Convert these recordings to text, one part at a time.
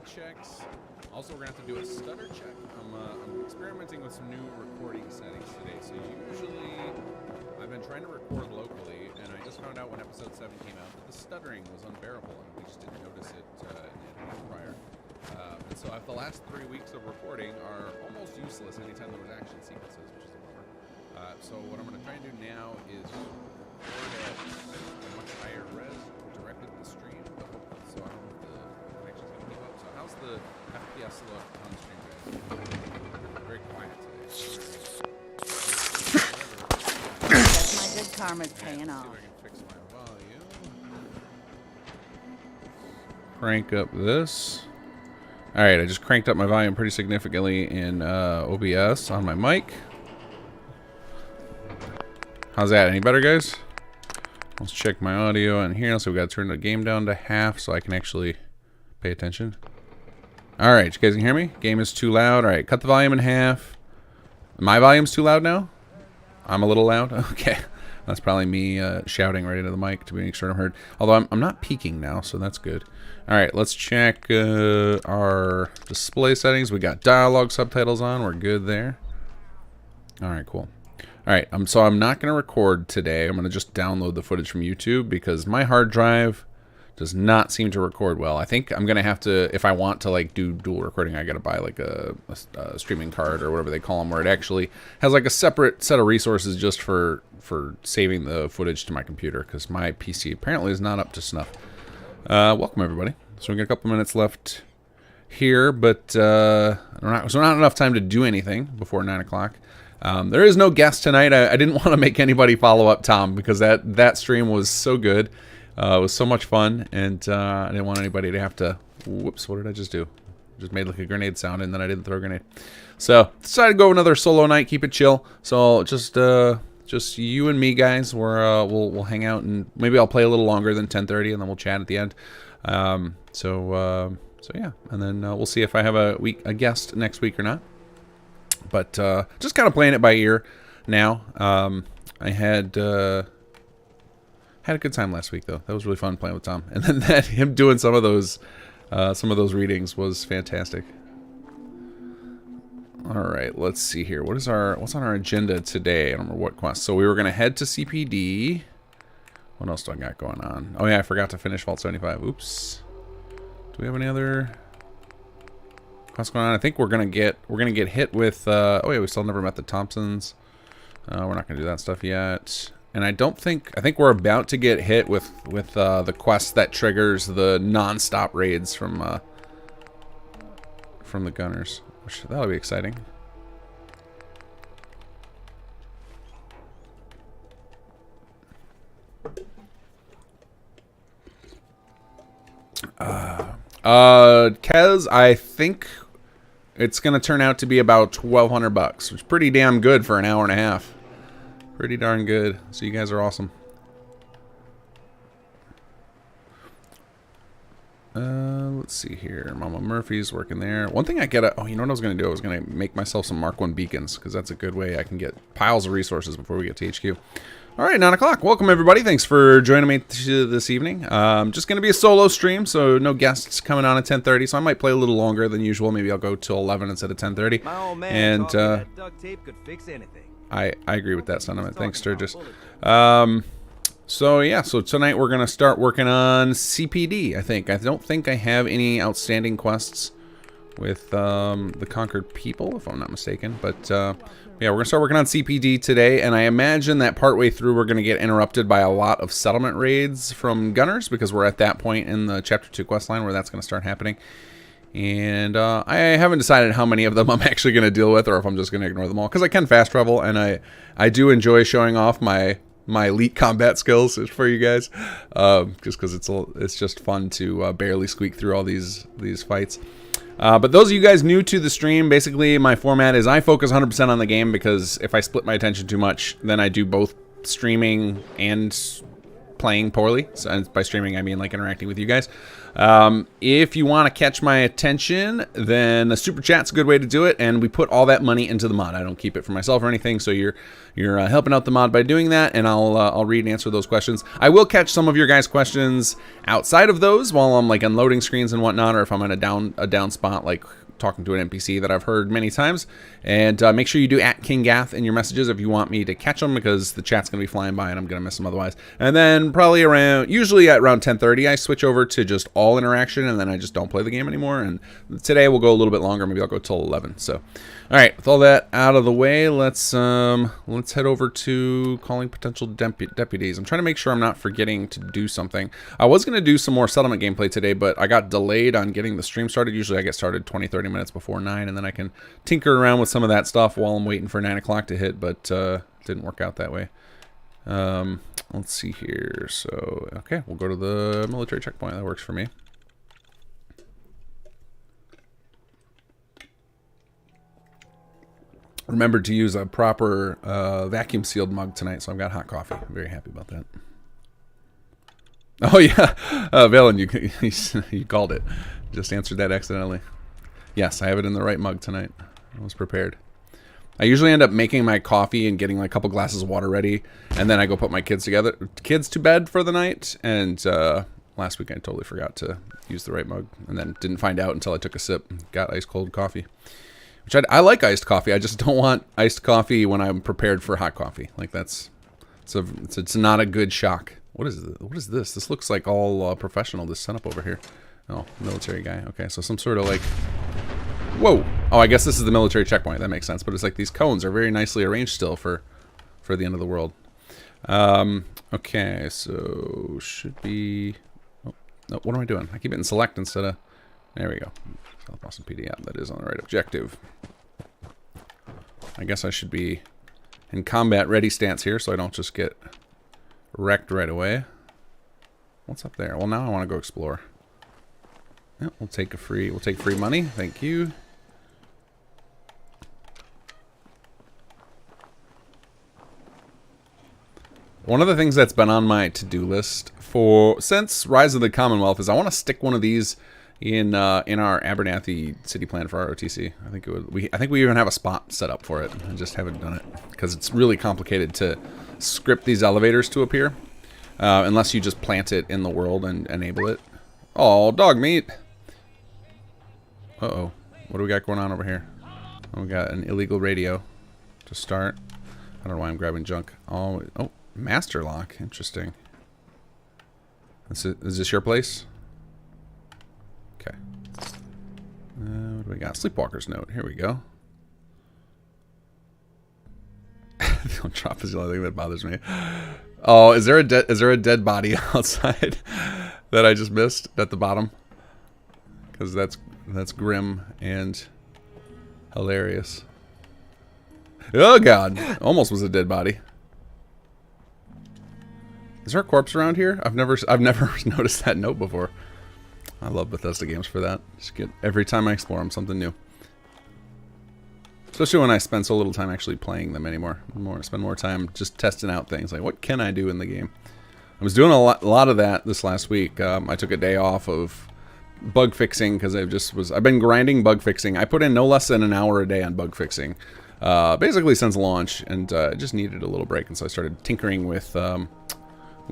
checks. Also, we're going to have to do a stutter check. I'm experimenting with some new recording settings today. So usually, I've been trying to record locally, and I just found out when episode 7 came out that the stuttering was unbearable, and we just didn't notice it prior. And so the last 3 weeks of recording are almost useless anytime there was action sequences, which is a bummer. So what I'm going to try and do now is record at a much higher res directly to the stream. So I don't know if the connection's going to keep up. So how's the FPS look on stream, guys? Very quiet today. That's my good karma's paying off. See if I can fix my volume. Crank up this. Alright, I just cranked up my volume pretty significantly in OBS on my mic. How's that? Any better, guys? Let's check my audio in here. So we got to turn the game down to half so I can actually pay attention. Alright, you guys can hear me? Game is too loud. Alright, cut the volume in half. My volume's too loud now? I'm a little loud? Okay. That's probably me shouting right into the mic to make sure I'm heard. Although I'm not peaking now, so that's good. Alright, let's check our display settings. We got dialogue subtitles on. We're good there. Alright, cool. Alright, so I'm not going to record today. I'm going to just download the footage from YouTube because my hard drive does not seem to record well. I think I'm going to have to, if I want to like do dual recording, I got to buy like a streaming card or whatever they call them, where it actually has like a separate set of resources just for saving the footage to my computer, because my PC apparently is not up to snuff. Welcome everybody. So we got a couple minutes left here, but so not enough time to do anything before 9 o'clock. There is no guest tonight. I didn't want to make anybody follow up Tom because that stream was so good. It was so much fun, and I didn't want anybody to have to... Whoops, what did I just do? Just made like a grenade sound, and then I didn't throw a grenade. So, decided to go another solo night, keep it chill. So, just you and me, guys. We'll hang out, and maybe I'll play a little longer than 10:30, and then we'll chat at the end. So yeah, and then we'll see if I have a guest next week or not. But just kind of playing it by ear now. I had a good time last week, though. That was really fun playing with Tom, and then him doing some of those readings was fantastic. All right, let's see here. What's on our agenda today? I don't remember what quest. So we were gonna head to CPD. What else do I got going on? Oh yeah, I forgot to finish Vault 75. Oops. Do we have any other quests going on? I think we're gonna get hit with. Oh yeah, we still never met the Thompsons. We're not gonna do that stuff yet. And I think we're about to get hit with the quest that triggers the non-stop raids from the gunners. Which, that'll be exciting. Kez, I think it's gonna turn out to be about $1,200, which is pretty damn good for an hour and a half. Pretty darn good. So you guys are awesome. Let's see here. Mama Murphy's working there. One thing I get... Oh, you know what I was going to do? I was going to make myself some Mark 1 beacons, because that's a good way I can get piles of resources before we get to HQ. All right, 9 o'clock. Welcome, everybody. Thanks for joining me this evening. Just going to be a solo stream, so no guests coming on at 10:30, so I might play a little longer than usual. Maybe I'll go till 11 instead of 10:30. My old man and told me that duct tape could fix anything. I agree with that sentiment. Thanks, Sturgis. So yeah, so tonight we're gonna start working on CPD. I don't think I have any outstanding quests with the Conquered People, if I'm not mistaken. But yeah, we're gonna start working on CPD today, and I imagine that partway through we're gonna get interrupted by a lot of settlement raids from gunners, because we're at that point in the Chapter 2 quest line where that's gonna start happening. And I haven't decided how many of them I'm actually gonna deal with, or if I'm just gonna ignore them all, because I can fast travel, and I do enjoy showing off my elite combat skills for you guys, just because it's just fun to barely squeak through all these fights. But those of you guys new to the stream, basically my format is I focus 100% on the game, because if I split my attention too much, then I do both streaming and playing poorly. So, and by streaming, I mean like interacting with you guys. If you want to catch my attention, then a super chat's a good way to do it, and we put all that money into the mod. I don't keep it for myself or anything, so you're helping out the mod by doing that, and I'll read and answer those questions. I will catch some of your guys' questions outside of those while I'm like unloading screens and whatnot, or if I'm in a down spot, like talking to an NPC that I've heard many times. And make sure you do @KingGath in your messages if you want me to catch them, because the chat's gonna be flying by and I'm gonna miss them otherwise. And then probably usually at around 10:30, I switch over to just all interaction, and then I just don't play the game anymore. And today we'll go a little bit longer. Maybe I'll go till 11. So, all right, with all that out of the way, let's head over to calling potential deputies. I'm trying to make sure I'm not forgetting to do something. I was gonna do some more settlement gameplay today, but I got delayed on getting the stream started. Usually I get started 20-30 minutes before 9, and then I can tinker around with some of that stuff while I'm waiting for 9 o'clock to hit, but didn't work out that way. Let's see here. So, okay, we'll go to the military checkpoint. That works for me. Remembered to use a proper vacuum sealed mug tonight, so I've got hot coffee. I'm very happy about that. Oh yeah, Valen, you called it. Just answered that accidentally. Yes, I have it in the right mug tonight. I was prepared. I usually end up making my coffee and getting like a couple glasses of water ready, and then I go put my kids to bed for the night. And last week I totally forgot to use the right mug, and then didn't find out until I took a sip and got ice cold coffee. Which I like iced coffee. I just don't want iced coffee when I'm prepared for hot coffee. Like it's not a good shock. What is this? This looks like all professional. This setup over here. Oh, military guy. Okay, so some sort of like. Whoa. Oh, I guess this is the military checkpoint. That makes sense. But it's like these cones are very nicely arranged still for the end of the world. Okay, so should be. Oh, no, what am I doing? I keep hitting select instead of. There we go. South Boston PD. Yeah, that is on the right objective. I guess I should be in combat ready stance here, so I don't just get wrecked right away. What's up there? Well, now I want to go explore. Yeah, we'll take free money. Thank you. One of the things that's been on my to-do list since Rise of the Commonwealth is I want to stick one of these in our Abernathy city plan for our OTC. I think we even have a spot set up for it. I just haven't done it because it's really complicated to script these elevators to appear unless you just plant it in the world and enable it. Oh, dog meat. Uh-oh. What do we got going on over here? Oh, we got an illegal radio to start. I don't know why I'm grabbing junk. Oh, master lock. Interesting. Is this your place? Okay. What do we got? Sleepwalker's note. Here we go. Don't drop is the only thing that bothers me. Oh, is there a dead body outside that I just missed at the bottom? Because that's grim and hilarious. Oh god, almost was a dead body. Is there a corpse around here? I've never noticed that note before. I love Bethesda games for that. Just get every time I explore them something new. Especially when I spend so little time actually playing them anymore. Spend more time just testing out things like what can I do in the game. I was doing a lot of that this last week. I took a day off of bug fixing because I've been grinding bug fixing. I put in no less than an hour a day on bug fixing, basically since launch, and I just needed a little break. And so I started tinkering with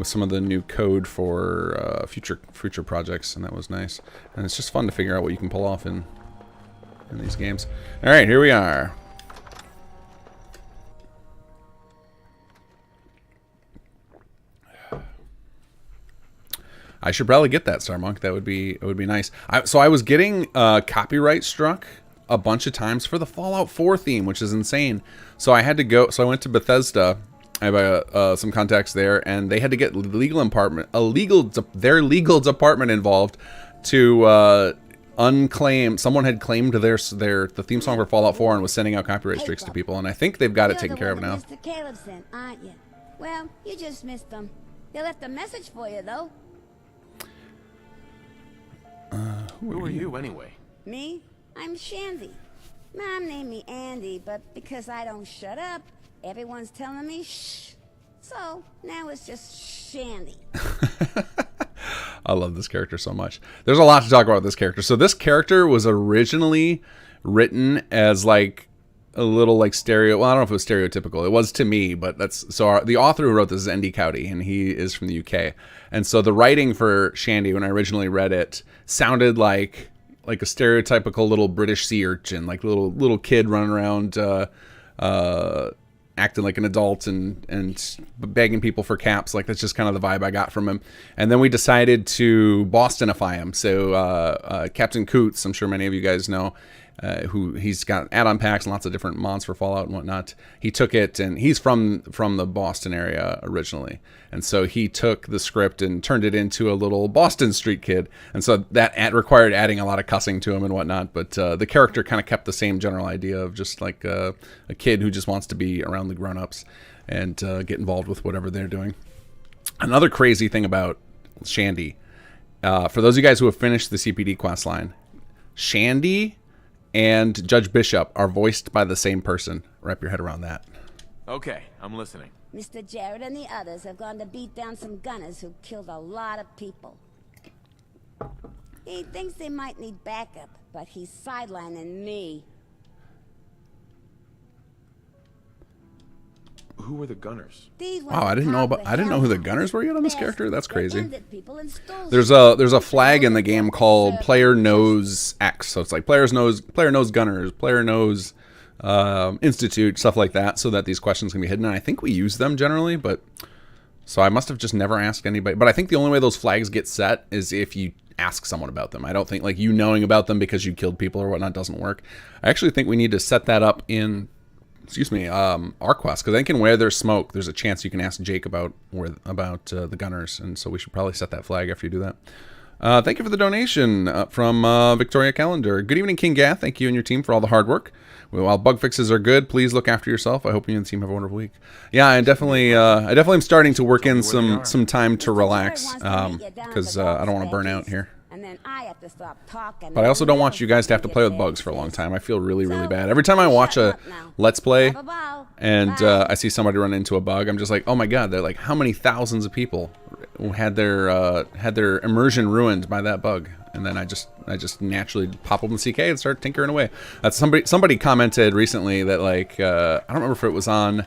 some of the new code for future projects, and that was nice. And it's just fun to figure out what you can pull off in these games. All right, here we are. I should probably get that, Star Monk. That would be nice. So I was getting copyright struck a bunch of times for the Fallout 4 theme, which is insane. So I had to go. So I went to Bethesda. I have some contacts there, and they had to get their legal department involved to unclaim. Someone had claimed the theme song for Fallout 4 and was sending out copyright strikes to people, and I think they've got it taken care of now. Mr. Caleb sent, aren't you? Well, you just missed them. They left a message for you, though. Who are you anyway? Me? I'm Shandy. Mom named me Andy, but because I don't shut up, everyone's telling me shh. So now it's just Shandy. I love this character so much. There's a lot to talk about with this character. So this character was originally written as like a little like well, I don't know if it was stereotypical. It was to me, but that's so the author who wrote this is Andy Cowdy, and he is from the UK. And so the writing for Shandy, when I originally read it, sounded like a stereotypical little British sea urchin, like little kid running around acting like an adult and begging people for caps. Like, that's just kind of the vibe I got from him. And then we decided to Bostonify him. So Captain Coots, I'm sure many of you guys know, who he's got add-on packs and lots of different mods for Fallout and whatnot. He took it, and he's from the Boston area originally, and so he took the script and turned it into a little Boston street kid, and so that required adding a lot of cussing to him and whatnot. But the character kind of kept the same general idea of just like a kid who just wants to be around the grown-ups and get involved with whatever they're doing. Another crazy thing about Shandy, for those of you guys who have finished the CPD quest line, Shandy and Judge Bishop are voiced by the same person. Wrap your head around that. Okay, I'm listening. Mr. Jared and the others have gone to beat down some gunners who killed a lot of people. He thinks they might need backup, but he's sidelining me. Who were the gunners? Wow, I didn't know who the gunners were yet on this character. That's crazy. There's a flag in the game called Player Knows X. So it's like player knows gunners, player knows institute, stuff like that, so that these questions can be hidden. And I think we use them generally, but so I must have just never asked anybody. But I think the only way those flags get set is if you ask someone about them. I don't think like you knowing about them because you killed people or whatnot doesn't work. I actually think we need to set that up in our quest, because I think in Where There's Smoke, there's a chance you can ask Jake about the gunners, and so we should probably set that flag after you do that. Thank you for the donation from Victoria Calendar. Good evening, King Gath. Thank you and your team for all the hard work. While bug fixes are good, please look after yourself. I hope you and the team have a wonderful week. Yeah, I definitely am starting to work in some time to relax, because I don't want to burn out here. And then I have to stop talking. But I also don't want you guys to have to play with bugs for a long time. I feel really, really bad. Every time I watch a Let's Play and I see somebody run into a bug, I'm just like, oh my god, they're like, how many thousands of people had their immersion ruined by that bug? And then I just naturally pop open the CK and start tinkering away. That's somebody commented recently that like I don't remember if it was on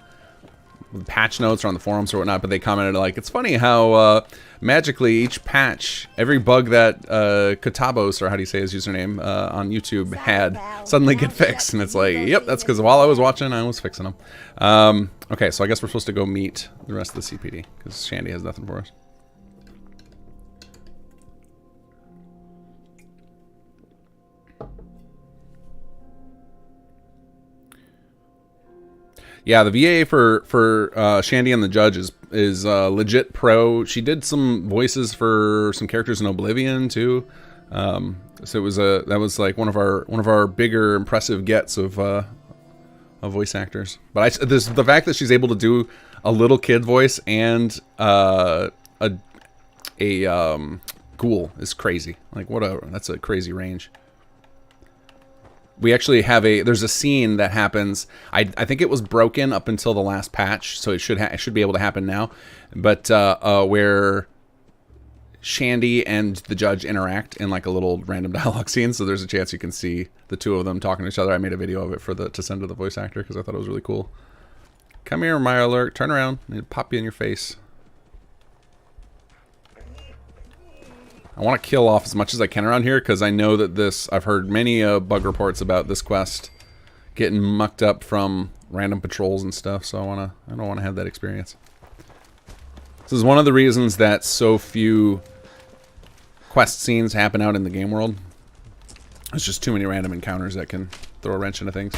patch notes or on the forums or whatnot, but they commented like, it's funny how magically each patch, every bug that Katabos, or how do you say his username, on YouTube had suddenly get fixed. And it's like, yep, that's because while I was watching, I was fixing them. Okay, so I guess we're supposed to go meet the rest of the CPD because Shandy has nothing for us. Yeah, the VA for Shandy and the Judge is legit pro. She did some voices for some characters in Oblivion too, so that was like one of our bigger impressive gets of voice actors. But the fact that she's able to do a little kid voice and a ghoul is crazy. Like that's a crazy range. We actually have there's a scene that happens. I think it was broken up until the last patch, so it should be able to happen now. But where Shandy and the Judge interact in like a little random dialogue scene, so there's a chance you can see the two of them talking to each other. I made a video of it to send to the voice actor because I thought it was really cool. Come here, my alert. Turn around. And pop you in your face. I want to kill off as much as I can around here because I know that I've heard many bug reports about this quest getting mucked up from random patrols and stuff, so I don't want to have that experience. This is one of the reasons that so few quest scenes happen out in the game world. There's just too many random encounters that can throw a wrench into things.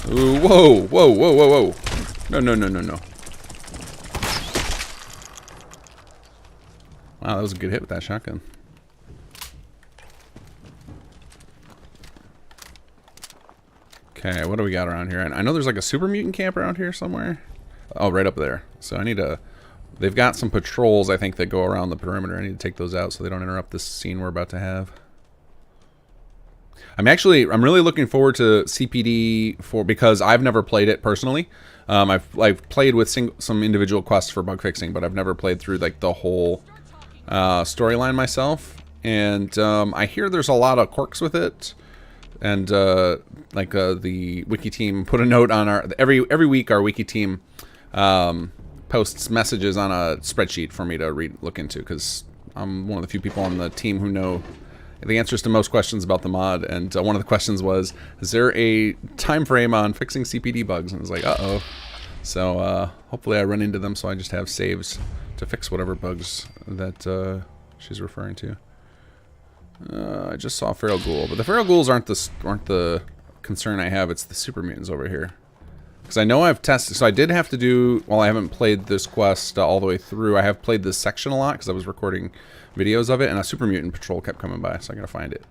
Ooh, whoa, whoa, whoa, whoa, whoa. No, no, no, no, no. Wow, that was a good hit with that shotgun. Okay, what do we got around here? I know there's like a super mutant camp around here somewhere. Oh, right up there. So I need to... They've got some patrols, I think, that go around the perimeter. I need to take those out so they don't interrupt this scene we're about to have. I'm really looking forward to CPD because I've never played it personally. I've played with some individual quests for bug fixing, but I've never played through like the whole storyline myself. And I hear there's a lot of quirks with it. And the wiki team put a note on our every week. Our wiki team posts messages on a spreadsheet for me to look into, because I'm one of the few people on the team who know the answers to most questions about the mod. And one of the questions was, is there a time frame on fixing CPD bugs? And I was like, uh-oh. So hopefully I run into them, so I just have saves to fix whatever bugs that she's referring to. I just saw Feral Ghoul, but the Feral Ghouls aren't the concern I have. It's the super mutants over here. Because I know I've tested, so I did have to do, while I haven't played this quest all the way through, I have played this section a lot because I was recording videos of it, and a super mutant patrol kept coming by, so I gotta find it.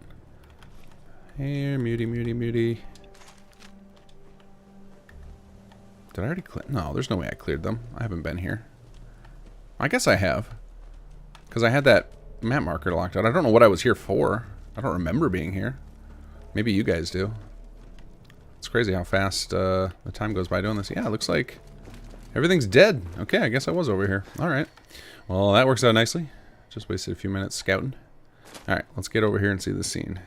Here, muty. Did I already clear? No, there's no way I cleared them. I haven't been here. I guess I have. Because I had that map marker locked out. I don't know what I was here for. I don't remember being here. Maybe you guys do. It's crazy how fast the time goes by doing this. Yeah, it looks like everything's dead. Okay, I guess I was over here. Alright. Well, that works out nicely. Just wasted a few minutes scouting. Alright, let's get over here and see the scene.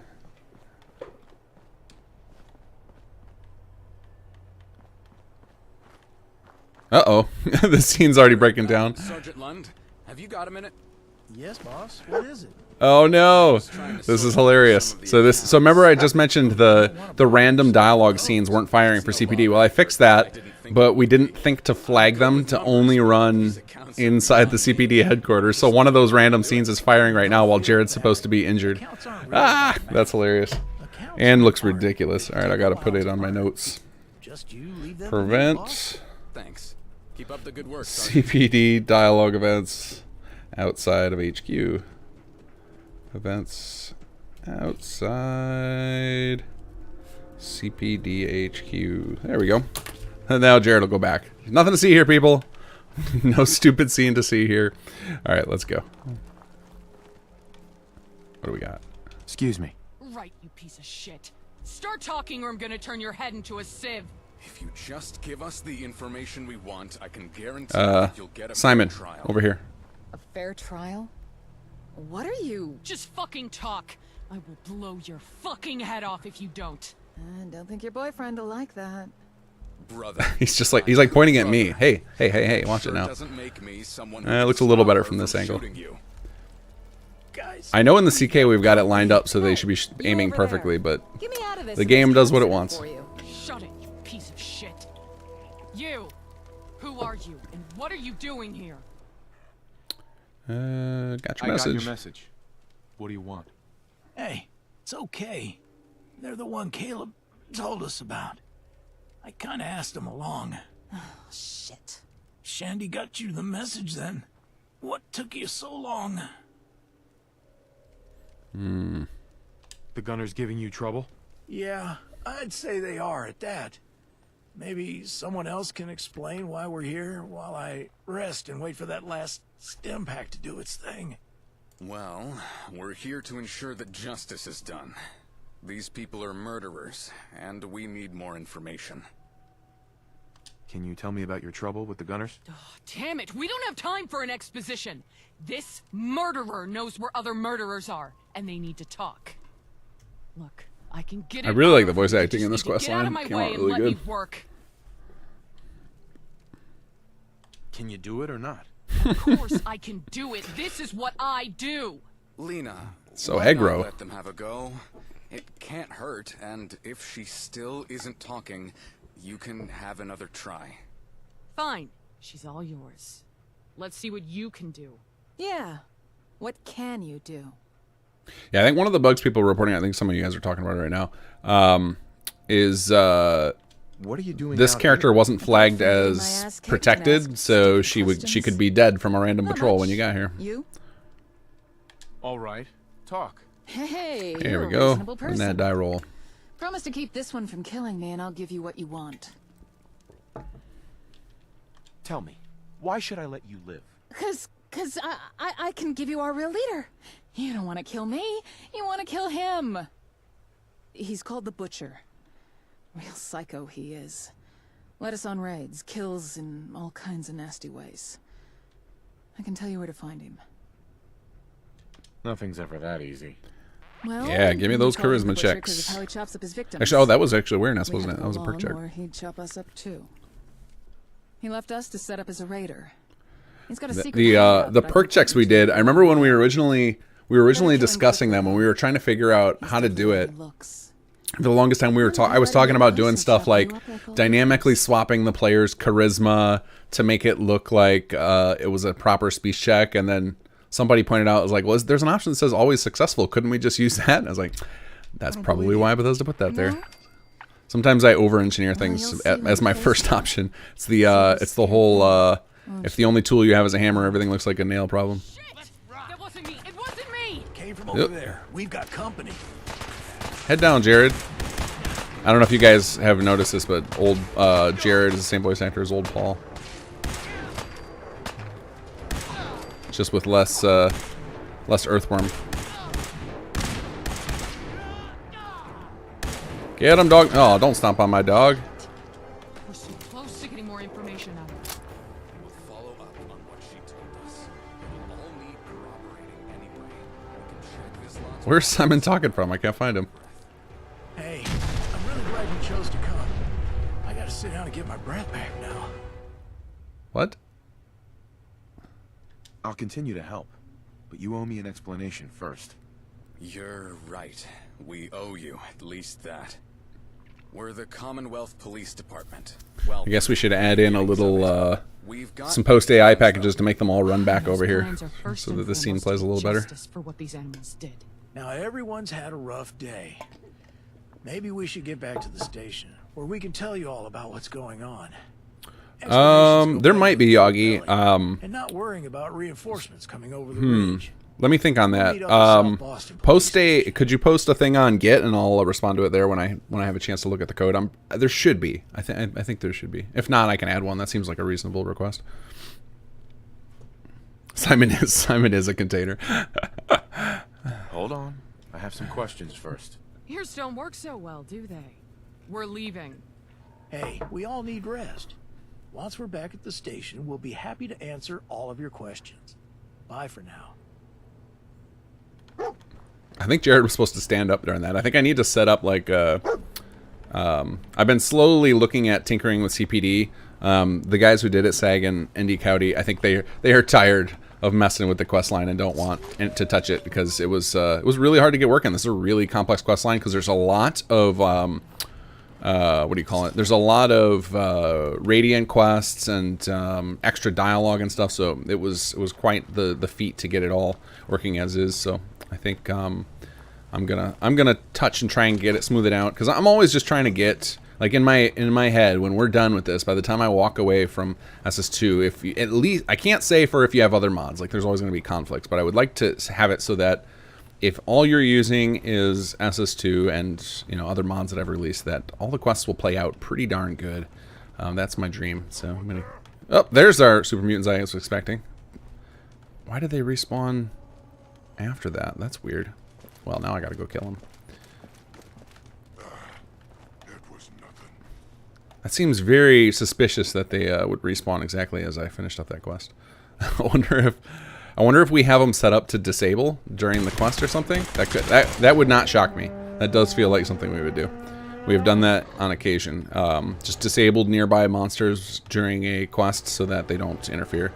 Uh-oh. The scene's already breaking down. Sergeant Lund, have you got a minute? Yes, boss. What is it? Oh no! This is hilarious. So remember I just mentioned the random dialogue scenes weren't firing for CPD. Well, I fixed that, but we didn't think to flag them to only run inside the CPD headquarters. So one of those random scenes is firing right now while Jared's supposed to be injured. Ah, that's hilarious. And looks ridiculous. All right, I got to put it on my notes. Prevent Thanks. Keep up the good work. CPD dialogue events outside of HQ. Events outside CPD HQ. There we go. And now Jared will go back. Nothing to see here, people. No stupid scene to see here. All right, let's go. What do we got? Excuse me. Right, you piece of shit. Start talking or I'm gonna turn your head into a sieve. If you just give us the information we want, I can guarantee that you'll get a Simon, fair trial. over here. A fair trial? What are you? Just fucking talk. I will blow your fucking head off if you don't. I don't think your boyfriend will like that. Brother. He's like pointing at me. Hey, watch it now. Doesn't make me someone It looks a little better from this angle. you. Guys, I know in the CK we've got it lined up so they should be aiming over there. perfectly, but Get me out of this. the game does what it wants. For you. Shut it, you piece of shit. You! Who are you, and what are you doing here? Got your I got message. your message. What do you want? hey, it's okay. They're the one Caleb told us about. I kinda asked him along. Shit. Shandy got you the message then. What took you so long? The gunner's giving you trouble? Yeah, I'd say they are at that. Maybe someone else can explain why we're here while I rest and wait for that last stim pack to do its thing. Well, we're here to ensure that justice is done. These people are murderers, and we need more information. Can you tell me about your trouble with the gunners? Oh, damn it, we don't have time for an exposition. This murderer knows where other murderers are, and they need to talk. Look, I can get it. I really like the out. voice You acting just in this need to quest get out of line. my Came way out and really let good. me work. Can you do it or not? Of course I can do it. This is what I do. Lena, So why not aggro. let them have a go? It can't hurt, and if she still isn't talking, you can have another try. Fine. She's all yours. Let's see what you can do. Yeah. What can you do? Yeah, I think one of the bugs people are reporting, I think some of you guys are talking about it right now, is What are you doing? this out character here? wasn't flagged My ass as kicked and protected, asked so stupid she could questions. be dead from a random Not patrol much. when you got here. You? All right. Talk. Hey, Here you're we a go. reasonable And person. that die roll. Promise to keep this one from killing me, and I'll give you what you want. Tell me, why should I let you live? Cause I can give you our real leader. You don't want to kill me. You want to kill him. He's called the Butcher. Real psycho he is. Led us on raids, kills in all kinds of nasty ways. I can tell you where to find him. Nothing's ever that easy. Well, Yeah, give me those we call him the charisma Butcher 'cause checks. of how he chops up his victims. Actually, oh, that was actually awareness, We wasn't had it? to That was a go perk along, check. or he'd chop us up too. He left us to set up as a raider. He's got a secret hideout The that I perk can checks take we you did. to. I remember when we were originally Better discussing kill him them when we were trying to figure out He's how to do different it. than he looks. For the longest time, I was talking about doing stuff like dynamically swapping the player's charisma to make it look like it was a proper speech check, and then somebody pointed out, I was like, well, there's an option that says always successful. Couldn't we just use that? And I was like, that's probably why Bethesda put that there. Sometimes I over-engineer things you'll see as my when it first goes option. It's the whole if the only tool you have is a hammer, everything looks like a nail problem. Shit! That wasn't me! It wasn't me! Came from over there. We've got company. Head down, Jared. I don't know if you guys have noticed this, but old Jared is the same voice actor as old Paul. Just with less earthworm. Get him, dog. Oh, don't stomp on my dog. We're so close to getting more information out of her. We'll follow up on what she told us. It'll all need corroborating anyway. We can check this lot's Where's Simon talking from? I can't find him. Hey, I'm really glad you chose to come. I gotta sit down and get my breath back now. What? I'll continue to help, but you owe me an explanation first. You're right. We owe you at least that. We're the Commonwealth Police Department. Well, I guess we should add in a little we've got some post AI packages to make them all run back over here, Plans are first so and that the scene foremost plays a little better. justice for what these animals did. Now everyone's had a rough day. Maybe we should get back to the station, where we can tell you all about what's going on. Explanations go There back might to be, the Yagi. valley, and not worrying about reinforcements coming over the ridge. Let me think on Meet that. up with South Boston Post Police could you post a thing on Git and I'll respond to it there when I have a chance to look at the code. There should be. I think there should be. If not, I can add one. That seems like a reasonable request. Simon is a container. Hold on. I have some questions first. Ears don't work so well, do they? We're leaving. Hey, we all need rest. Once we're back at the station, we'll be happy to answer all of your questions. Bye for now. I think Jared was supposed to stand up during that. I think I need to set up like I've been slowly looking at tinkering with CPD. The guys who did it, SAG and ND Cowdy, I think they are tired of messing with the quest line and don't want to touch it because it was really hard to get working. This is a really complex quest line because there's a lot of what do you call it? There's a lot of Radiant quests and extra dialogue and stuff. So it was quite the feat to get it all working as is. So I think I'm gonna touch and try and get it smoothed out because I'm always just trying to get like in my head when we're done with this. By the time I walk away from SS2, if you, at least I can't say for if you have other mods, like there's always going to be conflicts, but I would like to have it so that if all you're using is SS2 and other mods that I've released, that all the quests will play out pretty darn good. That's my dream. So I'm gonna. Oh, there's our super mutants I was expecting. Why did they respawn after that? That's weird. Well, now I gotta go kill them. That seems very suspicious that they would respawn exactly as I finished up that quest. I wonder if we have them set up to disable during the quest or something. That would not shock me. That does feel like something we would do. We have done that on occasion. Just disabled nearby monsters during a quest so that they don't interfere.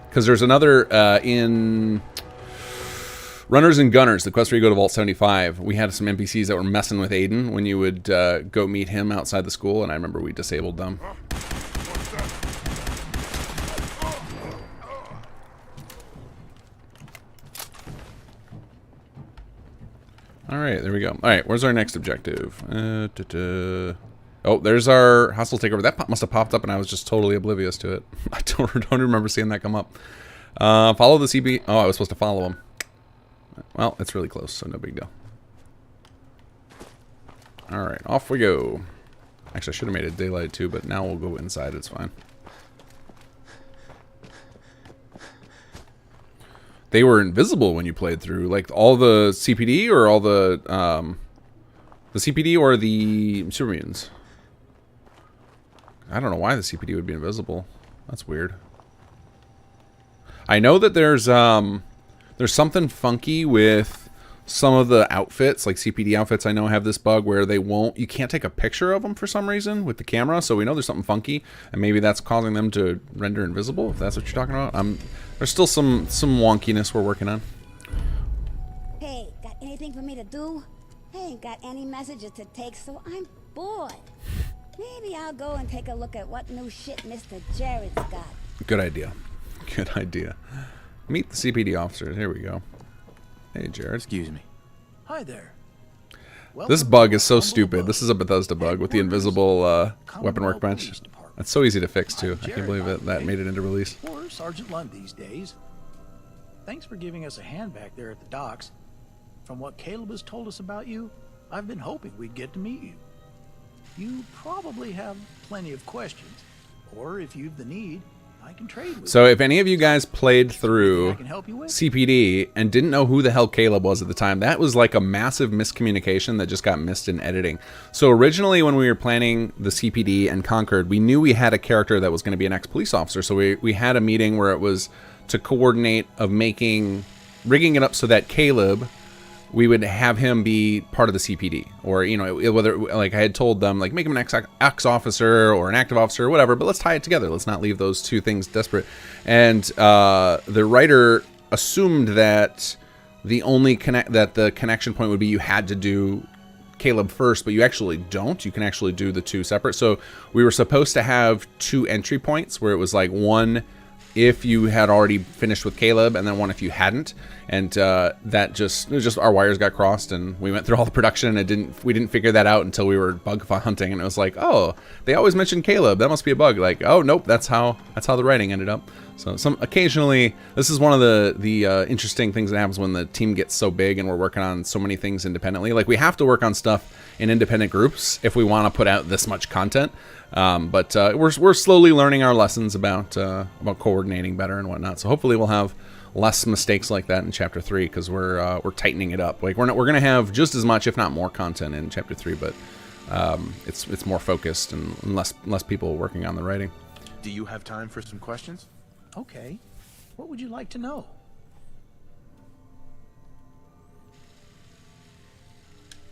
Because there's another in Runners and Gunners, the quest where you go to Vault 75. We had some NPCs that were messing with Aiden when you would go meet him outside the school, and I remember we disabled them. Alright, there we go. Alright, where's our next objective? Oh, there's our hostile takeover. That must have popped up and I was just totally oblivious to it. I don't remember seeing that come up. Follow the CB. Oh, I was supposed to follow him. Well, it's really close, so no big deal. Alright, off we go. Actually, I should have made it daylight too, but now we'll go inside. It's fine. They were invisible when you played through, like all the CPD or all the The CPD or the super mutants? I don't know why the CPD would be invisible. That's weird. I know that there's something funky with some of the outfits, like CPD outfits. I know have this bug where you can't take a picture of them for some reason with the camera. So we know there's something funky, and maybe that's causing them to render invisible. If that's what you're talking about, there's still some wonkiness we're working on. Hey, got anything for me to do? I ain't got any messages to take, so I'm bored. Maybe I'll go and take a look at what new shit Mr. Jared's got. Good idea. Good idea. Meet the CPD officers. Here we go. Hey, Jared. Excuse me. Hi there. This bug is so stupid. This is a Bethesda bug with the invisible weapon workbench. That's so easy to fix, too. I can't believe that made it into release. Or Sergeant Lund these days. Thanks for giving us a hand back there at the docks. From what Caleb has told us about you, I've been hoping we'd get to meet you. You probably have plenty of questions, or if you've the need, I can trade with you. So if any of you guys played through I can help you with? CPD and didn't know who the hell Caleb was at the time, that was like a massive miscommunication that just got missed in editing. So originally when we were planning the CPD and Concord, we knew we had a character that was going to be an ex-police officer. So we had a meeting where it was to coordinate of rigging it up so that Caleb, we would have him be part of the CPD, or, you know, whether, like I had told them, like, make him an ex-officer or an active officer or whatever, but let's tie it together. Let's not leave those two things disparate. And the writer assumed that the connection point would be you had to do Caleb first, but you actually don't. You can actually do the two separate. So we were supposed to have two entry points where it was like one if you had already finished with Caleb, and then one if you hadn't, and it was just our wires got crossed, and we went through all the production, and we didn't figure that out until we were bug hunting, and it was like, oh, they always mention Caleb, that must be a bug. Like, oh nope, that's how the writing ended up. So occasionally, this is one of the interesting things that happens when the team gets so big and we're working on so many things independently. Like, we have to work on stuff in independent groups if we want to put out this much content. But we're slowly learning our lessons about coordinating better and whatnot. So hopefully we'll have less mistakes like that in Chapter 3, because we're tightening it up. Like, we're gonna have just as much, if not more, content in Chapter 3, but it's more focused and less people working on the writing. Do you have time for some questions? Okay. What would you like to know?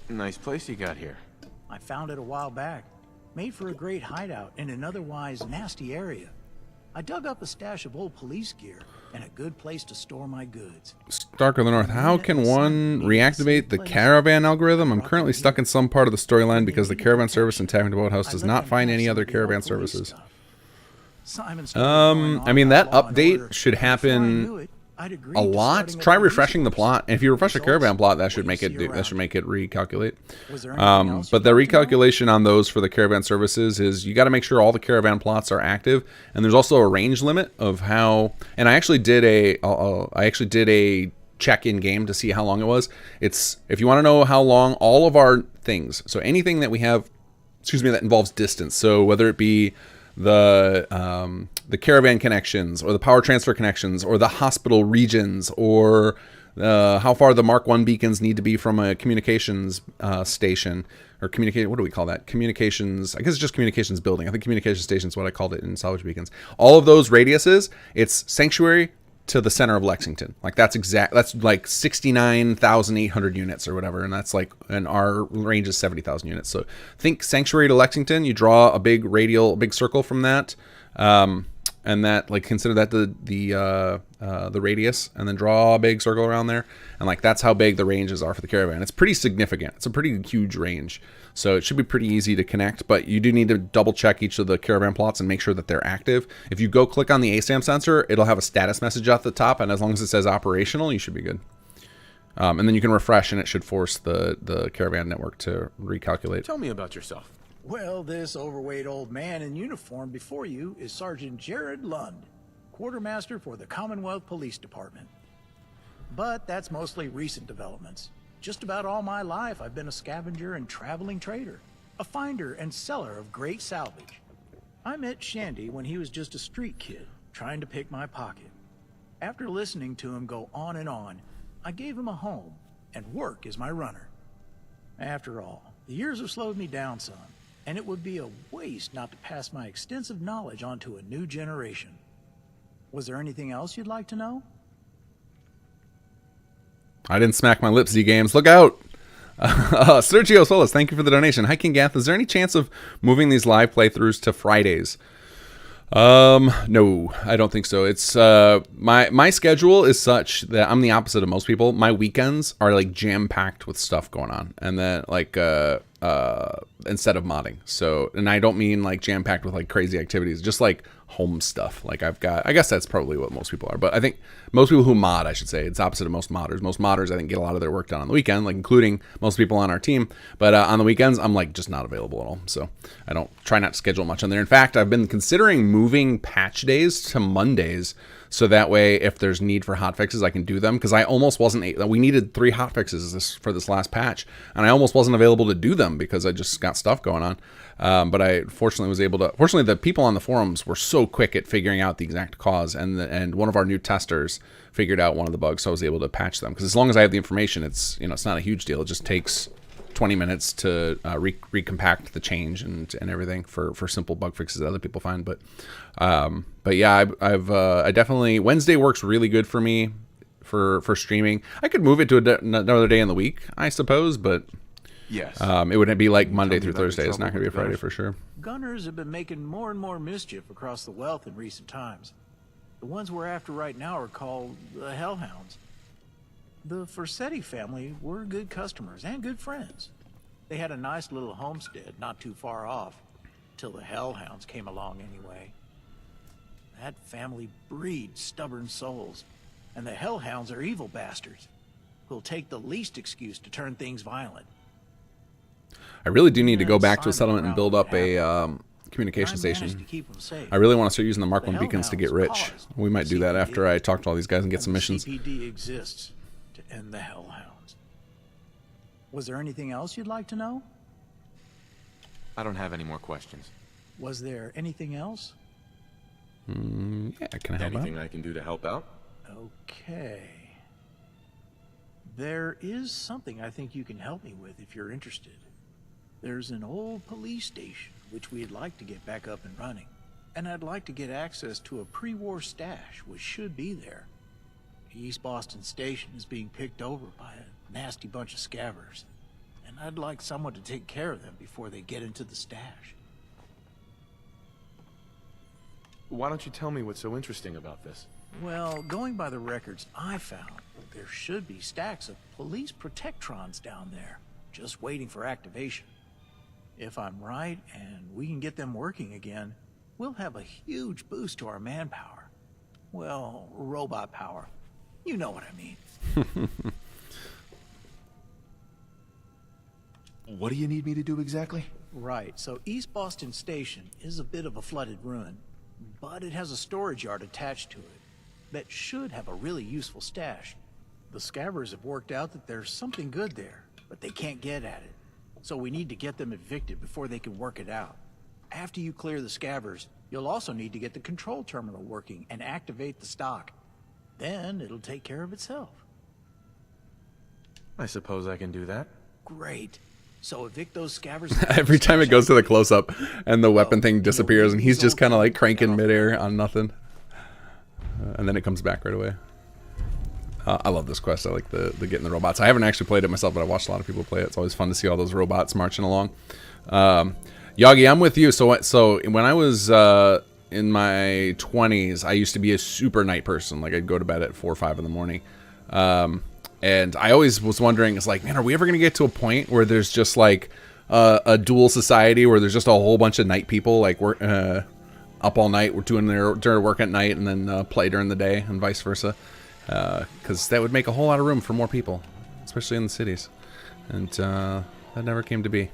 Nice place you got here. I found it a while back. Made for a great hideout in an otherwise nasty area. I dug up a stash of old police gear and a good place to store my goods. Stark of the North, how can one reactivate the caravan algorithm? I'm currently stuck in some part of the storyline because the caravan service in Tavern to Boathouse does not find any other caravan services. I mean, that update should happen a lot. Try refreshing the plot. And if you refresh a caravan plot, that should make it recalculate. But the recalculation on those for the caravan services is you got to make sure all the caravan plots are active, and there's also a range limit of how. And I actually did a check in game to see how long it was. It's, if you want to know how long all of our things, so anything that we have, that involves distance. So whether it be the caravan connections, or the power transfer connections, or the hospital regions, or how far the Mark 1 beacons need to be from a communications station, or what do we call that? Communications, I guess it's just communications building. I think communications station is what I called it in salvage beacons. All of those radiuses, it's Sanctuary to the center of Lexington. Like, that's like 69,800 units or whatever, and our range is 70,000 units. So think Sanctuary to Lexington, you draw a big circle from that, and that, like, consider that the radius, and then draw a big circle around there, and like that's how big the ranges are for the caravan. It's pretty significant. It's a pretty huge range, so it should be pretty easy to connect, but you do need to double check each of the caravan plots and make sure that they're active. If you go click on the ASAM sensor, it'll have a status message at the top, and as long as it says operational, you should be good. And then you can refresh, and it should force the caravan network to recalculate. Tell me about yourself. Well, this overweight old man in uniform before you is Sergeant Jared Lund, quartermaster for the Commonwealth Police Department. But that's mostly recent developments. Just about all my life, I've been a scavenger and traveling trader, a finder and seller of great salvage. I met Shandy when he was just a street kid, trying to pick my pocket. After listening to him go on and on, I gave him a home, and work is my runner. After all, The years have slowed me down some, and it would be a waste not to pass my extensive knowledge on to a new generation. Was there anything else you'd like to know? I didn't smack my lips, Z Games. Look out! Sergio Solis, thank you for the donation. Hi, King Gath. Is there any chance of moving these live playthroughs to Fridays? No, I don't think so. It's my schedule is such that I'm the opposite of most people. My weekends are like jam packed with stuff going on, and then like instead of modding. So, and I don't mean like jam packed with like crazy activities, just like home stuff. Like I've got, I guess that's probably what most people are, but I think most people who mod, I should say, it's opposite of most modders. Most modders, I think, get a lot of their work done on the weekend, like including most people on our team. But on the weekends, I'm like just not available at all. So I don't try not to schedule much on there. In fact, I've been considering moving patch days to Mondays, so that way if there's need for hotfixes, I can do them. Because I almost wasn't, we needed 3 hotfixes for this last patch, and I almost wasn't available to do them because I just got stuff going on. But I fortunately was able to. Fortunately, the people on the forums were so quick at figuring out the exact cause, and one of our new testers figured out one of the bugs, so I was able to patch them. Because as long as I have the information, it's it's not a huge deal. It just takes 20 minutes to recompact the change and everything for simple bug fixes that other people find. But yeah, I definitely, Wednesday works really good for me for streaming. I could move it to another day in the week, I suppose, but. Yes. It would be like Monday me through about your Thursday. It's not trouble going to be a with Friday gunners? for sure. Gunners have been making more and more mischief across the wealth in recent times. The ones we're after right now are called the Hellhounds. The Forsetti family were good customers and good friends. They had a nice little homestead not too far off, till the Hellhounds came along anyway. That family breeds stubborn souls, and the Hellhounds are evil bastards who'll take the least excuse to turn things violent. I really do need to go back to a settlement and build up a communication station. I really want to start using the Mark 1 beacons to get rich. We might do that after I talk to all these guys and get some missions. CPD exists to end the Hellhounds. Was there anything else you'd like to know? I don't have any more questions. Was there anything else? Yeah, can I help out? Anything I can do to help out? Okay. There is something I think you can help me with if you're interested. There's an old police station which we'd like to get back up and running. And I'd like to get access to a pre-war stash which should be there. East Boston Station is being picked over by a nasty bunch of scabbers. And I'd like someone to take care of them before they get into the stash. Why don't you tell me what's so interesting about this? Well, going by the records I found, there should be stacks of police protectrons down there, just waiting for activation. If I'm right, and we can get them working again, we'll have a huge boost to our manpower. Well, robot power. You know what I mean. What do you need me to do exactly? Right, so East Boston Station is a bit of a flooded ruin, but it has a storage yard attached to it that should have a really useful stash. The scabbers have worked out that there's something good there, but they can't get at it. So we need to get them evicted before they can work it out. After you clear the scabbers, you'll also need to get the control terminal working and activate the stock. Then it'll take care of itself. I suppose I can do that. Great. So evict those scabbers. Every time it goes to the close-up and the weapon thing disappears and he's just kind of like cranking midair on nothing. And then it comes back right away. I love this quest. I like the getting the robots. I haven't actually played it myself, but I watched a lot of people play it. It's always fun to see all those robots marching along. Yagi, I'm with you. So when I was in my 20s, I used to be a super night person. Like I'd go to bed at 4 or 5 in the morning. And I always was wondering, it's like, man, are we ever going to get to a point where there's just like a dual society where there's just a whole bunch of night people, like we're up all night, we're doing their work at night and then play during the day and vice versa. Because that would make a whole lot of room for more people, especially in the cities. And that never came to be.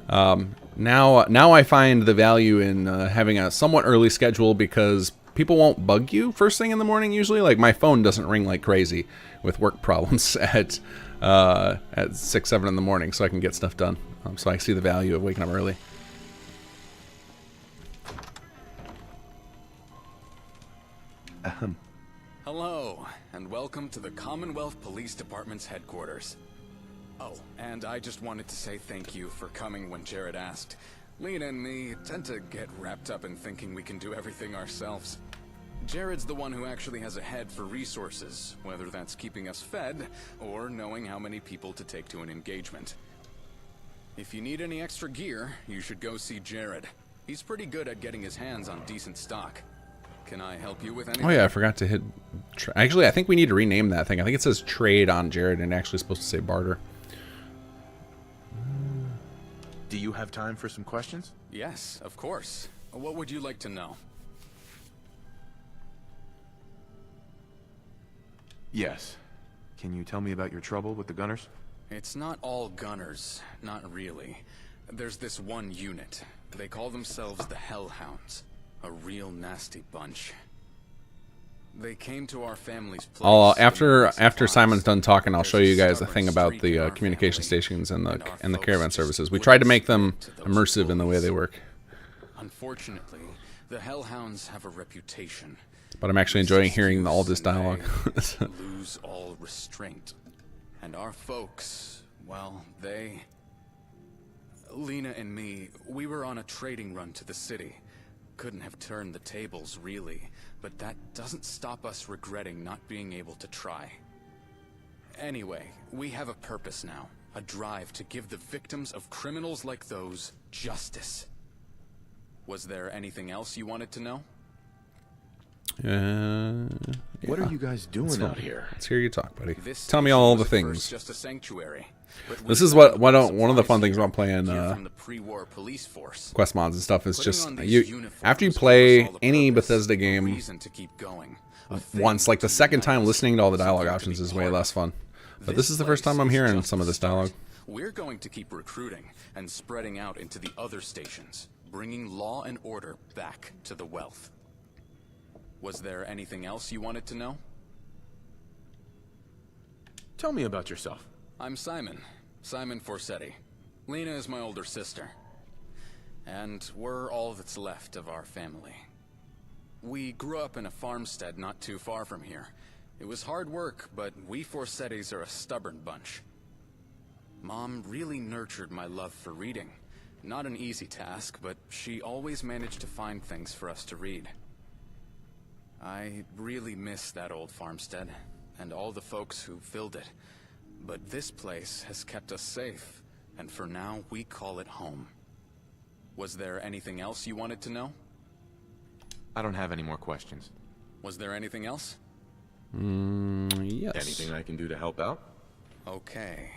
Now I find the value in having a somewhat early schedule because people won't bug you first thing in the morning usually. Like my phone doesn't ring like crazy with work problems at 6, 7 in the morning, so I can get stuff done. So I see the value of waking up early. Hello, and welcome to the Commonwealth Police Department's headquarters. Oh, and I just wanted to say thank you for coming when Jared asked. Lena and me tend to get wrapped up in thinking we can do everything ourselves. Jared's the one who actually has a head for resources, whether that's keeping us fed or knowing how many people to take to an engagement. If you need any extra gear, you should go see Jared. He's pretty good at getting his hands on decent stock. Can I help you with anything? Oh yeah, I forgot to hit... Actually, I think we need to rename that thing. I think it says trade on Jared and actually supposed to say barter. Do you have time for some questions? Yes, of course. What would you like to know? Yes. Can you tell me about your trouble with the gunners? It's not all gunners, not really. There's this one unit. They call themselves the Hellhounds. A real nasty bunch. They came to our family's place. After Simon's done talking, I'll show you guys a thing about the communication stations and the caravan services. We tried to make them immersive in the way they work. Unfortunately, the Hellhounds have a reputation. But I'm actually enjoying hearing all this dialogue. Lose all restraint. And our folks, well, they... Lena and me, we were on a trading run to the city. Couldn't have turned the tables, really, but that doesn't stop us regretting not being able to try. Anyway, we have a purpose now, a drive to give the victims of criminals like those justice. Was there anything else you wanted to know? What are you guys doing out here? Let's hear you talk, buddy. This Tell me all the was at things. first just a sanctuary, but This we is one found of the fun things about playing gear from the pre-war police force. quest mods and stuff. Is Putting just on these you uniforms after you gave us play all the any purpose, Bethesda a game reason to keep going, a thing once, like the to second unite time us, listening to all the dialogue something to options be is way part less of. fun. But this is the first place time I'm is hearing just some of the this start. dialogue. We're going to keep recruiting and spreading out into the other stations, bringing law and order back to the wealth. Was there anything else you wanted to know? Tell me about yourself. I'm Simon Forsetti. Lena is my older sister. And we're all that's left of our family. We grew up in a farmstead not too far from here. It was hard work, but we Forsettis are a stubborn bunch. Mom really nurtured my love for reading. Not an easy task, but she always managed to find things for us to read. I really miss that old farmstead, and all the folks who filled it. But this place has kept us safe, and for now we call it home. Was there anything else you wanted to know? I don't have any more questions. Was there anything else? Yes. Anything I can do to help out? Okay.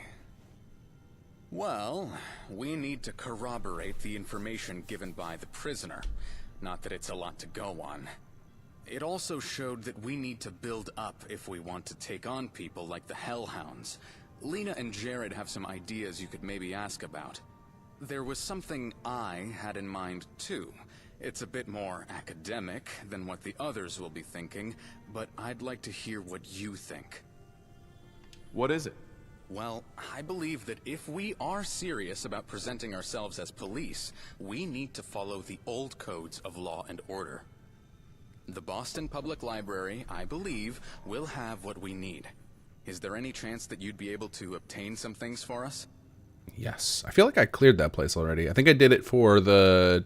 Well, we need to corroborate the information given by the prisoner. Not that it's a lot to go on. It also showed that we need to build up if we want to take on people like the Hellhounds. Lena and Jared have some ideas you could maybe ask about. There was something I had in mind too. It's a bit more academic than what the others will be thinking, but I'd like to hear what you think. What is it? Well, I believe that if we are serious about presenting ourselves as police, we need to follow the old codes of law and order. The Boston Public Library, I believe, will have what we need. Is there any chance that you'd be able to obtain some things for us? Yes. I feel like I cleared that place already. I think I did it for the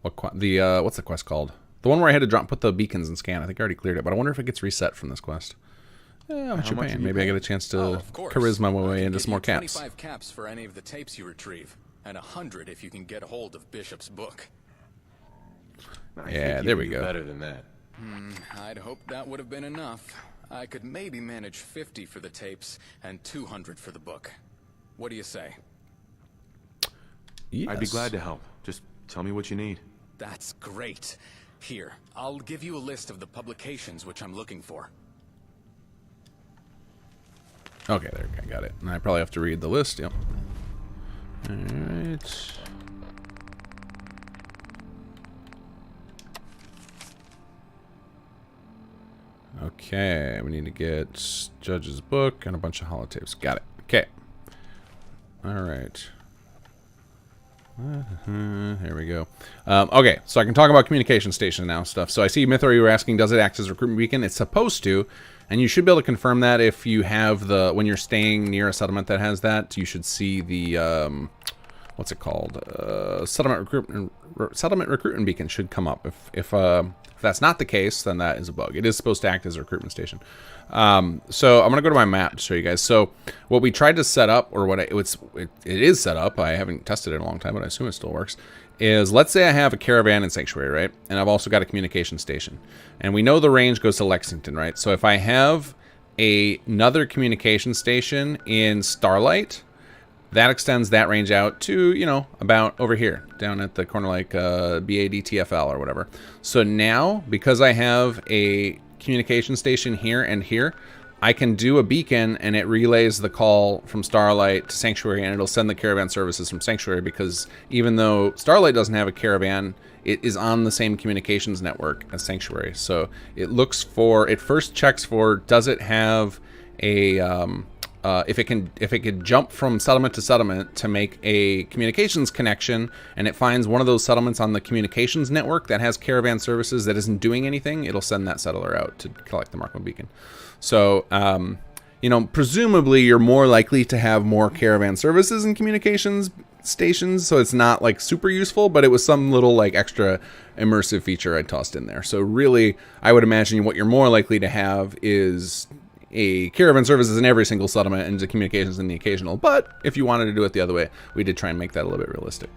what's the quest called? The one where I had to put the beacons and scan. I think I already cleared it, but I wonder if it gets reset from this quest. Yeah, how much Maybe I get a chance to of course. charisma my I way can into give some more you caps. 25 caps for any of the tapes you retrieve, and 100 if you can get a hold of Bishop's book. I Yeah, think there you we can do go. Better than that. I'd hoped that would have been enough. I could maybe manage 50 for the tapes and 200 for the book. What do you say? Yes. I'd be glad to help. Just tell me what you need. That's great. Here, I'll give you a list of the publications which I'm looking for. Okay, there, I got it. And I probably have to read the list. Yep. All right. Okay, we need to get Judge's book and a bunch of holotapes. Got it. Okay. All right. Here we go. Okay, so I can talk about communication station now stuff. So I see Mythor, you were asking, does it act as a recruitment beacon? It's supposed to. And you should be able to confirm that if you have when you're staying near a settlement that has that, you should see the, what's it called? Settlement recruitment beacon should come up. If that's not the case, then that is a bug. It is supposed to act as a recruitment station. So I'm going to go to my map to show you guys. So what we tried to set up, or it is set up, I haven't tested it in a long time, but I assume it still works, is let's say I have a caravan in Sanctuary, right? And I've also got a communication station. And we know the range goes to Lexington, right? So if I have another communication station in Starlight, that extends that range out to, you know, about over here, down at the corner like BADTFL or whatever. So now, because I have a communication station here and here, I can do a beacon and it relays the call from Starlight to Sanctuary, and it'll send the caravan services from Sanctuary, because even though Starlight doesn't have a caravan, it is on the same communications network as Sanctuary. So it looks for, it first checks for, does it have a, if it could jump from settlement to settlement to make a communications connection, and it finds one of those settlements on the communications network that has caravan services that isn't doing anything, it'll send that settler out to collect the Markman beacon. So, you know, presumably you're more likely to have more caravan services and communications stations, so it's not like super useful, but it was some little like extra immersive feature I tossed in there. So really, I would imagine what you're more likely to have is a caravan services in every single settlement and the communications in the occasional. But if you wanted to do it the other way, we did try and make that a little bit realistic.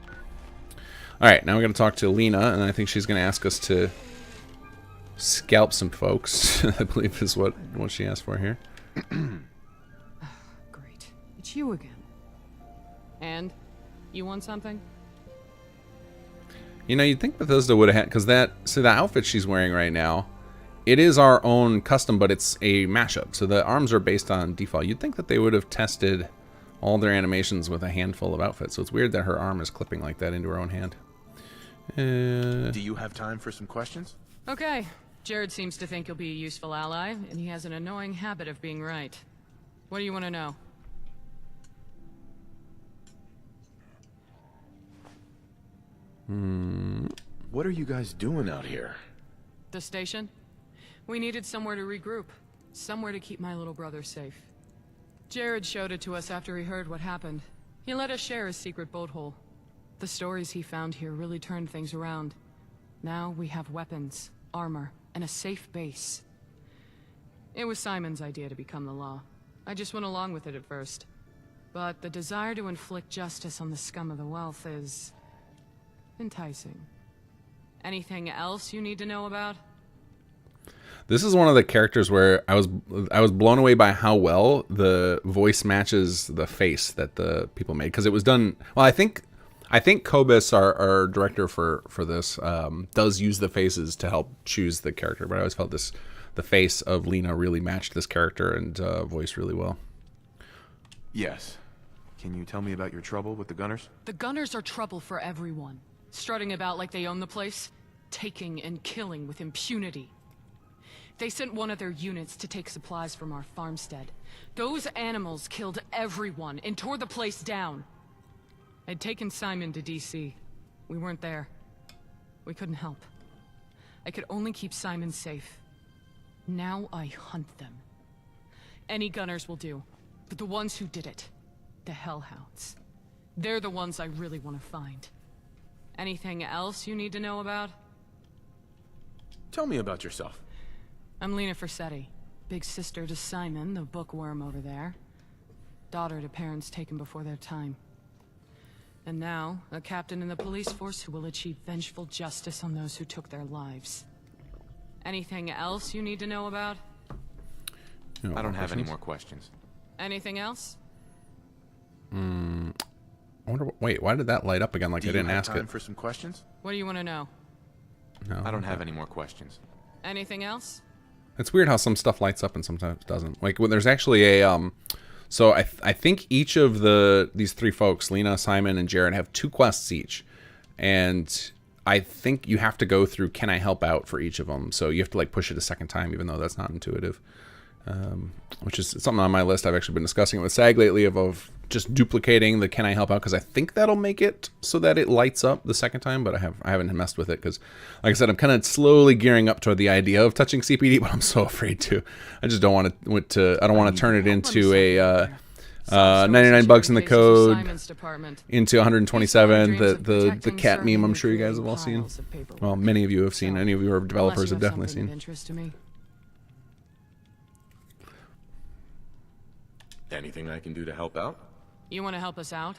All right, now we're going to talk to Lena, and I think she's going to ask us to scalp some folks. I believe is what she asked for here. Great. It's you again. And? You want something? You know, you'd think Bethesda would have had, because the outfit she's wearing right now, it is our own custom, but it's a mashup. So the arms are based on default. You'd think that they would have tested all their animations with a handful of outfits. So it's weird that her arm is clipping like that into her own hand. Do you have time for some questions? Okay. Jared seems to think you'll be a useful ally, and he has an annoying habit of being right. What do you want to know? What are you guys doing out here? The station? We needed somewhere to regroup. Somewhere to keep my little brother safe. Jared showed it to us after he heard what happened. He let us share his secret boat hole. The stories he found here really turned things around. Now we have weapons, armor, and a safe base. It was Simon's idea to become the law. I just went along with it at first. But the desire to inflict justice on the scum of the wealth is enticing. Anything else you need to know about? This is one of the characters where I was blown away by how well the voice matches the face that the people made, because it was done well. I think Kobus, our director for this, does use the faces to help choose the character, but I always felt the face of Lena really matched this character and voice really well. Yes. Can you tell me about your trouble with the Gunners? The Gunners are trouble for everyone. Strutting about like they own the place, taking and killing with impunity. They sent one of their units to take supplies from our farmstead. Those animals killed everyone and tore the place down. I'd taken Simon to DC. We weren't there. We couldn't help. I could only keep Simon safe. Now I hunt them. Any Gunners will do, but the ones who did it, the Hellhounds, they're the ones I really want to find. Anything else you need to know about? Tell me about yourself. I'm Lena Forsetti, big sister to Simon, the bookworm over there. Daughter to parents taken before their time. And now, a captain in the police force who will achieve vengeful justice on those who took their lives. Anything else you need to know about? I don't have any more questions. Anything else? I wonder. Wait, why did that light up again? Like I didn't ask it. Do you have time for some questions? What do you want to know? No, I don't have any more questions. Anything else? It's weird how some stuff lights up and sometimes doesn't. Like when there's actually a so I think each of these three folks, Lena, Simon, and Jared, have 2 quests each, and I think you have to go through "Can I help out" for each of them. So you have to like push it a second time, even though that's not intuitive. Which is something on my list. I've actually been discussing it with SAG lately of just duplicating the can I help out, because I think that'll make it so that it lights up the second time, but I haven't messed with it because, like I said, I'm kind of slowly gearing up toward the idea of touching CPD, but I'm so afraid to. I just don't want to. I don't want to turn it into a 99 bugs in the code into 127. The cat meme. I'm sure you guys have all seen. Well, many of you have seen. Any of you are developers have definitely seen. Anything I can do to help out? You want to help us out?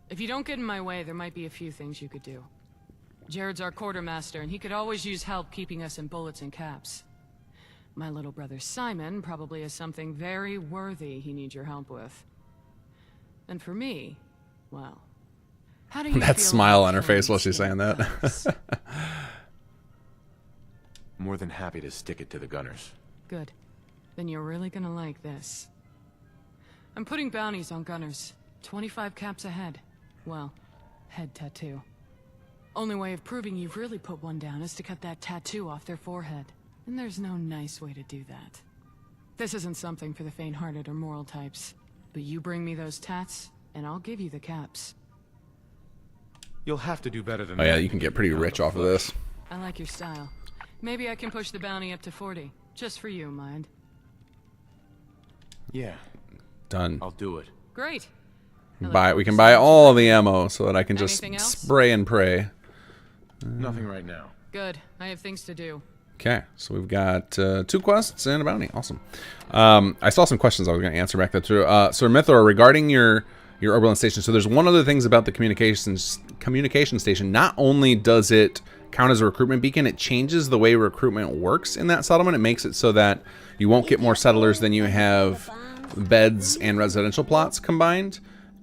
If you don't get in my way, there might be a few things you could do. Jared's our quartermaster, and he could always use help keeping us in bullets and caps. My little brother Simon probably has something very worthy he needs your help with. And for me, well, how do you that feel smile about on her face while she's killing saying that. gunners? More than happy to stick it to the gunners. Good. Then you're really gonna like this. I'm putting bounties on gunners. 25 caps ahead. Well, head tattoo. Only way of proving you've really put one down is to cut that tattoo off their forehead. And there's no nice way to do that. This isn't something for the faint-hearted or moral types. But you bring me those tats, and I'll give you the caps. You'll have to do better than Oh that. yeah, you can get pretty rich off of this. I like your style. Maybe I can push the bounty up to 40. Just for you, mind. Yeah, Done. I'll do it. Great. We can buy all the ammo so that I can just Anything else? spray and pray. Nothing right now. Good. I have things to do. Okay, so we've got 2 quests and a bounty. Awesome. I saw some questions I was going to answer back there too. So Mythor, regarding your Oberlin station, so there's one other things about the communication station. Not only does it count as a recruitment beacon, it changes the way recruitment works in that settlement. It makes it so that you won't get more settlers than you have beds and residential plots combined.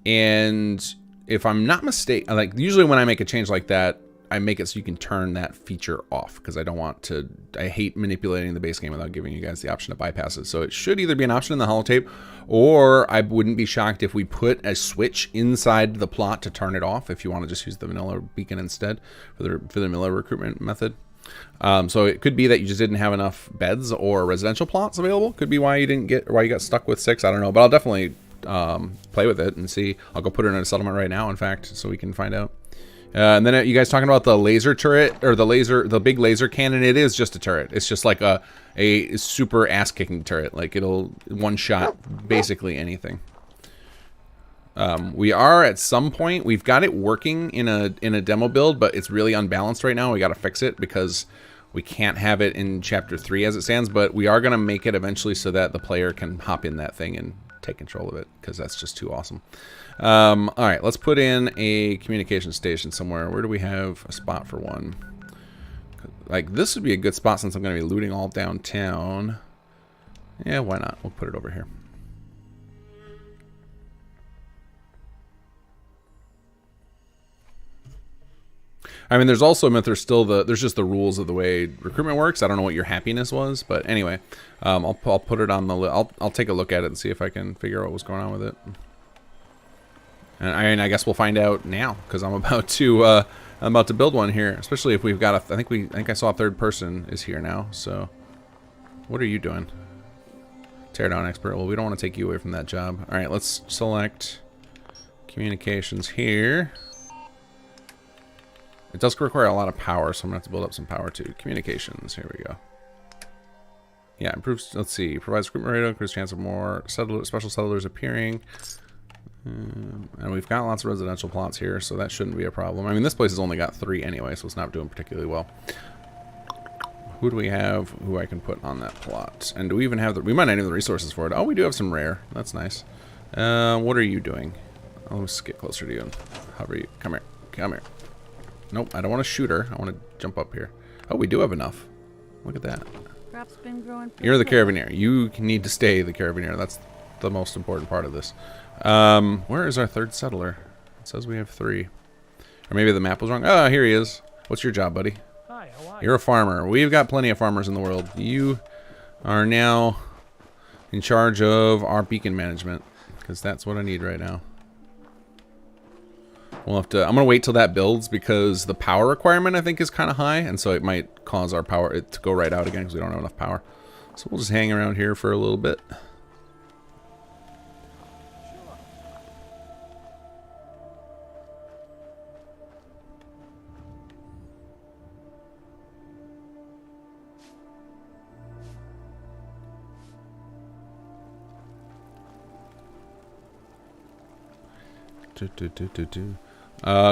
And if I'm not mistaken, like usually when I make a change like that, I make it so you can turn that feature off, because I don't want to. I hate manipulating the base game without giving you guys the option to bypass it. So it should either be an option in the holotape, or I wouldn't be shocked if we put a switch inside the plot to turn it off if you want to just use the vanilla beacon instead for the vanilla recruitment method. So it could be that you just didn't have enough beds or residential plots available. Could be why you got stuck with 6. I don't know, but I'll definitely play with it and see. I'll go put it in a settlement right now, in fact, so we can find out. And then you guys talking about the laser turret, or the big laser cannon? It is just a turret. It's just like a super ass-kicking turret. Like it'll one-shot basically anything. We are at some point, we've got it working in a demo build, but it's really unbalanced right now. We got to fix it because we can't have it in chapter 3 as it stands, but we are going to make it eventually so that the player can hop in that thing and take control of it, because that's just too awesome. All right, let's put in a communication station somewhere. Where do we have a spot for one? Like, this would be a good spot since I'm going to be looting all downtown. Yeah, why not? We'll put it over here. I mean, there's also, there's just the rules of the way recruitment works. I don't know what your happiness was, but anyway, I'll put it on the list. I'll take a look at it and see if I can figure out what was going on with it. And I guess we'll find out now, because I'm about to build one here. Especially if we've got I think I saw a third person is here now. So, what are you doing? Teardown expert. Well, we don't want to take you away from that job. All right, let's select communications here. It does require a lot of power, so I'm going to have to build up some power too. Communications, here we go. Yeah, improves, let's see, provides recruitment rate, increases chance of more special settlers appearing. And we've got lots of residential plots here, so that shouldn't be a problem. I mean, this place has only got 3 anyway, so it's not doing particularly well. Who do we have who I can put on that plot? And do we even have we might not have the resources for it. Oh, we do have some rare. That's nice. What are you doing? Let's get closer to you and hover you. Come here. Come here. Nope, I don't want to shoot her. I want to jump up here. Oh, we do have enough. Look at that. Crops been growing. You're the carabiner. You need to stay the carabiner. That's the most important part of this. Where is our third settler? It says we have 3. Or maybe the map was wrong. Oh, here he is. What's your job, buddy? Hi, how are You're a farmer. We've got plenty of farmers in the world. You are now in charge of our beacon management, because that's what I need right now. We'll have to. I'm gonna wait till that builds, because the power requirement I think is kind of high, and so it might cause our power to go right out again because we don't have enough power. So we'll just hang around here for a little bit.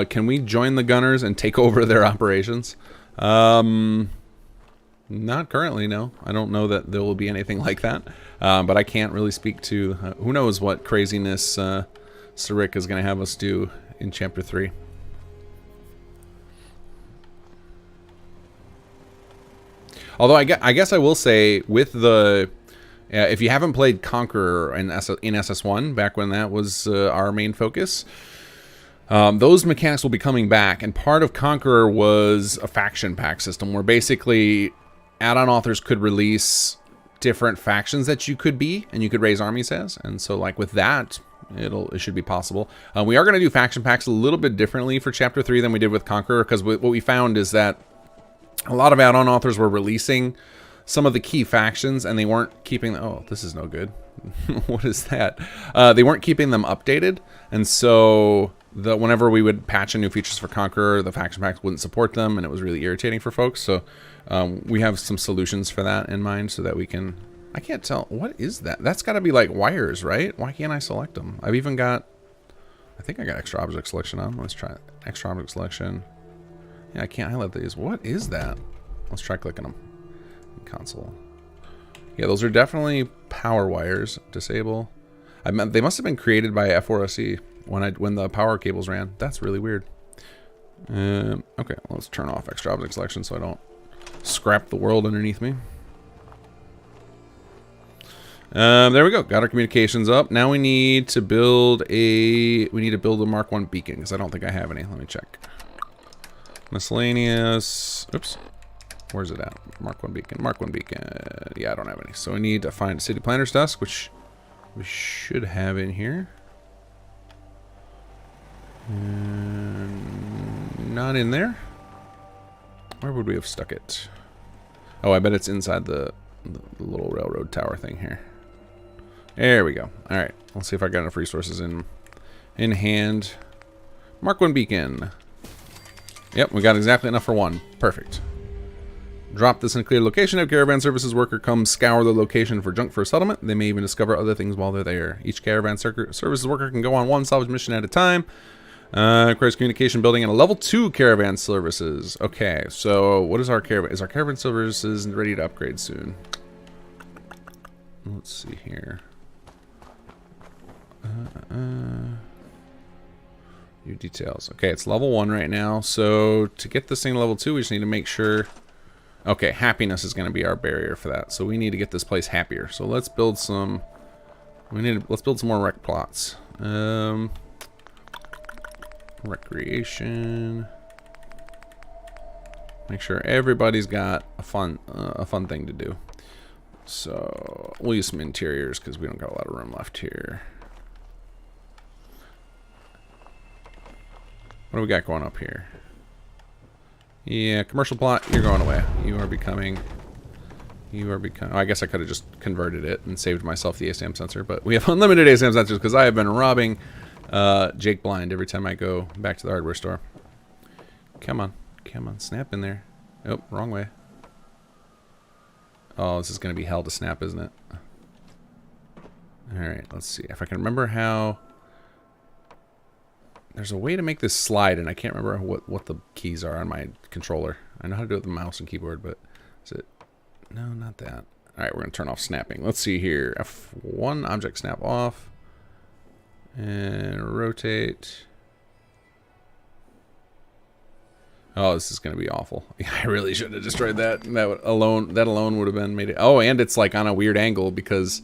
Can we join the Gunners and take over their operations? Not currently, no. I don't know that there will be anything like that. But I can't really speak to... who knows what craziness Sarik is going to have us do in Chapter 3. Although I guess I will say, with the... if you haven't played Conqueror in SS1, back when that was our main focus... those mechanics will be coming back, and part of Conqueror was a faction pack system where basically add-on authors could release different factions that you could be and you could raise armies as, and so like with that it should be possible. We are going to do faction packs a little bit differently for Chapter 3 than we did with Conqueror, because what we found is that a lot of add-on authors were releasing some of the key factions and they weren't keeping oh, this is no good. What is that? They weren't keeping them updated, and so whenever we would patch in new features for Conqueror, the faction packs wouldn't support them, and it was really irritating for folks. So we have some solutions for that in mind so that we can... I can't tell. What is that? That's got to be like wires, right? Why can't I select them? I've even got... I think I got extra object selection on. Let's try it. Extra object selection. Yeah, I can't highlight these. What is that? Let's try clicking them. Console. Yeah, those are definitely power wires. Disable. I meant they must have been created by F4SE when the power cables ran. That's really weird. Okay, let's turn off extra object selection so I don't scrap the world underneath me. There we go. Got our communications up. Now we need to build a Mark 1 beacon, because I don't think I have any. Let me check. Miscellaneous. Oops. Where's it at? Mark 1 beacon. Mark 1 beacon. Yeah, I don't have any. So we need to find a city planner's desk, which we should have in here. Not in there. Where would we have stuck it? Oh, I bet it's inside the little railroad tower thing here. There we go. All right, let's see if I got enough resources in hand. Mark 1 beacon. Yep, we got exactly enough for one. Perfect. Drop this in a clear location. Have caravan services worker come scour the location for junk for a settlement. They may even discover other things while they're there. Each caravan services worker can go on one salvage mission at a time. Requires communication building and a level 2 caravan services. Okay, so what is our caravan? Is our caravan services ready to upgrade soon? Let's see here. New details. Okay, it's level 1 right now. So to get this thing to level 2, we just need to make sure. Okay, happiness is going to be our barrier for that. So we need to get this place happier. So let's build some. Let's build some more rec plots. Recreation. Make sure everybody's got a fun thing to do. So we'll use some interiors because we don't got a lot of room left here. What do we got going up here? Yeah, commercial plot, you're going away. You are becoming... Oh, I guess I could have just converted it and saved myself the ASAM sensor, but we have unlimited ASAM sensors because I have been robbing Jake blind every time I go back to the hardware store. Come on. Come on, snap in there. Oh, wrong way. Oh, this is going to be hell to snap, isn't it? Alright, let's see. If I can remember how... There's a way to make this slide, and I can't remember what the keys are on my controller. I know how to do it with the mouse and keyboard, but is it... No, not that. Alright, we're going to turn off snapping. Let's see here. F1, object snap off. And rotate. Oh, this is going to be awful. Yeah, I really should have destroyed that. That alone would have been made it. Oh, and it's like on a weird angle because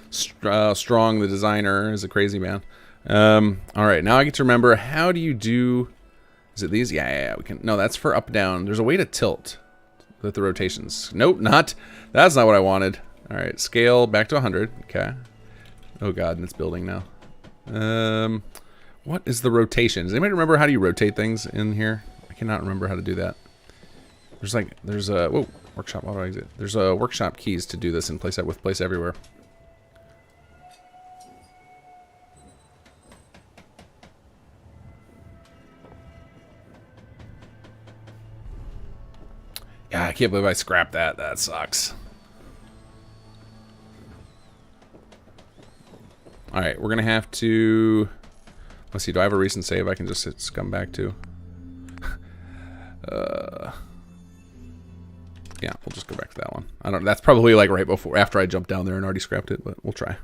Strong, the designer, is a crazy man. All right, now I get to remember. How do you do? Is it these? Yeah, we can. No, that's for up down. There's a way to tilt with the rotations. Nope, not. That's not what I wanted. All right, scale back to 100. Okay. Oh god, and it's building now. What is the rotation? Does anybody remember how do you rotate things in here? I cannot remember how to do that. There's a whoa, workshop auto exit. There's a workshop keys to do this in place with place everywhere. Yeah, I can't believe I scrapped that. That sucks. Alright, we're going to have to... Let's see, do I have a recent save I can just hit scum back to? Yeah, we'll just go back to that one. I don't. That's probably like right before, after I jumped down there and already scrapped it, but we'll try.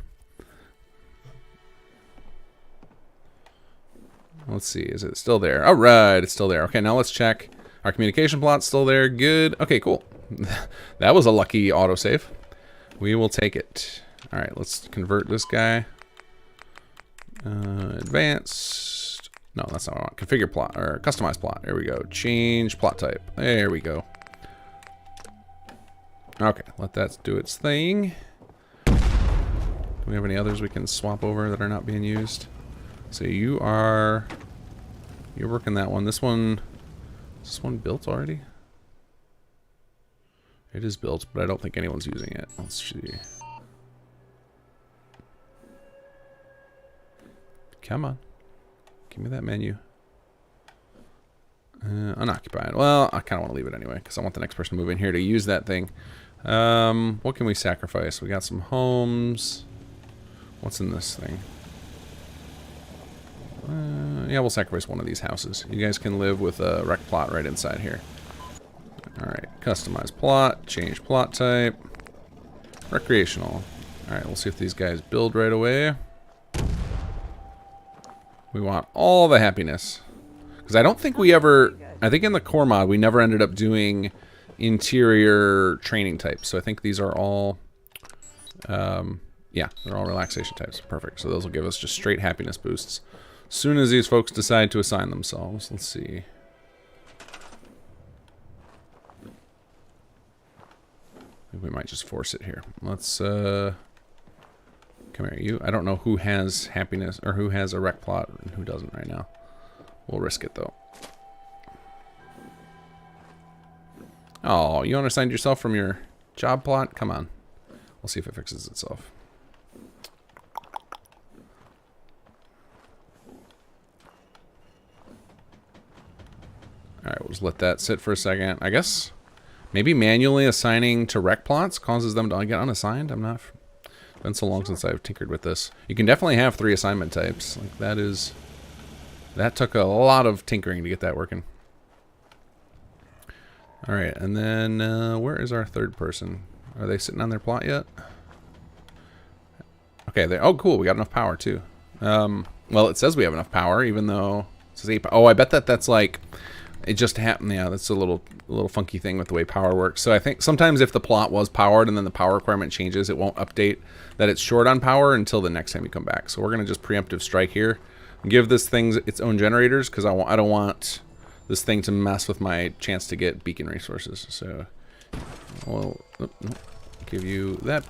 Let's see, is it still there? All right, it's still there. Okay, now let's check. Our communication plot's still there. Good. Okay, cool. That was a lucky autosave. We will take it. All right, let's convert this guy. Advanced. No, that's not what I want. Configure plot, or customize plot. There we go. Change plot type. There we go. Okay, let that do its thing. Do we have any others we can swap over that are not being used? So you're working that one. This one, is this one built already? It is built, but I don't think anyone's using it. Let's see. Come on. Give me that menu. Unoccupied. Well, I kind of want to leave it anyway, because I want the next person to move in here to use that thing. What can we sacrifice? We got some homes. What's in this thing? Yeah, we'll sacrifice one of these houses. You guys can live with a rec plot right inside here. Alright, customize plot, change plot type. Recreational. Alright, we'll see if these guys build right away. We want all the happiness. Because I don't think we ever... I think in the core mod, we never ended up doing interior training types. So I think these are all... yeah, they're all relaxation types. Perfect. So those will give us just straight happiness boosts. As soon as these folks decide to assign themselves. Let's see. I think we might just force it here. Let's... Come here, you. I don't know who has happiness, or who has a rec plot and who doesn't right now. We'll risk it, though. Oh, you unassigned yourself from your job plot? Come on. We'll see if it fixes itself. Alright, we'll just let that sit for a second. I guess maybe manually assigning to rec plots causes them to get unassigned? I'm not... It's been so long since I've tinkered with this. You can definitely have 3 assignment types. Like, that is... That took a lot of tinkering to get that working. Alright, and then where is our third person? Are they sitting on their plot yet? Okay, they... Oh, cool. We got enough power, too. Well, it says we have enough power, even though... It says 8... Oh, I bet that's like... It just happened. Yeah, that's a little funky thing with the way power works. So I think sometimes if the plot was powered and then the power requirement changes, it won't update that it's short on power until the next time you come back. So we're going to just preemptive strike here. Give this thing its own generators because I don't want this thing to mess with my chance to get beacon resources. So we'll give you that.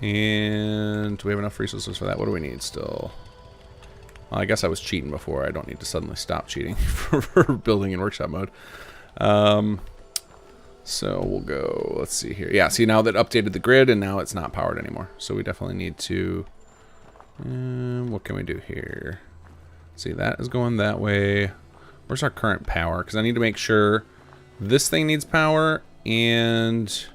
And do we have enough resources for that? What do we need still? Well, I guess I was cheating before. I don't need to suddenly stop cheating for building in workshop mode. So we'll go, let's see here. Yeah, see now that updated the grid and now it's not powered anymore. So we definitely need to, what can we do here? See, that is going that way. Where's our current power? Because I need to make sure this thing needs power and...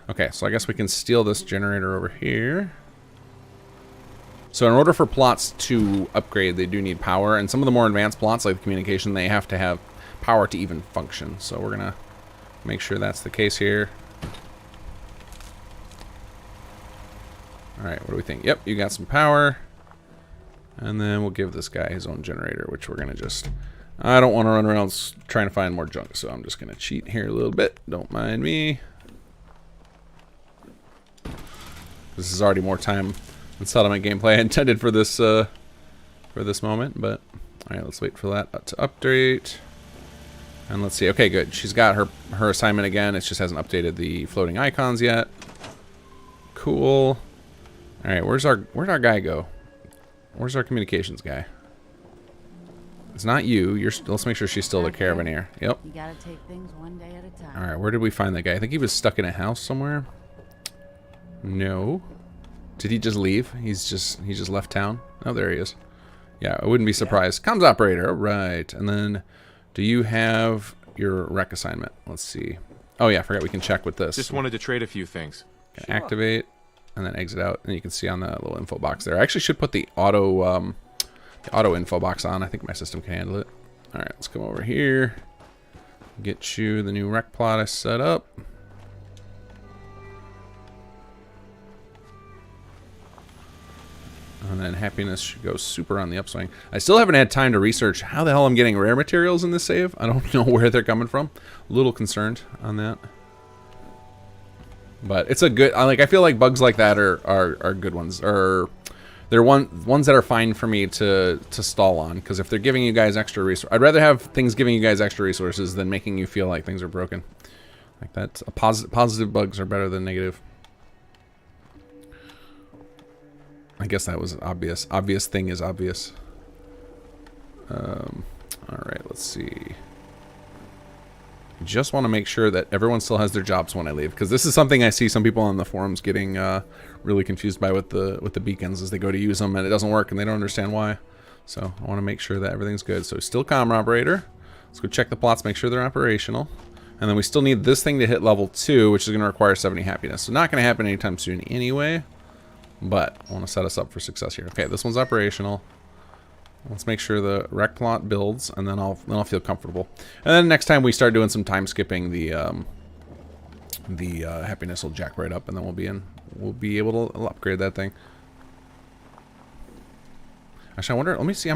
Okay, so I guess we can steal this generator over here. So in order for plots to upgrade, they do need power. And some of the more advanced plots, like the communication, they have to have power to even function. So we're going to make sure that's the case here. Alright, what do we think? Yep, you got some power. And then we'll give this guy his own generator, which we're going to just... I don't want to run around trying to find more junk, so I'm just going to cheat here a little bit. Don't mind me. This is already more time than settlement gameplay I intended for this moment, but alright, let's wait for that to update. And let's see. Okay, good. She's got her assignment again. It just hasn't updated the floating icons yet. Cool. Alright, where'd our guy go? Where's our communications guy? It's not you. Let's make sure she's still the caravanseer. Yep. You gotta take things one day at a time. Alright, where did we find that guy? I think he was stuck in a house somewhere. No. Did he just leave? He just left town? Oh, there he is. Yeah, I wouldn't be surprised. Comms operator. All right. And then do you have your rec assignment? Let's see. Oh, yeah, I forgot we can check with this. Just wanted to trade a few things. Activate. and then exit out. And you can see on the little info box there. I actually should put the auto info box on. I think my system can handle it. All right, let's come over here. Get you the new rec plot I set up. And then happiness should go super on the upswing. I still haven't had time to research how the hell I'm getting rare materials in this save. I don't know where they're coming from. A little concerned on that. But it's a good, I feel like bugs like that are good ones. Or they're ones that are fine for me to stall on. Because if they're giving you guys extra resources, I'd rather have things giving you guys extra resources than making you feel like things are broken. Like that, positive bugs are better than negative. I guess that was obvious. Obvious thing is obvious. All right, let's see. Just want to make sure that everyone still has their jobs when I leave, because this is something I see some people on the forums getting really confused by with the beacons as they go to use them and it doesn't work and they don't understand why. So I want to make sure that everything's good. So still comm operator. Let's go check the plots, make sure they're operational. And then we still need this thing to hit level 2, which is going to require 70 happiness. So not going to happen anytime soon anyway. But I want to set us up for success here. Okay, this one's operational. Let's make sure the rec plot builds, and then I'll feel comfortable. And then next time we start doing some time skipping, the happiness will jack right up, and then we'll be able to upgrade that thing. Actually, I wonder. Let me see how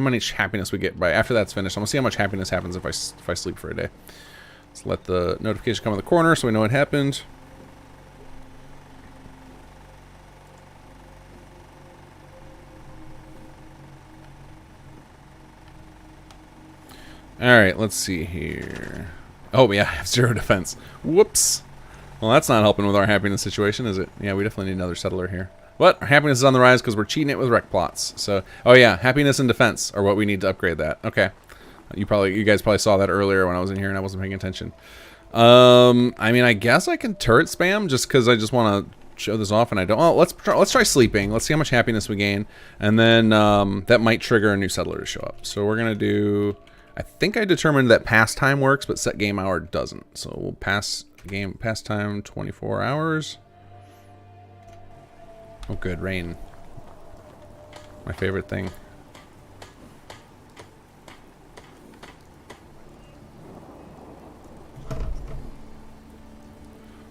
much happiness we get by after that's finished. I'm gonna see how much happiness happens if I sleep for a day. Let's let the notification come in the corner so we know what happened. Alright, let's see here. Oh, yeah, I have 0 defense. Whoops. Well, that's not helping with our happiness situation, is it? Yeah, we definitely need another settler here. But our happiness is on the rise because we're cheating it with rec plots. So, oh yeah, happiness and defense are what we need to upgrade that. Okay. You guys probably saw that earlier when I was in here and I wasn't paying attention. I mean, I guess I can turret spam just because I just want to show this off and I don't. Oh, let's try sleeping. Let's see how much happiness we gain. And then that might trigger a new settler to show up. So we're going to do... I think I determined that pastime works, but set game hour doesn't. So we'll pastime 24 hours. Oh, good, rain. My favorite thing.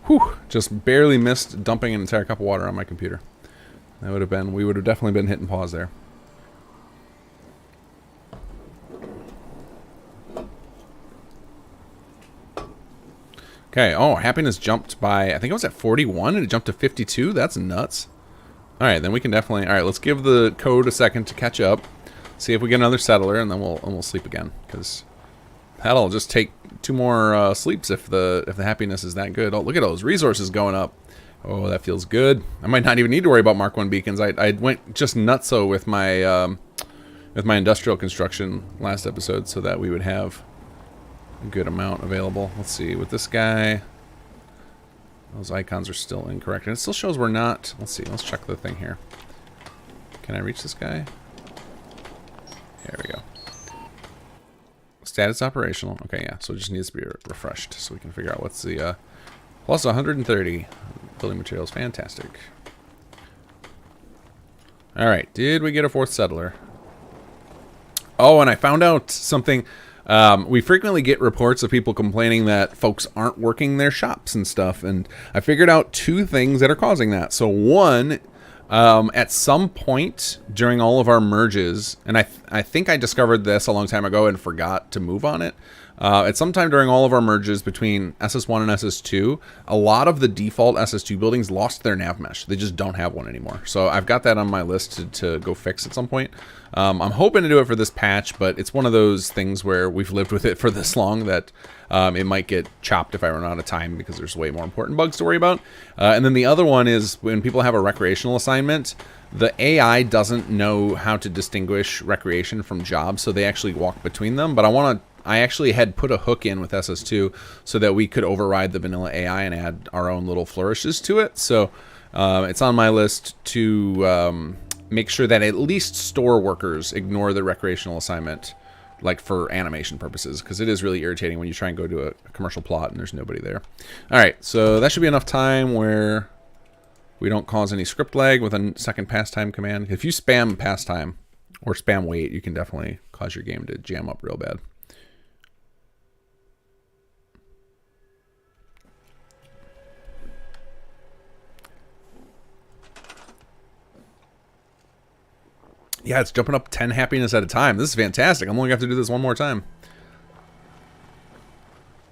Whew, just barely missed dumping an entire cup of water on my computer. That would have been, we would have definitely been hitting pause there. Okay, oh, happiness jumped by, I think it was at 41 and it jumped to 52. That's nuts. All right, then we can definitely, all right, let's give the code a second to catch up. See if we get another settler and then we'll sleep again, because that'll just take 2 more sleeps if the happiness is that good. Oh, look at those resources going up. Oh, that feels good. I might not even need to worry about Mark 1 beacons. I went just nutso with my industrial construction last episode so that we would have a good amount available. Let's see, with this guy, those icons are still incorrect. And it still shows we're not, let's see, let's check the thing here. Can I reach this guy? There we go. Status operational. Okay, yeah, so it just needs to be refreshed so we can figure out what's the, plus 130 building materials. Fantastic. All right, did we get a 4th settler? Oh, and I found out something. We frequently get reports of people complaining that folks aren't working their shops and stuff, and I figured out 2 things that are causing that. So one, at some point during all of our merges, and I think I discovered this a long time ago and forgot to move on it. At some time during all of our merges between SS1 and SS2, a lot of the default SS2 buildings lost their nav mesh. They just don't have one anymore. So I've got that on my list to go fix at some point. I'm hoping to do it for this patch, but it's one of those things where we've lived with it for this long that it might get chopped if I run out of time because there's way more important bugs to worry about. And then the other one is when people have a recreational assignment, the AI doesn't know how to distinguish recreation from jobs, so they actually walk between them. But I actually had put a hook in with SS2 so that we could override the vanilla AI and add our own little flourishes to it. So it's on my list to make sure that at least store workers ignore the recreational assignment, like for animation purposes, because it is really irritating when you try and go to a commercial plot and there's nobody there. All right, so that should be enough time where We don't cause any script lag with a second pastime command. If you spam pastime or spam wait, you can definitely cause your game to jam up real bad. Yeah, it's jumping up 10 happiness at a time. This is fantastic. I'm only going to have to do this one more time.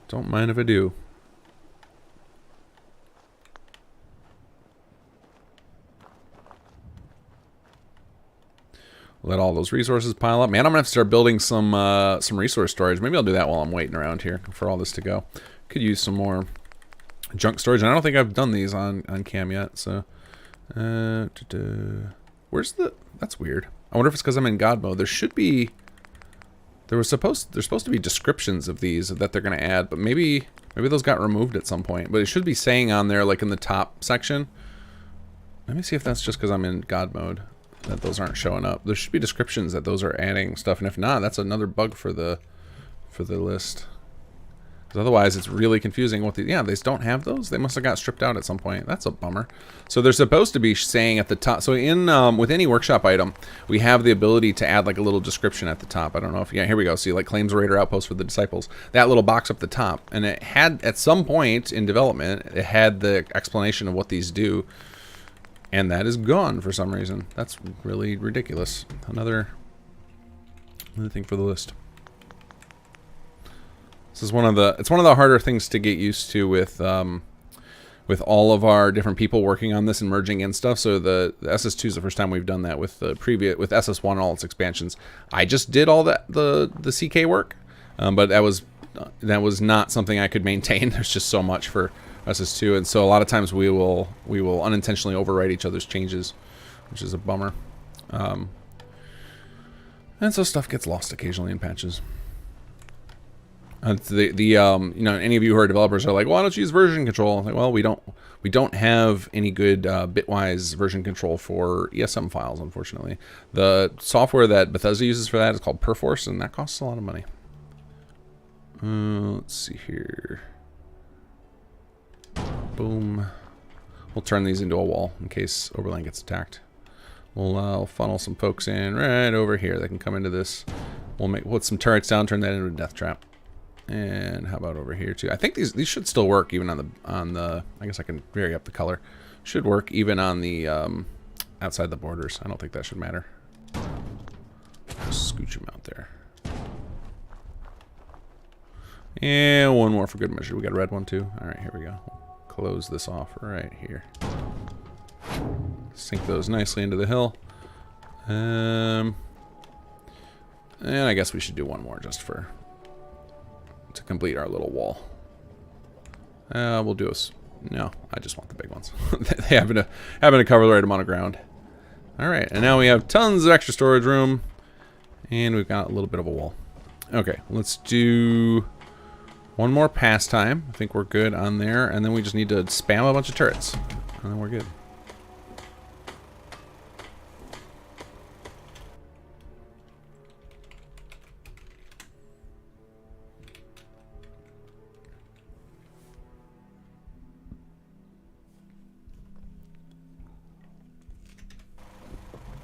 Don't mind if I do. Let all those resources pile up. Man, I'm going to have to start building some resource storage. Maybe I'll do that while I'm waiting around here for all this to go. Could use some more junk storage. And I don't think I've done these on cam yet. So, where's the... That's weird. I wonder if it's because I'm in God mode. There should be... There's supposed to be descriptions of these that they're going to add, but maybe those got removed at some point. But it should be saying on there, like in the top section. Let me see if that's just because I'm in God mode that those aren't showing up. There should be descriptions that those are adding stuff, and if not, that's another bug for the list. Because otherwise, it's really confusing. What they don't have those. They must have got stripped out at some point. That's a bummer. So they're supposed to be saying at the top. So in with any workshop item, we have the ability to add like a little description at the top. I don't know if here we go. See, like claims raider outpost for the disciples. That little box up the top, and it had at some point in development, it had the explanation of what these do, and that is gone for some reason. That's really ridiculous. Another thing for the list. This is one of the harder things to get used to with all of our different people working on this and merging in stuff. So the SS2 is the first time we've done that with the with SS1 and all its expansions. I just did all that the CK work, but that was not something I could maintain. There's just so much for SS2, and so a lot of times we will unintentionally overwrite each other's changes, which is a bummer. And so stuff gets lost occasionally in patches. You know, any of you who are developers are like, well, why don't you use version control? I'm like, well, we don't have any good bitwise version control for ESM files, unfortunately. The software that Bethesda uses for that is called Perforce, and that costs a lot of money. Let's see here. Boom. We'll turn these into a wall in case Overland gets attacked. We'll funnel some folks in right over here. They can come into this. We'll put some turrets down, turn that into a death trap. And how about over here too? I think these should still work even on the I guess I can vary up the color. Should work even on the outside the borders. I don't think that should matter. Just scooch them out there. And one more for good measure. We got a red one too. All right, here we go. Close this off right here. Sink those nicely into the hill. And I guess we should do one more just to complete our little wall. We'll do no, I just want the big ones. They happen to cover the right amount of ground. Alright, and now we have tons of extra storage room. And we've got a little bit of a wall. Okay, let's do one more pastime. I think we're good on there. And then we just need to spam a bunch of turrets. And then we're good.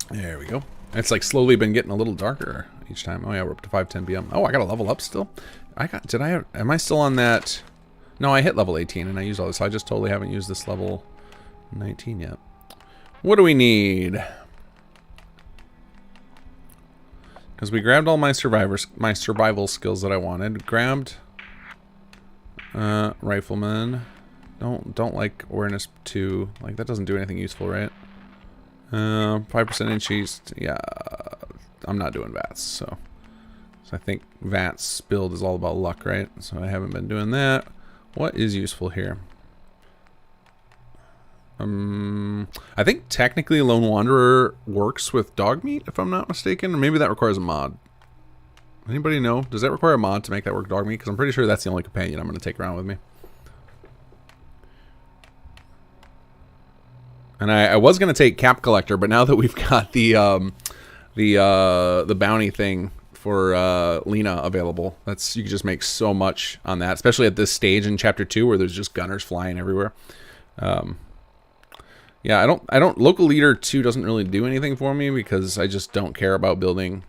There we go. It's like slowly been getting a little darker each time. Oh yeah, we're up to 5:10 p.m. Oh, I got a level up still. Am I still on that? No, I hit level 18 and I used all this. I just totally haven't used this level 19 yet. What do we need? Because we grabbed all my survival skills that I wanted. Grabbed rifleman. Don't like awareness 2. Like that doesn't do anything useful, right? 5% increase. Yeah, I'm not doing VATS, so I think VATS build is all about luck, right? So I haven't been doing that. What is useful here? I think technically Lone Wanderer works with dog meat, if I'm not mistaken, or maybe that requires a mod. Anybody know? Does that require a mod to make that work dog meat? Because I'm pretty sure that's the only companion I'm going to take around with me. And I was gonna take Cap Collector, but now that we've got the bounty thing for Lena available, you can just make so much on that, especially at this stage in Chapter 2 where there's just gunners flying everywhere. Yeah, Yeah, local leader 2 doesn't really do anything for me because I just don't care about building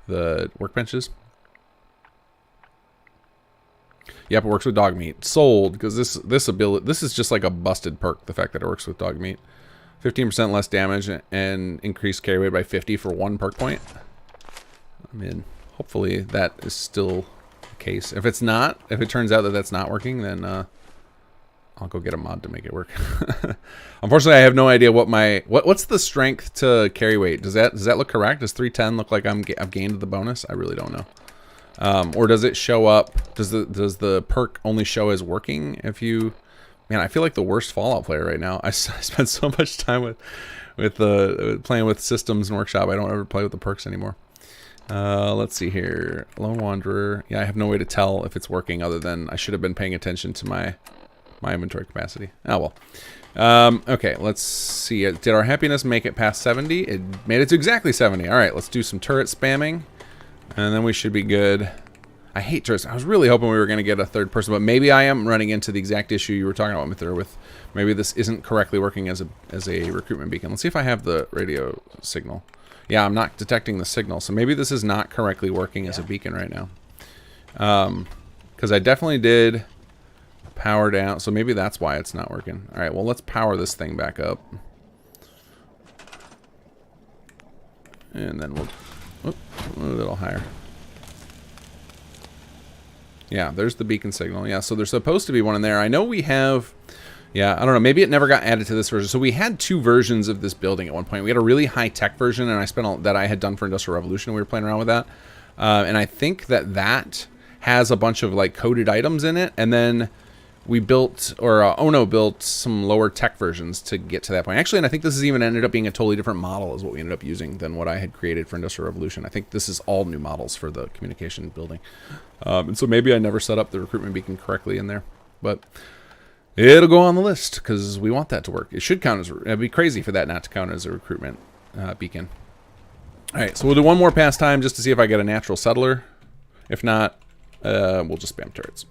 the workbenches. Yep, it works with dog meat. Sold, because this is just like a busted perk, the fact that it works with dog meat. 15% less damage and increased carry weight by 50 for 1 perk point. I mean, hopefully that is still the case. If it's not, if it turns out that that's not working, then I'll go get a mod to make it work. Unfortunately, I have no idea what what's the strength to carry weight. Does that look correct? Does 310 look like I've gained the bonus? I really don't know. Or does it show up? Does the perk only show as working if you? Man, I feel like the worst Fallout player right now. I spent so much time with playing with systems and workshop. I don't ever play with the perks anymore. Let's see here. Lone Wanderer. Yeah, I have no way to tell if it's working other than I should have been paying attention to my inventory capacity. Oh well. Okay, let's see. Did our happiness make it past 70? It made it to exactly 70. All right, let's do some turret spamming, and then we should be good. I hate turrets. I was really hoping we were going to get a third person, but maybe I am running into the exact issue you were talking about, Mithra, with maybe this isn't correctly working as a recruitment beacon. Let's see if I have the radio signal. Yeah, I'm not detecting the signal, so maybe this is not correctly working as a beacon right now. Because I definitely did power down, so maybe that's why it's not working. All right, well, let's power this thing back up. And then we'll a little higher. Yeah, there's the beacon signal. Yeah, so there's supposed to be one in there. I know we have, yeah, I don't know. Maybe it never got added to this version. So we had 2 versions of this building at one point. We had a really high-tech version, and I spent all that I had done for Industrial Revolution. We were playing around with that. And I think that has a bunch of, like, coded items in it. And then we built, or Ono built some lower tech versions to get to that point. Actually, and I think this has even ended up being a totally different model is what we ended up using than what I had created for Industrial Revolution. I think this is all new models for the communication building. And so maybe I never set up the recruitment beacon correctly in there. But it'll go on the list because we want that to work. It should count as, it'd be crazy for that not to count as a recruitment beacon. All right, so we'll do one more pastime just to see if I get a natural settler. If not, we'll just spam turrets.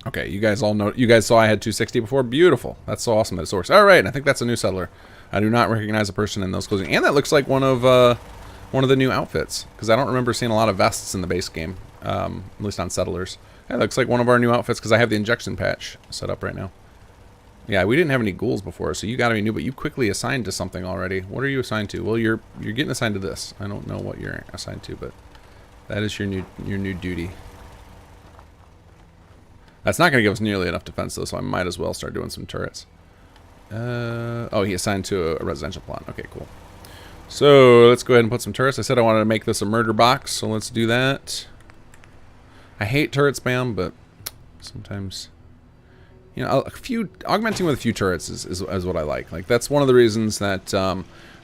Okay, you guys all know. You guys saw I had 260 before. Beautiful. That's so awesome that it works. All right, I think that's a new settler. I do not recognize a person in those clothing, and that looks like one of the new outfits because I don't remember seeing a lot of vests in the base game, at least on settlers. That looks like one of our new outfits because I have the injection patch set up right now. Yeah, we didn't have any ghouls before, so you got to be new, but you quickly assigned to something already. What are you assigned to? Well, you're getting assigned to this. I don't know what you're assigned to, but that is your new duty. That's not going to give us nearly enough defense, though, so I might as well start doing some turrets. Oh, he assigned to a residential plot. Okay, cool. So let's go ahead and put some turrets. I said I wanted to make this a murder box, so let's do that. I hate turret spam, but sometimes, you know, augmenting with a few turrets is what I like. Like, that's one of the reasons that,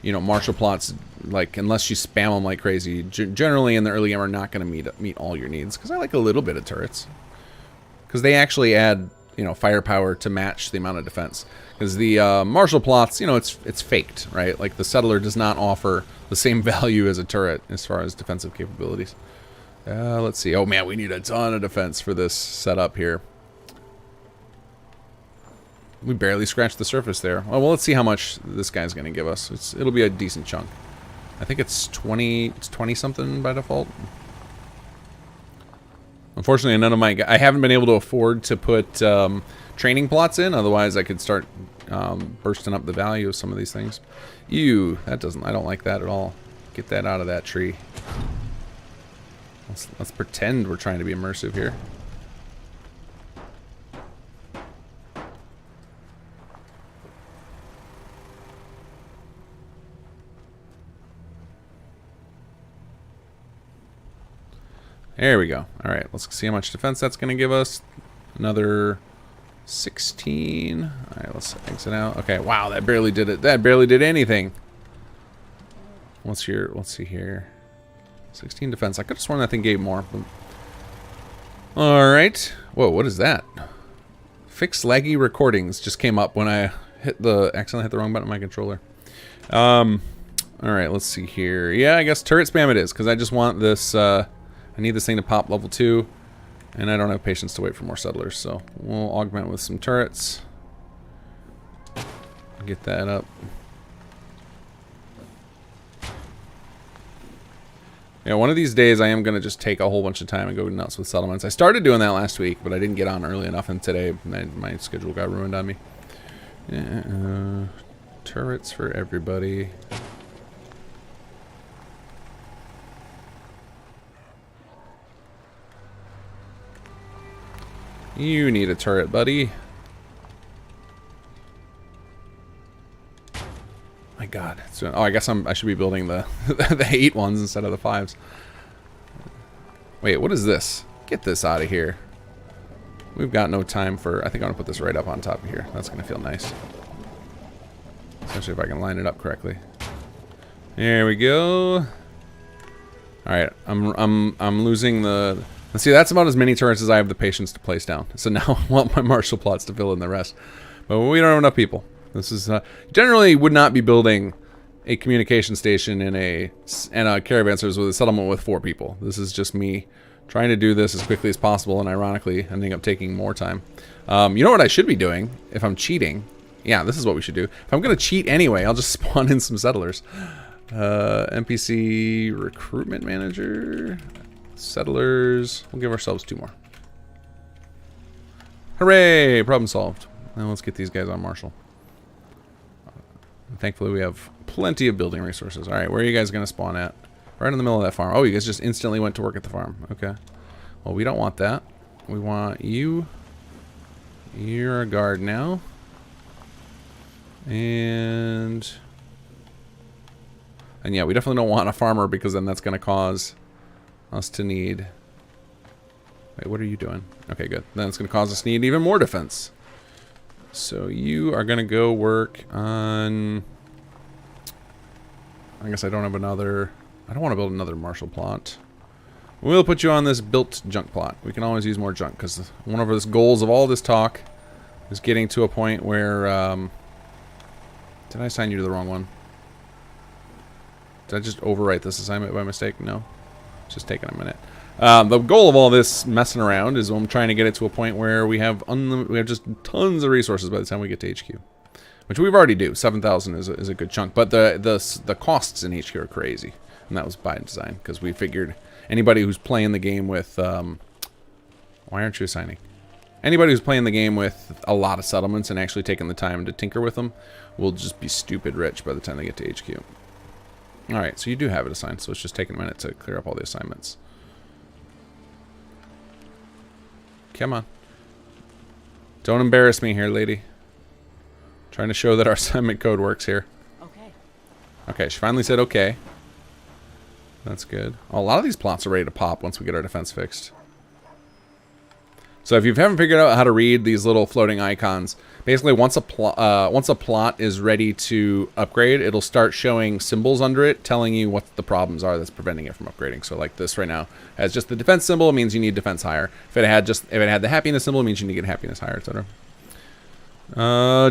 you know, martial plots, like, unless you spam them like crazy, generally in the early game are not going to meet all your needs, because I like a little bit of turrets. Because they actually add, you know, firepower to match the amount of defense. Because the martial plots, you know, it's faked, right? Like the settler does not offer the same value as a turret as far as defensive capabilities. Let's see. Oh man, we need a ton of defense for this setup here. We barely scratched the surface there. Oh, well, let's see how much this guy's going to give us. It'll be a decent chunk. I think it's 20 something by default. Unfortunately, none of I haven't been able to afford to put training plots in. Otherwise, I could start bursting up the value of some of these things. Ew, I don't like that at all. Get that out of that tree. Let's pretend we're trying to be immersive here. There we go. All right, let's see how much defense that's going to give us. Another 16. All right, let's exit out. Okay, wow, that barely did it. That barely did anything. Let's see here. 16 defense. I could have sworn that thing gave more. But... All right. Whoa, what is that? Fix laggy recordings just came up when I accidentally hit the wrong button on my controller. Alright, let's see here. Yeah, I guess turret spam it is, because I just want this, I need this thing to pop level 2, and I don't have patience to wait for more settlers, so we'll augment with some turrets. Get that up. Yeah, one of these days I am going to just take a whole bunch of time and go nuts with settlements. I started doing that last week, but I didn't get on early enough, and today my schedule got ruined on me. Yeah, turrets for everybody. You need a turret, buddy. My God. So, oh, I guess I should be building the the 8 ones instead of the 5s. Wait, what is this? Get this out of here. We've got no time for... I think I'm going to put this right up on top of here. That's going to feel nice. Especially if I can line it up correctly. There we go. Alright, I'm losing the... Let's see, that's about as many turrets as I have the patience to place down. So now I want my martial plots to fill in the rest. But we don't have enough people. This is generally would not be building a communication station and a caravan service with a settlement with 4 people. This is just me trying to do this as quickly as possible, and ironically ending up taking more time. You know what I should be doing if I'm cheating? Yeah, this is what we should do. If I'm going to cheat anyway, I'll just spawn in some settlers. NPC recruitment manager, settlers. We'll give ourselves 2 more. Hooray! Problem solved. Now let's get these guys on martial. Thankfully, we have plenty of building resources. All right, where are you guys going to spawn at? Right in the middle of that farm. Oh, you guys just instantly went to work at the farm. Okay. Well, we don't want that. We want you. You're a guard now. And yeah, we definitely don't want a farmer because then that's going to cause us to need... Wait, what are you doing? Okay, good. Then it's going to cause us to need even more defense. So you are going to go work on... I guess I don't have another... I don't want to build another martial plot. We'll put you on this built junk plot. We can always use more junk because one of the goals of all this talk is getting to a point where... did I assign you to the wrong one? Did I just overwrite this assignment by mistake? No. It's just taking a minute. The goal of all this messing around is I'm trying to get it to a point where we have just tons of resources by the time we get to HQ, which we've already do. 7,000 is a good chunk, but the costs in HQ are crazy, and that was by design because we figured anybody who's playing the game with why aren't you assigning? Anybody who's playing the game with a lot of settlements and actually taking the time to tinker with them will just be stupid rich by the time they get to HQ. All right, so you do have it assigned, so it's just taking a minute to clear up all the assignments. Come on. Don't embarrass me here, lady. Trying to show that our assignment code works here. Okay. Okay, she finally said okay. That's good. Oh, a lot of these plots are ready to pop once we get our defense fixed. So if you haven't figured out how to read these little floating icons, basically once a plot is ready to upgrade, it'll start showing symbols under it telling you what the problems are that's preventing it from upgrading. So like this right now has just the defense symbol, it means you need defense higher. If it had the happiness symbol, it means you need to get happiness higher, etc.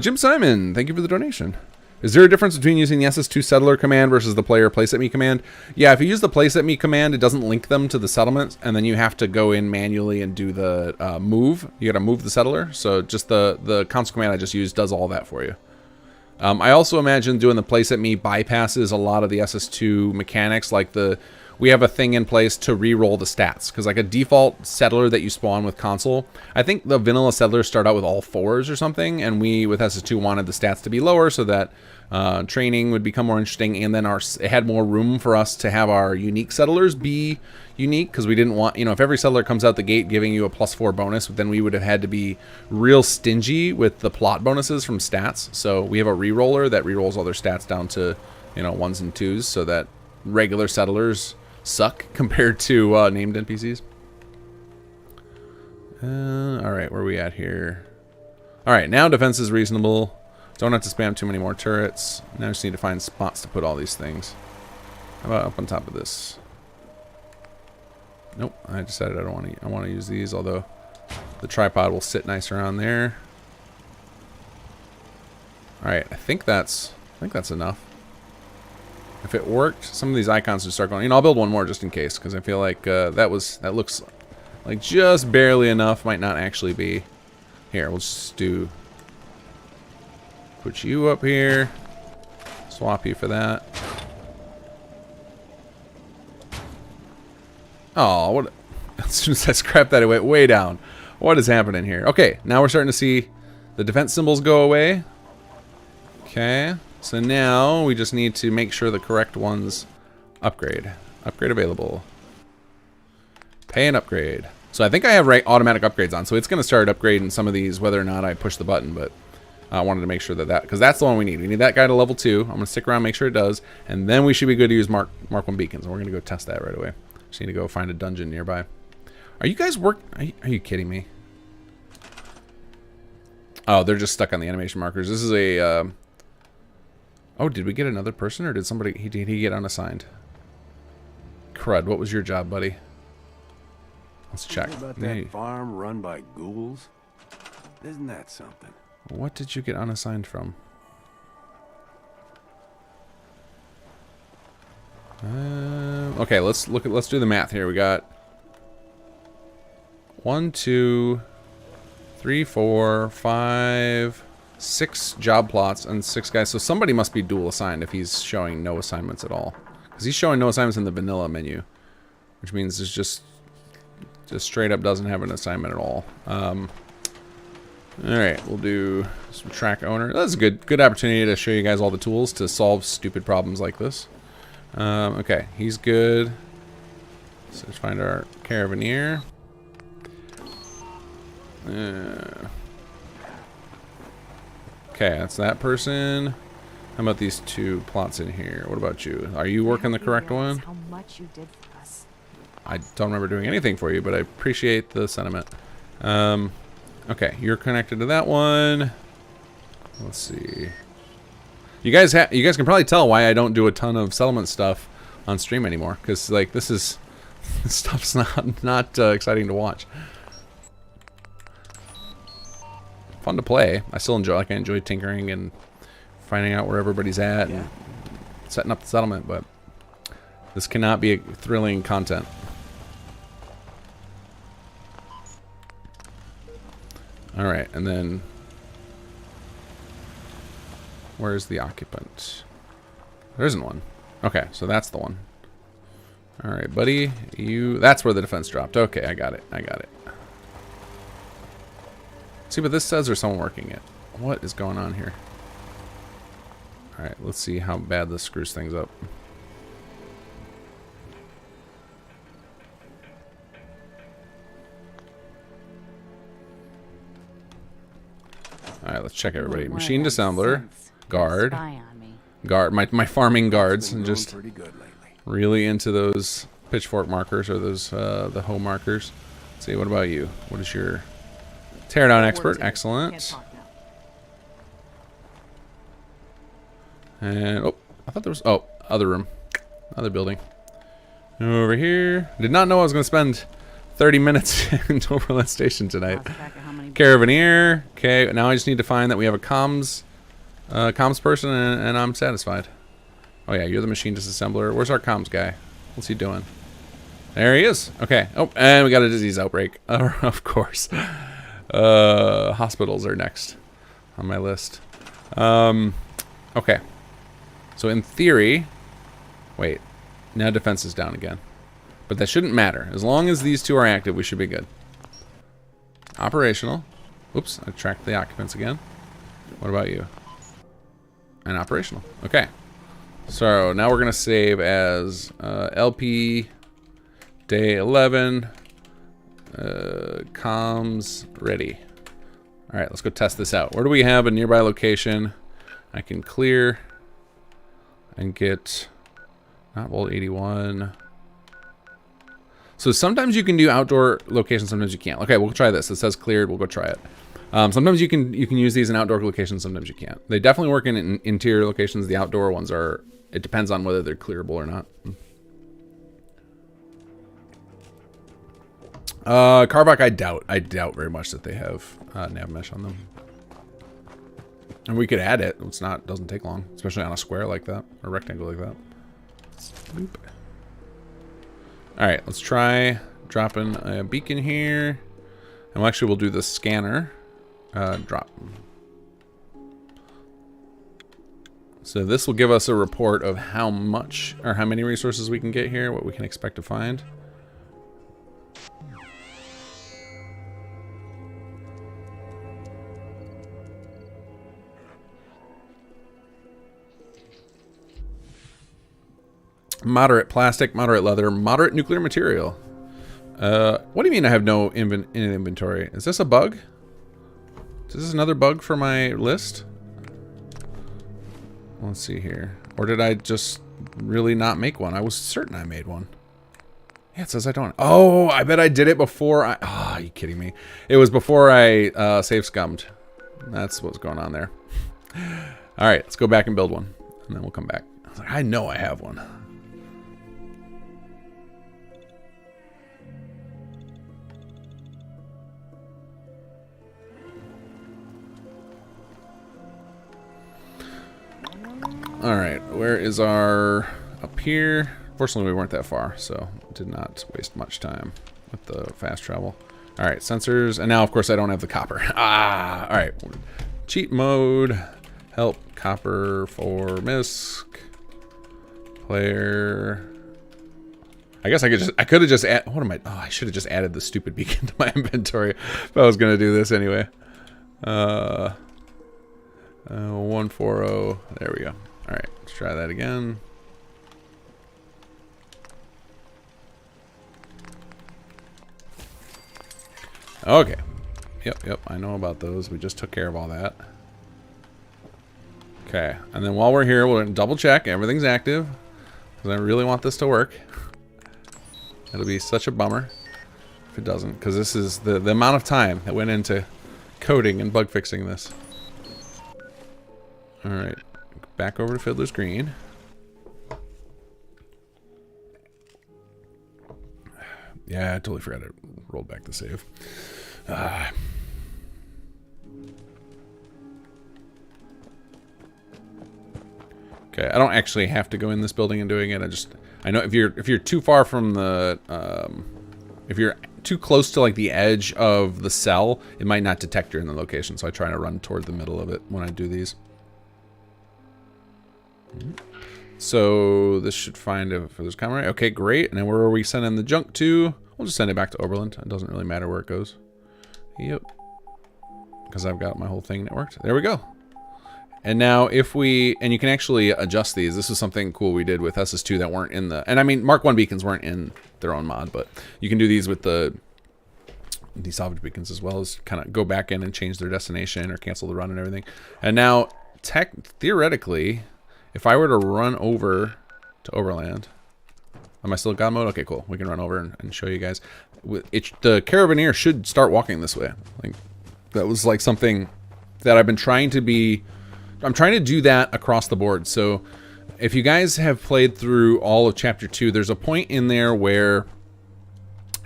Jim Simon, thank you for the donation. Is there a difference between using the SS2 settler command versus the player place at me command? Yeah, if you use the place at me command, it doesn't link them to the settlements, and then you have to go in manually and do the move. You got to move the settler. So just the console command I just used does all that for you. I also imagine doing the place at me bypasses a lot of the SS2 mechanics, like we have a thing in place to re-roll the stats, because like a default settler that you spawn with console, I think the vanilla settlers start out with all 4s or something, and we with SS2 wanted the stats to be lower so that training would become more interesting, and then it had more room for us to have our unique settlers be unique, because we didn't want, if every settler comes out the gate giving you a +4 bonus, then we would have had to be real stingy with the plot bonuses from stats. So we have a re-roller that re-rolls all their stats down to 1s and 2s, so that regular settlers suck compared to named NPCs. Alright, where are we at here? Alright, now defense is reasonable. Don't have to spam too many more turrets. Now I just need to find spots to put all these things. How about up on top of this? Nope, I decided I want to use these, although the tripod will sit nice around there. Alright, I think that's enough. If it worked, some of these icons would start going. You know, I'll build one more just in case, because I feel like that looks like just barely enough. Might not actually be. Here, we'll just put you up here. Swap you for that. Oh, what? As soon as I scrapped that, it went way down. What is happening here? Okay, now we're starting to see the defense symbols go away. Okay, so now we just need to make sure the correct ones upgrade. Upgrade available. Pay and upgrade. So I think I have automatic upgrades on, so it's going to start upgrading some of these whether or not I push the button, but I wanted to make sure that because that's the one we need. We need that guy to level 2. I'm going to stick around, make sure it does, and then we should be good to use Mark 1 beacons, and we're going to go test that right away. Just need to go find a dungeon nearby. Are you guys are you kidding me? Oh, they're just stuck on the animation markers. This is a oh, did we get another person, or did he get unassigned? Crud, what was your job, buddy? Let's check. About that farm run by ghouls? Isn't that something? What did you get unassigned from? Okay, let's do the math here. We got 1, 2, 3, 4, 5, 6 job plots and 6 guys. So somebody must be dual assigned if he's showing no assignments at all. Because he's showing no assignments in the vanilla menu, which means it's just straight up doesn't have an assignment at all. Alright, we'll do some track owner. That's a good opportunity to show you guys all the tools to solve stupid problems like this. Okay, he's good. So let's find our caravaneer. Okay, that's that person. How about these 2 plots in here? What about you? Are you working the correct one? How much you did for us. I don't remember doing anything for you, but I appreciate the sentiment. Okay, you're connected to that one. Let's see. You guys can probably tell why I don't do a ton of settlement stuff on stream anymore, because like this stuff's not exciting to watch. Fun to play. I still enjoy. I enjoy tinkering and finding out where everybody's at and setting up the settlement, but this cannot be a thrilling content. All right, and then where's the occupant? There isn't one. Okay, so that's the one. All right, buddy, that's where the defense dropped. Okay, I got it. See what this says, or someone working it? What is going on here? All right, let's see how bad this screws things up. All right, let's check everybody. Machine disassembler, guard, my farming guards, and just really into those pitchfork markers, or those the hoe markers. Let's see, what about you? What is your teardown expert? Excellent. And oh, I thought there was other room, other building. Over here. Did not know I was going to spend 30 minutes in Overland Station tonight. Caravaneer. Okay, now I just need to find that we have a comms person, and I'm satisfied. Oh yeah, you're the machine disassembler. Where's our comms guy? What's he doing? There he is. Okay. Oh, and we got a disease outbreak. Of course. Hospitals are next on my list. Okay. So in theory, wait, now defense is down again. But that shouldn't matter. As long as these 2 are active, we should be good. Operational. Oops, I tracked the occupants again. What about you? And operational. Okay. So now we're going to save as LP day 11. Comms ready. All right, let's go test this out. Where do we have a nearby location I can clear and get not Volt 81. So sometimes you can do outdoor locations, sometimes you can't. Okay, we'll try this. It says cleared. We'll go try it. Sometimes you can use these in outdoor locations, sometimes you can't. They definitely work in interior locations. The outdoor ones are, it depends on whether they're clearable or not. Carbach, I doubt very much that they have nav mesh on them. And we could add it. Doesn't take long, especially on a square like that, or rectangle like that. Boop. All right, let's try dropping a beacon here. And actually, we'll do the scanner. Drop. So this will give us a report of how much or how many resources we can get here, what we can expect to find. Moderate plastic, moderate leather, moderate nuclear material. What do you mean I have no in inventory? Is this a bug? Is this another bug for my list? Let's see here. Or did I just really not make one? I was certain I made one. Yeah, it says I don't. Oh, I bet I did it before I... Oh, are you kidding me? It was before I save scummed. That's what's going on there. All right, let's go back and build one. And then we'll come back. I was like, I know I have one. All right, where is our... Up here. Fortunately, we weren't that far, so did not waste much time with the fast travel. All right, sensors. And now, of course, I don't have the copper. Ah, all right. Cheat mode. Help copper for misc. Player. I guess I could have just add... What am I... Oh, I should have just added the stupid beacon to my inventory if I was going to do this anyway. 140. There we go. All right, let's try that again. Okay. Yep, I know about those. We just took care of all that. Okay, and then while we're here, we'll double check everything's active. Because I really want this to work. It'll be such a bummer if it doesn't. Because this is the amount of time that went into coding and bug fixing this. Alright, back over to Fiddler's Green. Yeah, I totally forgot to roll back the save. Okay, I don't actually have to go in this building and doing it. I know if you're too far from the if you're too close to like the edge of the cell, it might not detect you're in the location. So I try to run toward the middle of it when I do these. So this should find a for this camera. Okay, great. And then where are we sending the junk to? We'll just send it back to Oberlin. It doesn't really matter where it goes. Yep. Because I've got my whole thing networked. There we go. And now if we, and you can actually adjust these. This is something cool we did with SS2 that weren't in the, and I mean, Mark 1 beacons weren't in their own mod, but you can do these with the salvage beacons as well as kind of go back in and change their destination or cancel the run and everything. And now, theoretically, if I were to run over to Overland, am I still in God mode? Okay, cool. We can run over and show you guys. The Carabineer should start walking this way. Like that was like something that I've been trying to be. I'm trying to do that across the board. So if you guys have played through all of Chapter 2, there's a point in there where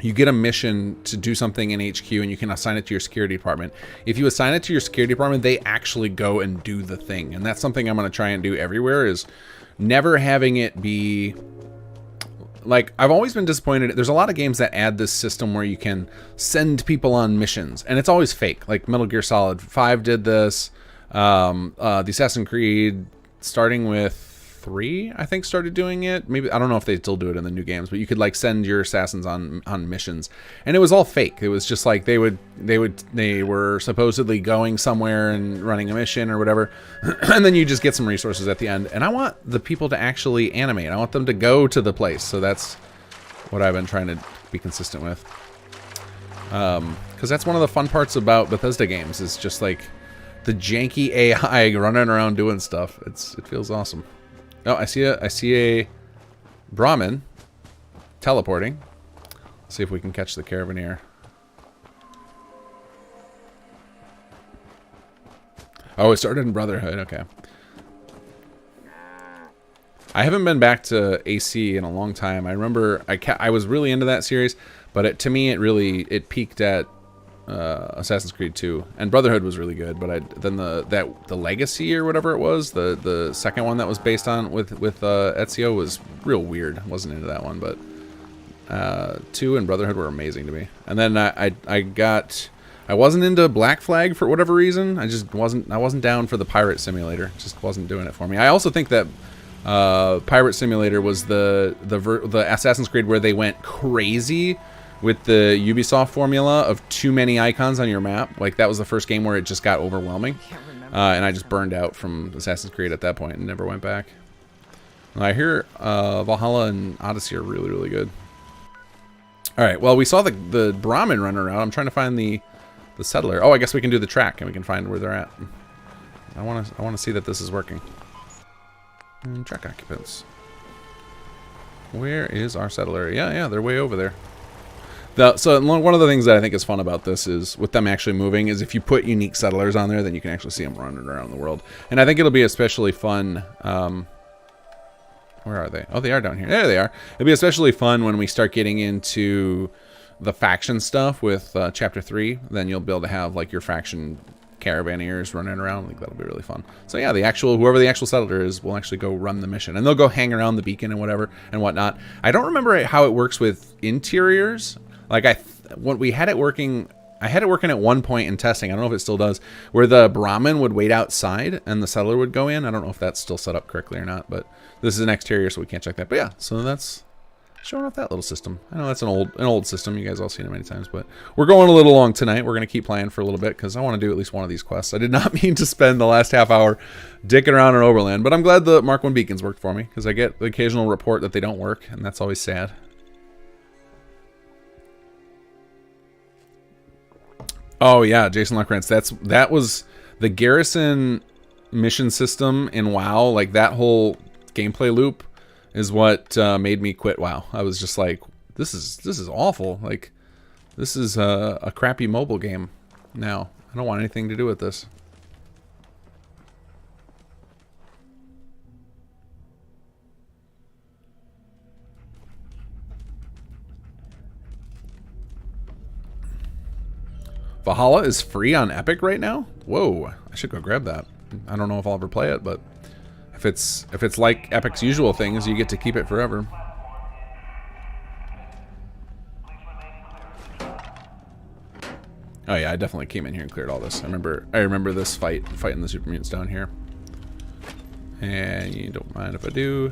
you get a mission to do something in HQ and you can assign it to your security department. If you assign it to your security department, they actually go and do the thing. And that's something I'm going to try and do everywhere, is never having it be... Like, I've always been disappointed. There's a lot of games that add this system where you can send people on missions, and it's always fake. Like Metal Gear Solid 5 did this. The Assassin's Creed, starting with 3, I think, started doing it. Maybe, I don't know if they still do it in the new games, but you could like send your assassins on missions, and it was all fake. It was just like they were supposedly going somewhere and running a mission or whatever, and then you just get some resources at the end. And I want the people to actually animate. I want them to go to the place. So that's what I've been trying to be consistent with. Because that's one of the fun parts about Bethesda games, is just like the janky AI running around doing stuff. It feels awesome. Oh, I see a Brahmin teleporting. Let's see if we can catch the Carabineer. Oh, it started in Brotherhood. Okay. I haven't been back to AC in a long time. I remember I was really into that series, but to me it peaked at Assassin's Creed 2, and Brotherhood was really good. But then the Legacy or whatever it was, the second one that was based on with Ezio was real weird. I wasn't into that one, but 2 and Brotherhood were amazing to me. And then I wasn't into Black Flag for whatever reason. I wasn't down for the Pirate Simulator. Just wasn't doing it for me. I also think that Pirate Simulator was the Assassin's Creed where they went crazy with the Ubisoft formula of too many icons on your map. Like, that was the first game where it just got overwhelming. And I just burned out from Assassin's Creed at that point and never went back. I hear Valhalla and Odyssey are really, really good. Alright, well, we saw the Brahmin running around. I'm trying to find the settler. Oh, I guess we can do the track and we can find where they're at. I want to see that this is working. Track occupants. Where is our settler? Yeah, they're way over there. So one of the things that I think is fun about this is, with them actually moving, is if you put unique settlers on there, then you can actually see them running around the world. And I think it'll be especially fun. Where are they? Oh, they are down here. There they are. It'll be especially fun when we start getting into the faction stuff with Chapter 3. Then you'll be able to have like your faction caravanneers running around. Like, that'll be really fun. So yeah, whoever the actual settler is will actually go run the mission, and they'll go hang around the beacon and whatever and whatnot. I don't remember how it works with interiors. Like, when we had it working, I had it working at one point in testing. I don't know if it still does, where the Brahmin would wait outside and the settler would go in. I don't know if that's still set up correctly or not, but this is an exterior, so we can't check that. But yeah, so that's showing off that little system. I know that's an old system. You guys all seen it many times, but we're going a little long tonight. We're going to keep playing for a little bit because I want to do at least one of these quests. I did not mean to spend the last half hour dicking around in Overland, but I'm glad the Mark 1 beacons worked for me, because I get the occasional report that they don't work, and that's always sad. Oh yeah, Jason Lockrantz. That was the garrison mission system in WoW. Like, that whole gameplay loop is what made me quit WoW. I was just like, this is awful. Like, this is a crappy mobile game now. I don't want anything to do with this. Valhalla is free on Epic right now? Whoa, I should go grab that. I don't know if I'll ever play it, but if it's like Epic's usual things, you get to keep it forever. Oh yeah, I definitely came in here and cleared all this. I remember this fighting the super mutants down here. And you don't mind if I do.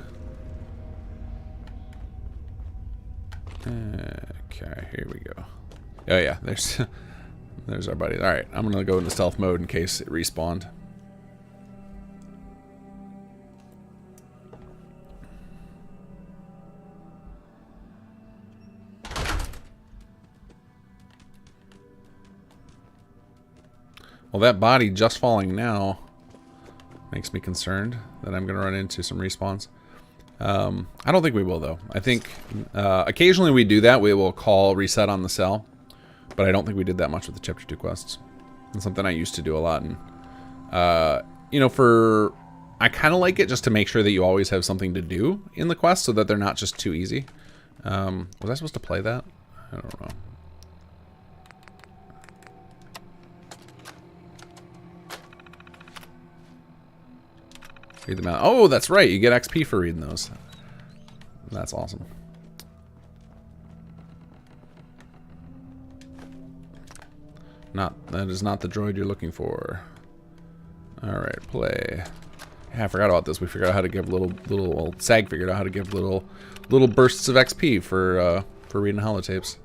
Okay, here we go. Oh yeah, there's our buddy. Alright, I'm gonna go into stealth mode in case it respawned. Well, that body just falling now makes me concerned that I'm gonna run into some respawns. I don't think we will, though. I think occasionally we do that. We will call reset on the cell. But I don't think we did that much with the Chapter 2 quests. It's something I used to do a lot. And, you know, I kind of like it just to make sure that you always have something to do in the quest so that they're not just too easy. Was I supposed to play that? I don't know. Read them out. Oh, that's right. You get XP for reading those. That's awesome. That is not the droid you're looking for. Alright, play. Yeah, I forgot about this. We figured out how to give well, SAG figured out how to give little bursts of XP for reading holotapes.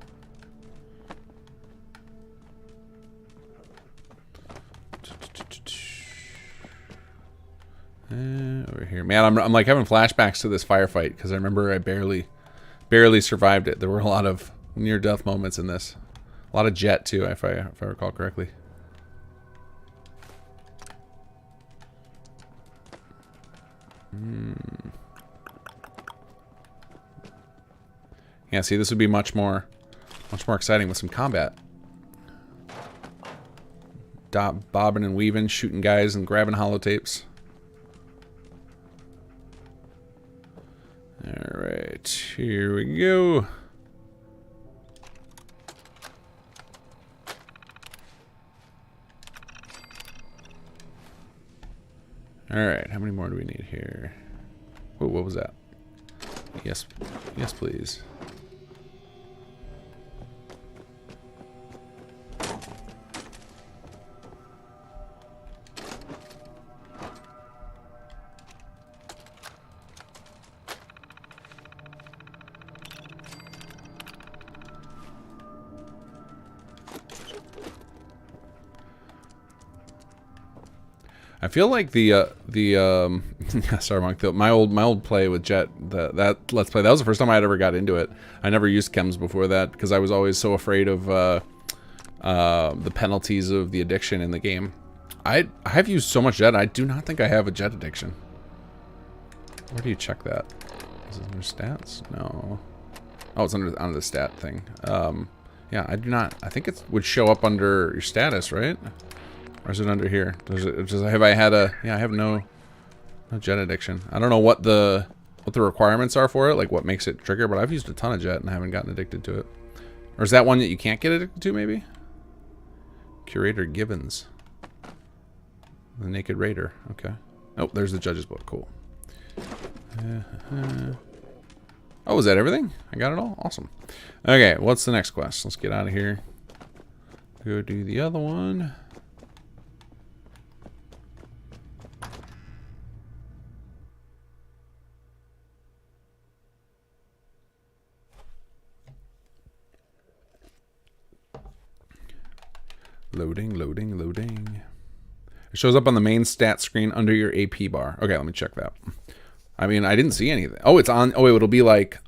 Over here. Man, I'm like having flashbacks to this firefight because I remember I barely survived it. There were a lot of near-death moments in this. A lot of jet too, if I recall correctly. Yeah, see, this would be much more exciting with some combat. Bobbing and weaving, shooting guys and grabbing holotapes. Alright, here we go. Alright, how many more do we need here? Whoa, what was that? Yes, yes, please. I feel like sorry, Monk. My old play with Jet, that Let's Play, that was the first time I ever got into it. I never used chems before that because I was always so afraid of the penalties of the addiction in the game. I have used so much Jet. I do not think I have a Jet addiction. Where do you check that? Is it under stats? No. Oh, it's under the stat thing. Yeah, I do not. I think it would show up under your status, right? Or is it under here? Have I had a... Yeah, I have no Jet addiction. I don't know what the requirements are for it, like what makes it trigger, but I've used a ton of Jet and haven't gotten addicted to it. Or is that one that you can't get addicted to, maybe? Curator Gibbons. The Naked Raider. Okay. Oh, there's the judge's book. Cool. Oh, is that everything? I got it all? Awesome. Okay, what's the next quest? Let's get out of here. Go do the other one. Loading, loading, loading. It shows up on the main stat screen under your AP bar. Okay, let me check that. I mean, I didn't see anything. Oh, it's on. Oh, it'll be like...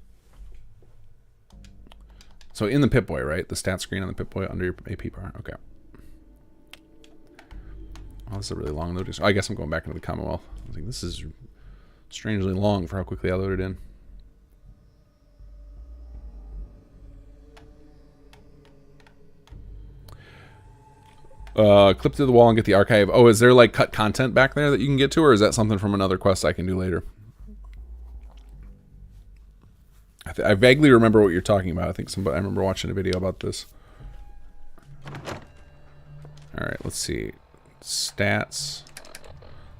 So in the Pip-Boy, right? The stat screen on the Pip-Boy under your AP bar. Okay. Oh, this is a really long loading. Oh, I guess I'm going back into the Commonwealth. I was like, this is strangely long for how quickly I loaded in. Clip to the wall and get the archive. Oh, is there like cut content back there that you can get to, or is that something from another quest I can do later? I vaguely remember what you're talking about. I remember watching a video about this. All right, let's see. Stats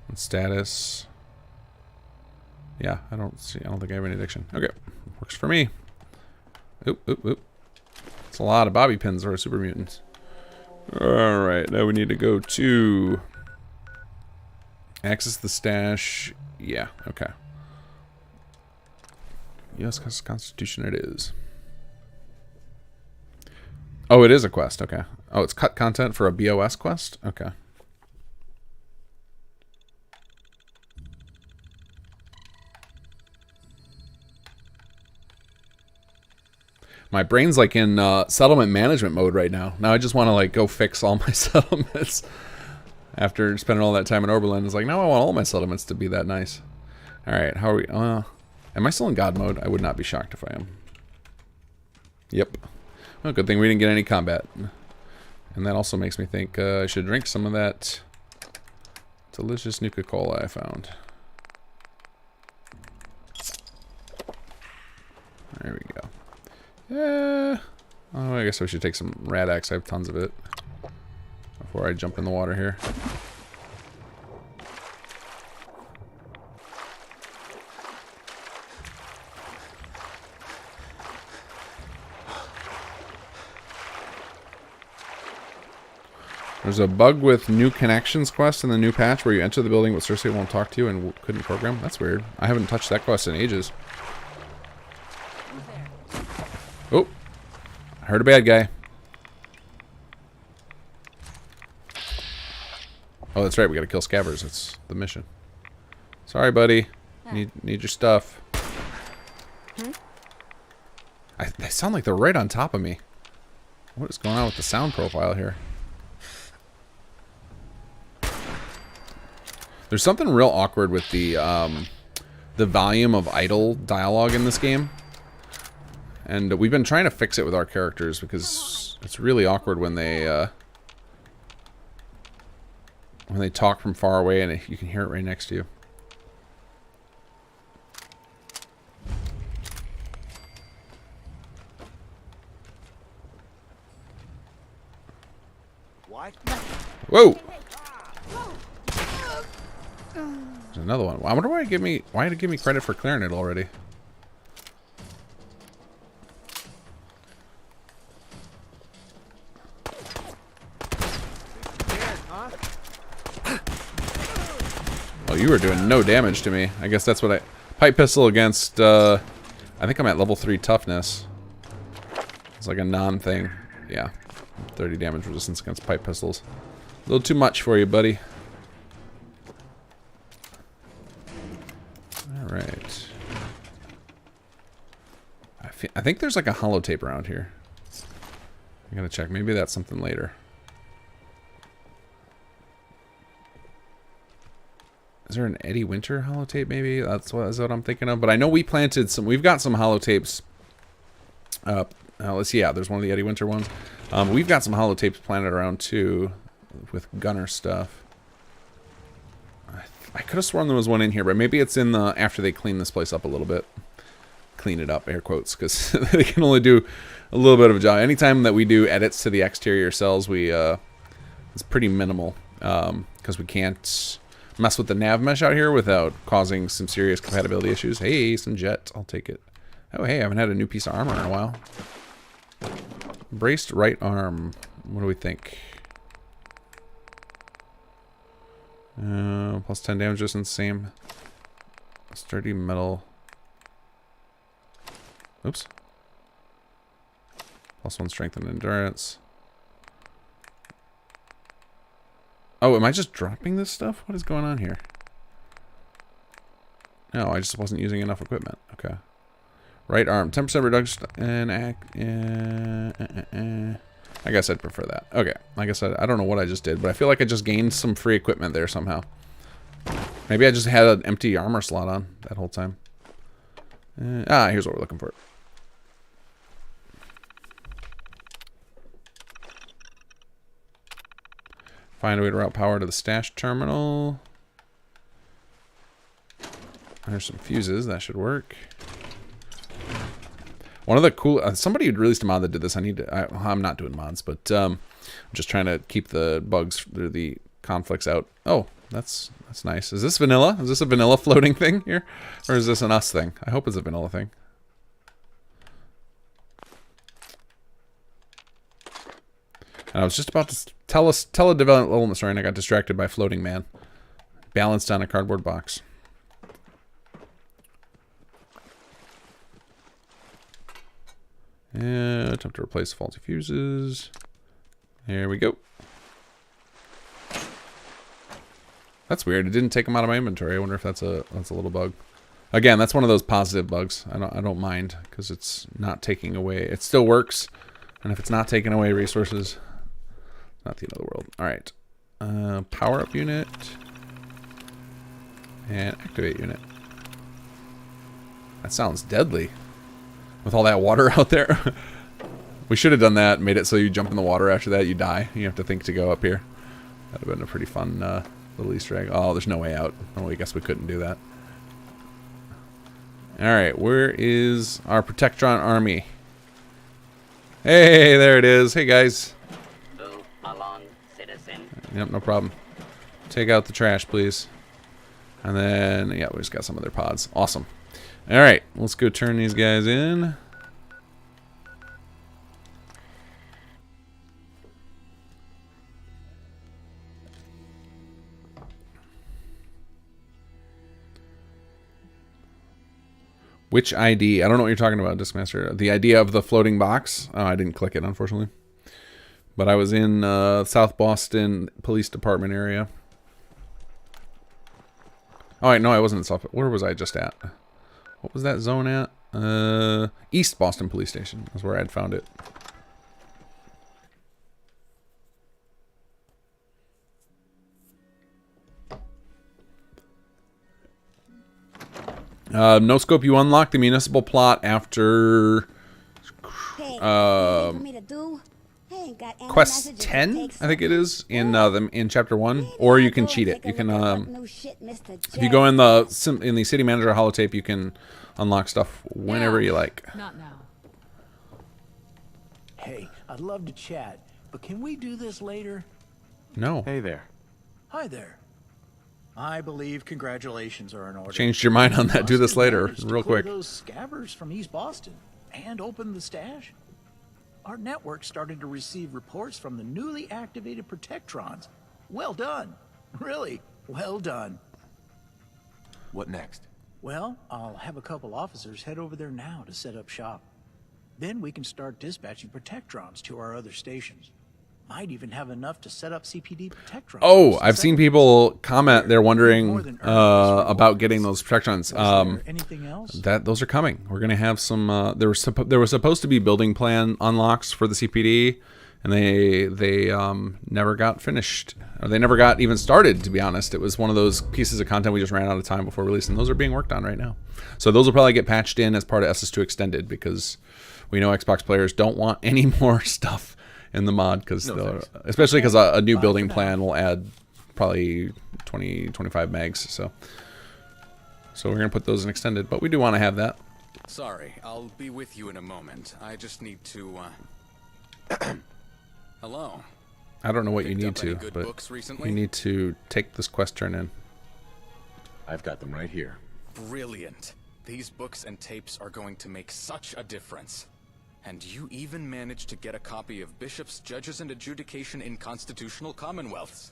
and status. Yeah, I don't think I have any addiction. Okay, works for me. Oop, oop, oop. It's a lot of bobby pins or super mutants. Alright, now we need to go to access the stash. Yeah, okay. U.S. Constitution it is. Oh, it is a quest, okay. Oh, it's cut content for a BOS quest? Okay. My brain's like in settlement management mode right now. Now I just want to like go fix all my settlements. After spending all that time in Oberlin, it's like, now I want all my settlements to be that nice. Alright, how are we... am I still in God mode? I would not be shocked if I am. Yep. Well, good thing we didn't get any combat. And that also makes me think I should drink some of that delicious Nuka-Cola I found. There we go. Yeah. Oh, I guess we should take some Rad-X. I have tons of it. Before I jump in the water here. There's a bug with new connections quest in the new patch where you enter the building but Cersei won't talk to you and couldn't program. That's weird. I haven't touched that quest in ages. Oh, I heard a bad guy. Oh, that's right. We gotta kill scabbers. It's the mission. Sorry, buddy. Need your stuff. They sound like they're right on top of me. What is going on with the sound profile here? There's something real awkward with the volume of idle dialogue in this game. And we've been trying to fix it with our characters because it's really awkward when they talk from far away and you can hear it right next to you. What? Whoa! There's another one. I wonder why why did it give me credit for clearing it already? Oh, you were doing no damage to me. I guess that's what pipe pistol against, I think I'm at level 3 toughness. It's like a non-thing. Yeah. 30 damage resistance against pipe pistols. A little too much for you, buddy. Alright. I think there's like a holotape around here. I gotta check. Maybe that's something later. Is there an Eddie Winter holotape maybe? Is what I'm thinking of. But I know we planted some. We've got some holotapes. Let's see. Yeah, there's one of the Eddie Winter ones. We've got some holotapes planted around too with gunner stuff. I could have sworn there was one in here, but maybe it's in the after they clean this place up a little bit. Clean it up, air quotes, because they can only do a little bit of a job. Anytime that we do edits to the exterior cells, it's pretty minimal because we can't mess with the nav mesh out here without causing some serious compatibility issues. Hey, some jet, I'll take it. Oh, hey, I haven't had a new piece of armor in a while. Braced right arm. What do we think? Plus 10 damage resistance, same. Sturdy metal. Oops. Plus 1 strength and endurance. Oh, am I just dropping this stuff? What is going on here? No, I just wasn't using enough equipment. Okay. Right arm. 10% reduction and I guess I'd prefer that. Okay. Like I said, I don't know what I just did, but I feel like I just gained some free equipment there somehow. Maybe I just had an empty armor slot on that whole time. Here's what we're looking for. Find a way to route power to the stash terminal. There's some fuses. That should work. One of the cool... somebody had released a mod that did this. I'm not doing mods, but I'm just trying to keep the bugs, the conflicts out. Oh, that's nice. Is this vanilla? Is this a vanilla floating thing here? Or is this an us thing? I hope it's a vanilla thing. And I was just about to tell a development level in the story, and I got distracted by Floating Man. Balanced on a cardboard box. And attempt to replace faulty fuses. There we go. That's weird. It didn't take them out of my inventory. I wonder if that's a little bug. Again, that's one of those positive bugs. I don't mind because it's not taking away. It still works, and if it's not taking away resources, not the end of the world. All right, power up unit and activate unit. That sounds deadly. With all that water out there. We should have done that. Made it so you jump in the water after that, you die. You have to think to go up here. That would have been a pretty fun little Easter egg. Oh, there's no way out. Oh, I guess we couldn't do that. Alright, where is our Protectron army? Hey, there it is. Hey, guys. Move along, citizen. Yep, no problem. Take out the trash, please. And then, yeah, we just got some of their pods. Awesome. Alright, let's go turn these guys in. Which ID? I don't know what you're talking about, Discmaster. The idea of the floating box? Oh, I didn't click it, unfortunately. But I was in South Boston Police Department area. Oh, wait, no, I wasn't in South... Where was I just at? What was that zone at? East Boston Police Station. That's where I had found it. No scope. You unlock the municipal plot after quest 10, I think it is, in chapter 1, or you can cheat it. You can if you go in the city manager holotape, you can unlock stuff whenever you like. Not now. Hey, I'd love to chat, but can we do this later? No. Hey there. Hi there. I believe congratulations are in order. Changed your mind on that. Do this Buster later, managed to real clear quick. those scabbers from East Boston and open the stash. Our network started to receive reports from the newly activated Protectrons. Well done. Really, well done. What next? Well, I'll have a couple officers head over there now to set up shop. Then we can start dispatching Protectrons to our other stations. Might even have enough to set up CPD Protectrons. Oh, I've seen people comment. They're wondering about getting those Protectrons. Anything else? Those are coming. We're gonna have some. There was supposed to be building plan unlocks for the CPD, and they never got finished. Or they never got even started. To be honest, it was one of those pieces of content we just ran out of time before releasing. Those are being worked on right now. So those will probably get patched in as part of SS2 Extended, because we know Xbox players don't want any more stuff in the mod, because especially because a new building plan will add probably 20-25 megs. So we're gonna put those in Extended, but we do want to have that. Sorry, I'll be with you in a moment. I just need to, Hello. I don't know what you Picked need up any to, good but books recently? you need to take this quest turn in. I've got them right here. Brilliant. These books and tapes are going to make such a difference. And you even managed to get a copy of Bishops, Judges, and Adjudication in Constitutional Commonwealths.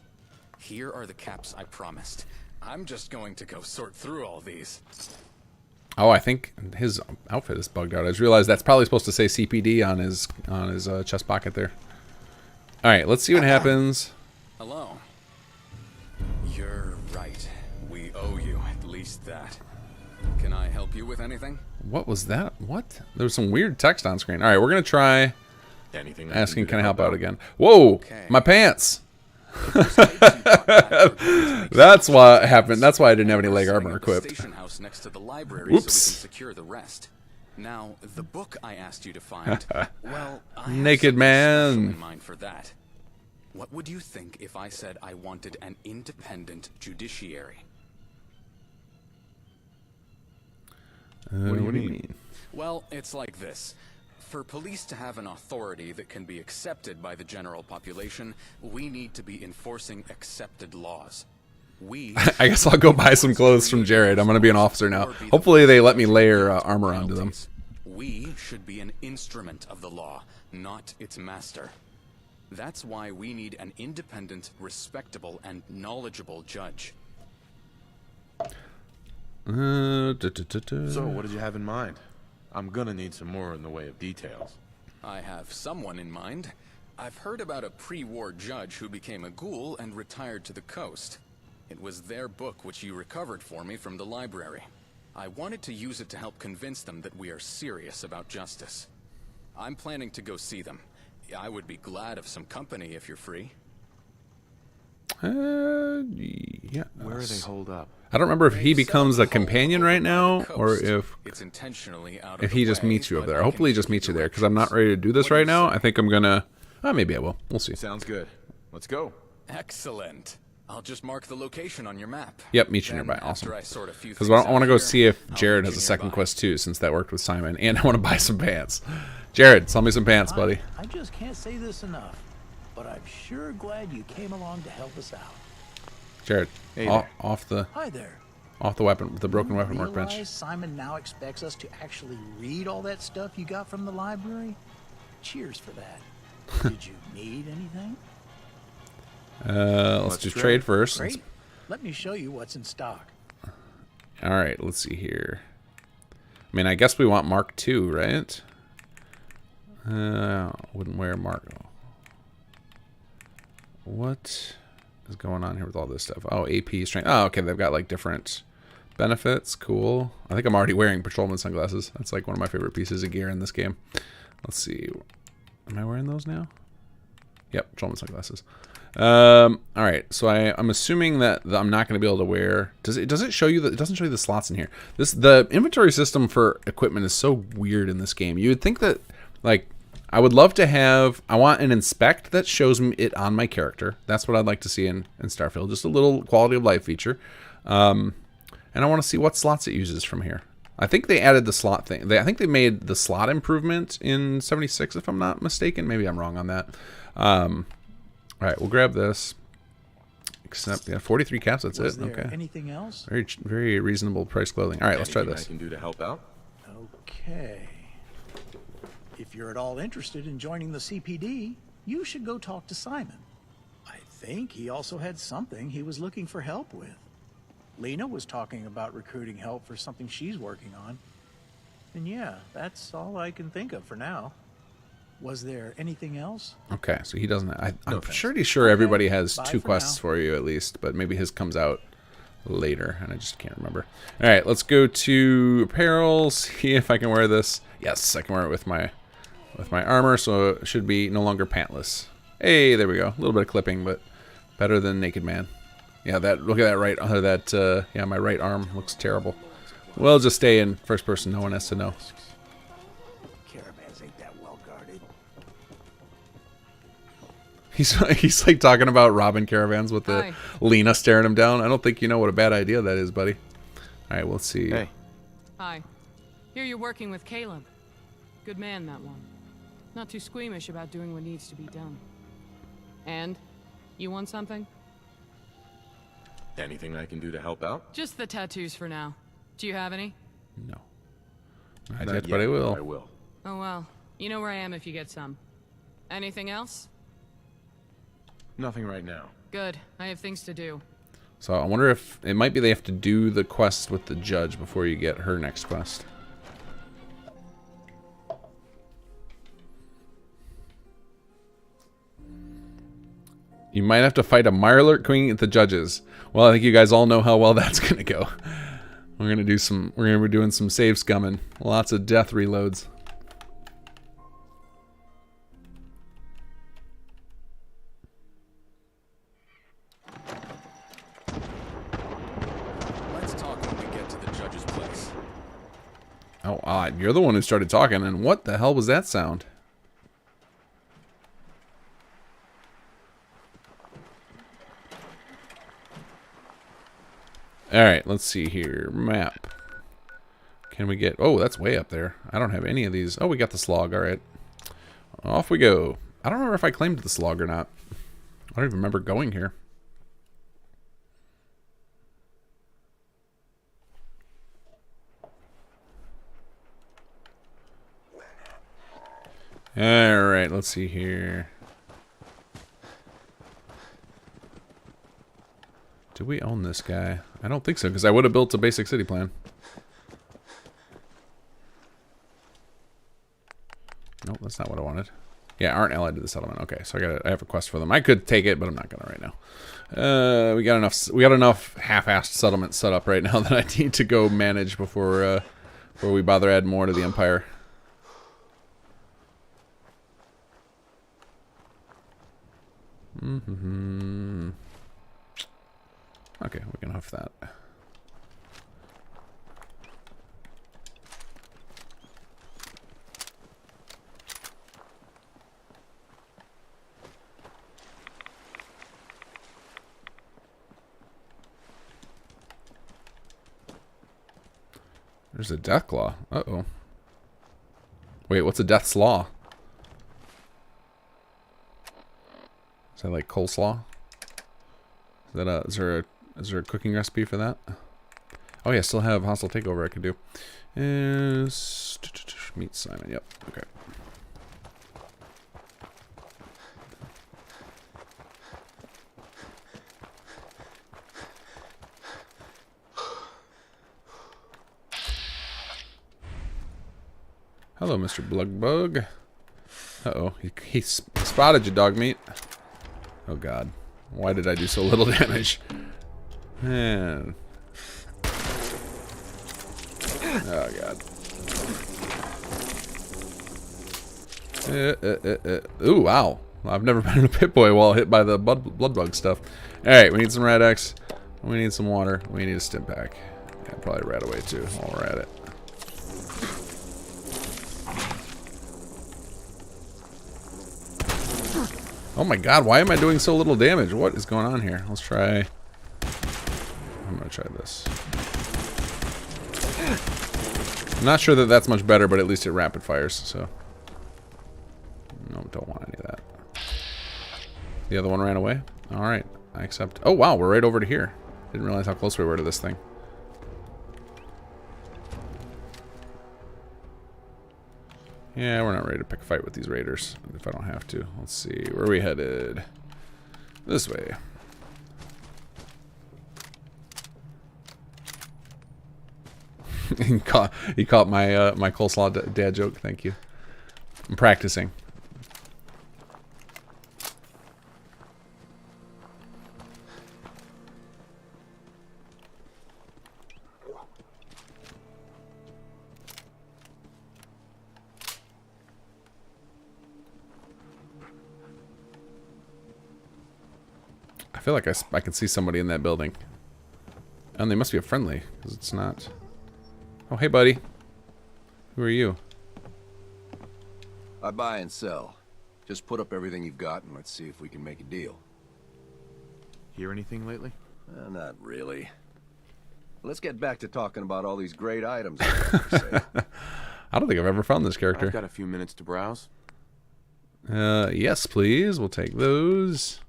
Here are the caps I promised. I'm just going to go sort through all these. Oh, I think his outfit is bugged out. I just realized that's probably supposed to say CPD on his chest pocket there. All right, let's see what happens. Hello. You're right. We owe you at least that. Can I help you with anything? What was that? What? There was some weird text on screen. All right, we're gonna try Anything asking, "Can I help out?" again. Whoa, Okay. my pants. That's what happened. That's why I didn't have any leg armor equipped. Station house next to the library Oops. so we can secure the rest. Now, the book I asked you to find, well, I have Naked something man. special in mind for that. What would you think if I said I wanted an independent judiciary? What do you mean? Well, it's like this. For police to have an authority that can be accepted by the general population, we need to be enforcing accepted laws. We I guess I'll go buy some clothes from Jared. I'm gonna be an officer now. Hopefully they let me layer armor onto them. We should be an instrument of the law, not its master. That's why we need an independent, respectable, and knowledgeable judge. So, what did you have in mind? I'm gonna need some more in the way of details. I have someone in mind. I've heard about a pre-war judge who became a ghoul and retired to the coast. It was their book which you recovered for me from the library. I wanted to use it to help convince them that we are serious about justice. I'm planning to go see them. I would be glad of some company if you're free. Yeah. Where are they holed up? I don't remember if he becomes a companion right now, or if It's intentionally out of if the he just way, meets you over but there. I Hopefully he can just give meets you you there, because I'm not ready to do this What do right you now. say? I think I'm gonna... maybe I will. We'll see. Sounds good. Let's go. Excellent. I'll just mark the location on your map. Yep, meet you Then nearby. after Awesome. I sort a few Because things I want to out go here, see if I'll Jared meet has you a second nearby. quest too, since that worked with Simon. And I want to buy some pants. Jared, sell me some pants, buddy. I just can't say this enough, but I'm sure glad you came along to help us out. Jared, Hey off the Hi there. broken weapon workbench. Realize Simon now expects us to actually read all that stuff you got from the library? Cheers for that. Did you need anything? Let's do trade first. Great. Let me show you what's in stock. All right, let's see here. I mean, I guess we want Mark II, right? Wouldn't wear Mark. What is going on here with all this stuff? Oh, AP strength. Oh, okay, they've got like different benefits. Cool. I think I'm already wearing patrolman sunglasses. That's like one of my favorite pieces of gear in this game. Let's see. Am I wearing those now? Yep, patrolman sunglasses. All right, so I'm assuming that I'm not going to be able to wear. Does it show you that it doesn't show you the slots in here? The inventory system for equipment is so weird in this game. You would think that, like, I would love to have. I want an inspect that shows me it on my character. That's what I'd like to see in Starfield. Just a little quality of life feature. And I want to see what slots it uses from here. I think they added the slot thing. I think they made the slot improvement in 76, if I'm not mistaken. Maybe I'm wrong on that. All right, we'll grab this. Except, yeah, 43 caps, that's Was it. there Okay. anything else? Very reasonable price clothing. All right, let's try Anything this. I can do to help out? Okay. If you're at all interested in joining the CPD, you should go talk to Simon. I think he also had something he was looking for help with. Lena was talking about recruiting help for something she's working on. And yeah, that's all I can think of for now. Was there anything else? Okay, so he doesn't. I'm thanks. pretty sure everybody has bye 2 for quests now. for you at least, but maybe his comes out later, and I just can't remember. All right, let's go to apparel. See if I can wear this. Yes, I can wear it with my armor, so it should be no longer pantless. Hey, there we go. A little bit of clipping, but better than naked man. Yeah, that. Look at that right. Yeah, my right arm looks terrible. We'll just stay in first person. No one has to know. Caravans ain't that well guarded. He's like talking about robbing caravans with the Hi. Lena staring him down. I don't think you know what a bad idea that is, buddy. All right, we'll see. Hey. Hi. Here you're working with Caleb. Good man, that one. Not too squeamish about doing what needs to be done. And? You want something? Anything I can do to help out? Just the tattoos for now. Do you have any? No. Not Not yet, yet, but I but will. I will. Oh well. You know where I am if you get some. Anything else? Nothing right now. Good. I have things to do. So I wonder if it might be they have to do the quest with the judge before you get her next quest. You might have to fight a Mirelurk Queen at the judges. Well, I think you guys all know how well that's gonna go. We're gonna be doing some save scumming. Lots of death reloads. Let's talk when we get to the judge's place. Oh, odd. You're the one who started talking, and what the hell was that sound? Alright, let's see here. Map. Can we get... Oh, that's way up there. I don't have any of these. Oh, we got the slog. Alright. Off we go. I don't remember if I claimed the slog or not. I don't even remember going here. Alright, let's see here. Do we own this guy? I don't think so, because I would have built a basic city plan. Nope, that's not what I wanted. Yeah, aren't allied to the settlement. Okay, so I have a quest for them. I could take it, but I'm not gonna right now. We got enough half-assed settlements set up right now that I need to go manage before we bother adding more to the empire. Okay, we can huff that. There's a death claw. Uh-oh. Wait, what's a death's law? Is that like coleslaw? Is that is there a cooking recipe for that? Oh yeah, I still have hostile takeover I could do. Is meet Simon. Yep. Okay. Hello, Mr. Blugbug. Uh-oh, he spotted you, dog meat. Oh god. Why did I do so little damage? Man. Oh god. Ooh, wow. I've never been in a Pip-Boy while hit by the blood bug stuff. Alright, we need some Red X. We need some water. We need a stim pack. Yeah, probably right away too while we're at it. Oh my god, why am I doing so little damage? What is going on here? Let's try... I'm gonna try this. I'm not sure that that's much better, but at least it rapid fires, so... No, don't want any of that. The other one ran away? Alright. I accept. Oh, wow. We're right over to here. Didn't realize how close we were to this thing. Yeah, we're not ready to pick a fight with these raiders if I don't have to. Let's see. Where are we headed? This way. He caught my my coleslaw dad joke. Thank you. I'm practicing. I feel like I can see somebody in that building. And they must be a friendly, because it's not... Oh, hey, buddy. Who are you? I buy and sell. Just put up everything you've got and let's see if we can make a deal. Hear anything lately? Not really. Let's get back to talking about all these great items. I don't think I've ever found this character. I've got a few minutes to browse. Yes, please. We'll take those.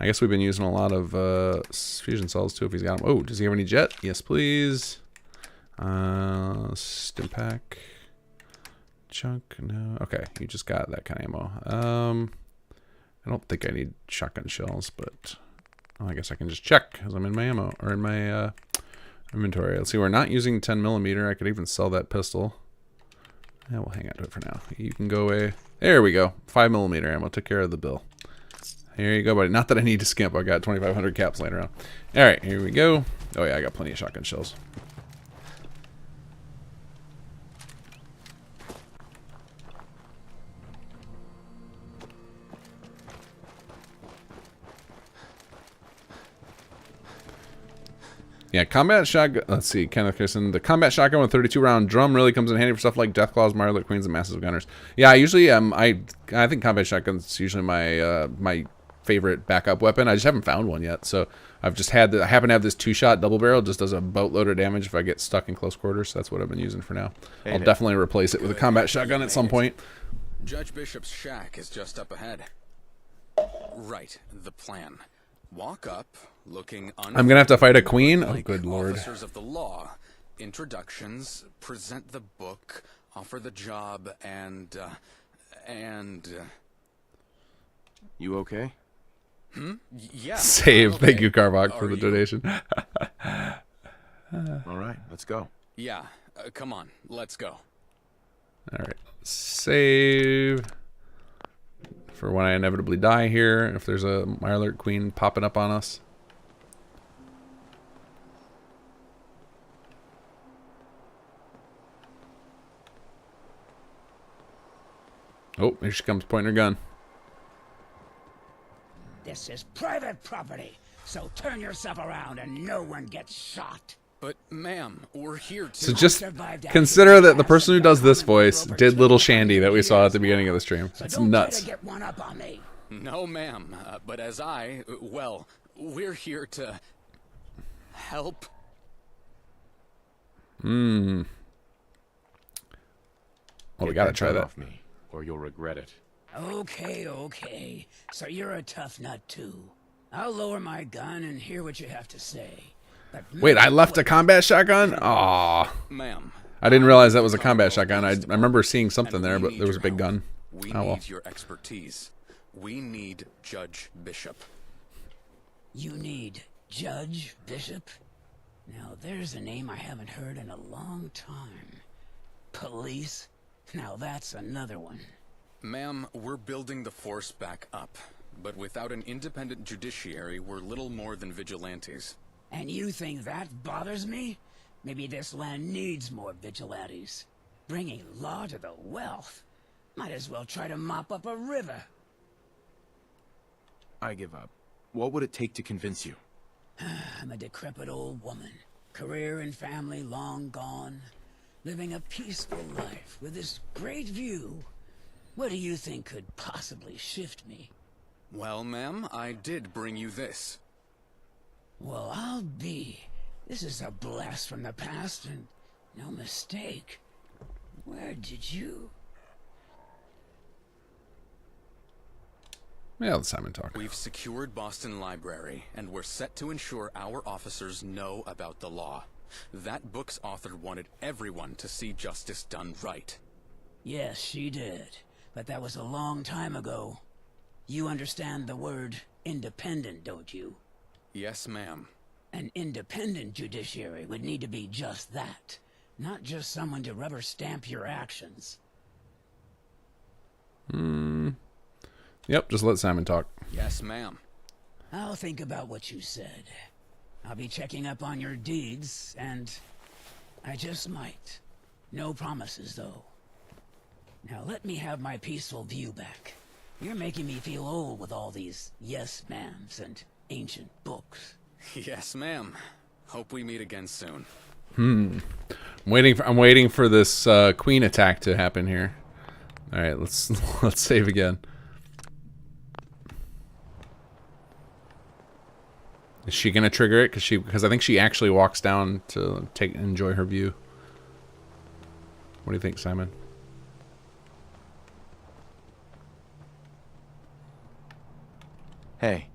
I guess we've been using a lot of fusion cells too if he's got them. Oh, does he have any jet? Yes, please. Stim pack. Chunk, no. Okay, you just got that kind of ammo. I don't think I need shotgun shells, but I guess I can just check because I'm in my ammo or in my inventory. Let's see, we're not using 10mm. I could even sell that pistol. Yeah, we'll hang on to it for now. You can go away. There we go. 5mm ammo. Took care of the bill. Here you go, buddy. Not that I need to skimp. I got 2,500 caps laying around. All right, here we go. Oh yeah, I got plenty of shotgun shells. Yeah, combat shotgun. Let's see, Kenneth Kirsten. The combat shotgun with 32-round drum really comes in handy for stuff like Deathclaws, Mirelurk Queens, and Massive Gunners. Yeah, I usually I think combat shotgun's usually my my favorite backup weapon. I just haven't found one yet, so I've just had I happen to have this 2-shot double barrel. Just does a boatload of damage if I get stuck in close quarters. So that's what I've been using for now. I'll definitely replace it with a combat shotgun at some point. Judge Bishop's shack is just up ahead. Right, the plan. Walk up, looking I'm gonna have to fight a queen? Oh, good lord. Officers of the law. Introductions, present the book, offer the job, and... You okay? Yeah. Save. Okay. Thank you, Carvok, for the donation. All right, let's go. Yeah, come on, let's go. All right, save. For when I inevitably die here, if there's a Mirelurk Queen popping up on us. Oh, here she comes, pointing her gun. This is private property, so turn yourself around and no one gets shot. But, ma'am, we're here to... So just consider that the person who does this voice did Little Shandy that we saw at the beginning of the stream. It's nuts. Get one up on me. No, ma'am. But as well, we're here to help. Well, we gotta try that. Off me, or you'll regret it. Okay. So you're a tough nut too. I'll lower my gun and hear what you have to say. But wait, I left a combat shotgun? Aw. Ma'am. I didn't realize that was a combat shotgun. I remember seeing something there, but there was a big gun. We need your expertise. We need Judge Bishop. You need Judge Bishop? Now there's a name I haven't heard in a long time. Police? Now that's another one. Ma'am, we're building the force back up. But without an independent judiciary, we're little more than vigilantes. And you think that bothers me? Maybe this land needs more vigilantes. Bringing law to the wealth. Might as well try to mop up a river. I give up. What would it take to convince you? I'm a decrepit old woman. Career and family long gone. Living a peaceful life with this great view. What do you think could possibly shift me? Well, ma'am, I did bring you this. Well, I'll be. This is a blast from the past and no mistake. Where did you... Yeah, let Simon talk. We've secured Boston Library, and we're set to ensure our officers know about the law. That book's author wanted everyone to see justice done right. Yes, she did. But that was a long time ago. You understand the word independent, don't you? Yes, ma'am. An independent judiciary would need to be just that. Not just someone to rubber stamp your actions. Yep, just let Simon talk. Yes, ma'am. I'll think about what you said. I'll be checking up on your deeds, and I just might. No promises, though. Now let me have my peaceful view back. You're making me feel old with all these yes ma'ams and ancient books. Yes, ma'am. Hope we meet again soon. I'm waiting for this queen attack to happen here. All right, let's save again. Is she gonna trigger it? Because I think she actually walks down to enjoy her view. What do you think, Simon? Hey.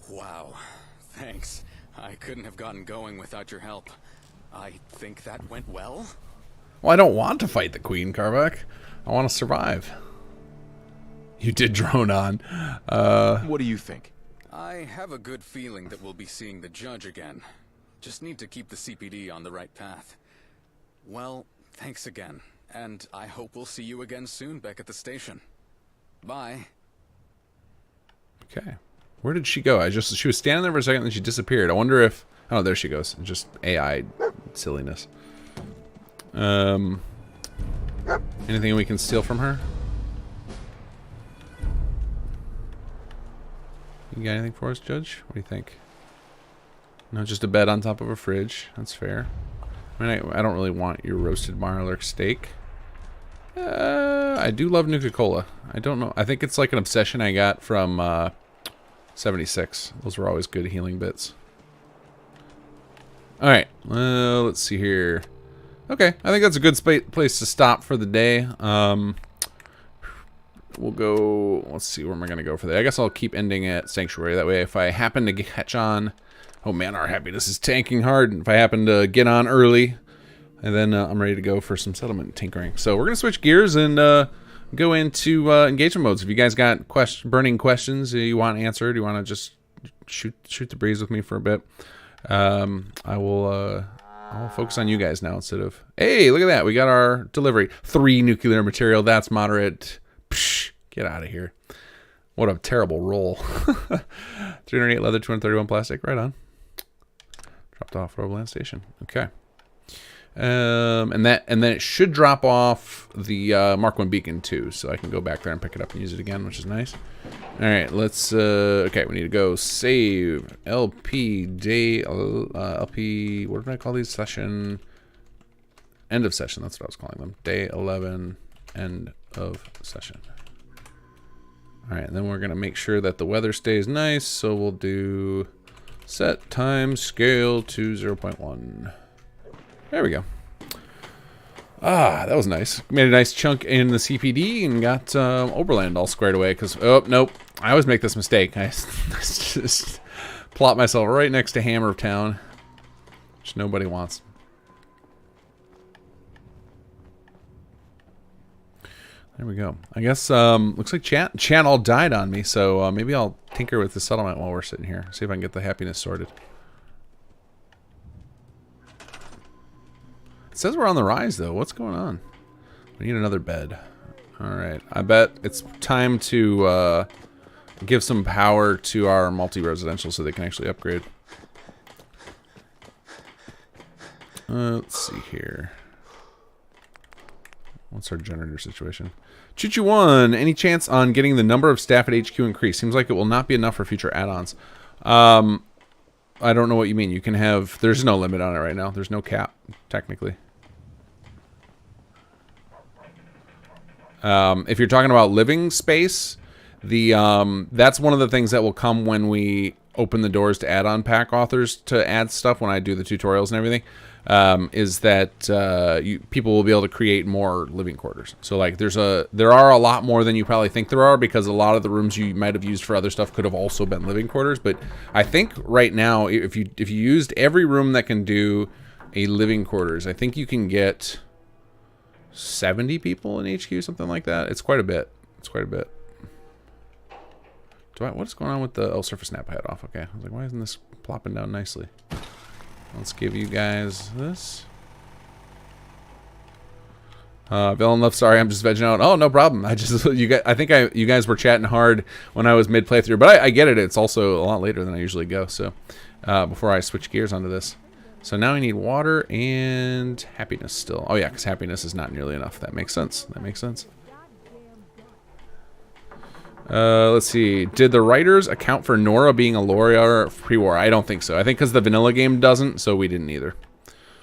Wow. Thanks. I couldn't have gotten going without your help. I think that went well? Well, I don't want to fight the queen, Karvak. I want to survive. You did drone on. What do you think? I have a good feeling that we'll be seeing the judge again. Just need to keep the CPD on the right path. Well, thanks again. And I hope we'll see you again soon back at the station. Bye. Okay. Where did she go? She was standing there for a second and then she disappeared. I wonder if... Oh, there she goes. Just AI silliness. Anything we can steal from her? You got anything for us, Judge? What do you think? No, just a bed on top of a fridge. That's fair. I mean, I don't really want your roasted Marlark steak. I do love Nuka-Cola. I don't know. I think it's like an obsession I got from 76. Those were always good healing bits. Alright. Let's see here. Okay. I think that's a good place to stop for the day. We'll go... Let's see, where am I going to go for that? I guess I'll keep ending at Sanctuary. That way, if I happen to catch on... Oh man, our happiness is tanking hard. If I happen to get on early, and then I'm ready to go for some settlement tinkering. So we're going to switch gears and go into engagement modes. If you guys got burning questions you want answered, you want to just shoot the breeze with me for a bit, I'll focus on you guys now instead of... Hey, look at that. We got our delivery. 3 nuclear material. That's moderate. Psh, get out of here. What a terrible roll. 308 leather, 231 plastic. Right on. Dropped off Roboland Station. Okay. And then it should drop off the Mark 1 beacon too, so I can go back there and pick it up and use it again, which is nice. All right, let's okay, we need to go save LP day LP, what did I call these? Session, end of session. That's what I was calling them. Day 11, end of session. All right, and then we're gonna make sure that the weather stays nice, so we'll do set time scale to 0.1. There we go. Ah, that was nice. Made a nice chunk in the CPD and got Oberland all squared away. Because, oh, nope. I always make this mistake. I just plot myself right next to Hammer of Town, which nobody wants. There we go. I guess, looks like chat all died on me. So maybe I'll tinker with the settlement while we're sitting here. See if I can get the happiness sorted. It says we're on the rise, though. What's going on? We need another bed. Alright. I bet it's time to give some power to our multi-residential so they can actually upgrade. Let's see here. What's our generator situation? Choo-choo 1. Any chance on getting the number of staff at HQ increased? Seems like it will not be enough for future add-ons. I don't know what you mean. You can have... There's no limit on it right now. There's no cap, technically. If you're talking about living space, that's one of the things that will come when we open the doors to add-on pack authors to add stuff when I do the tutorials and everything, is that people will be able to create more living quarters. So like there are a lot more than you probably think there are, because a lot of the rooms you might have used for other stuff could have also been living quarters. But I think right now, if you used every room that can do a living quarters, I think you can get 70 people in HQ, something like that. It's quite a bit. It's quite a bit. What's going on with the surface snap I had off? Okay, I was like, why isn't this plopping down nicely? Let's give you guys this. Villain left. Sorry, I'm just vegging out. Oh, no problem. I think you guys were chatting hard when I was mid playthrough, but I get it. It's also a lot later than I usually go. So before I switch gears onto this, so now I need water and happiness still. Oh yeah, because happiness is not nearly enough. That makes sense. That makes sense. Let's see. Did the writers account for Nora being a lawyer pre-war? I don't think so. I think because the vanilla game doesn't, so we didn't either.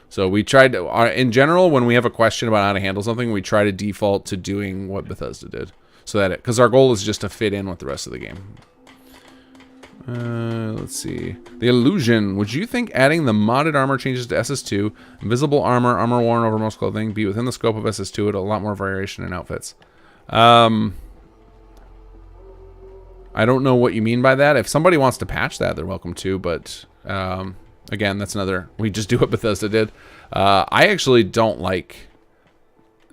So we tried to, in general, when we have a question about how to handle something, we try to default to doing what Bethesda did. So that because our goal is just to fit in with the rest of the game. Let's see. The illusion. Would you think adding the modded armor changes to SS2, invisible armor, armor worn over most clothing, be within the scope of SS2 with a lot more variation in outfits? I don't know what you mean by that. If somebody wants to patch that, they're welcome to. But again, that's another. We just do what Bethesda did. I actually don't like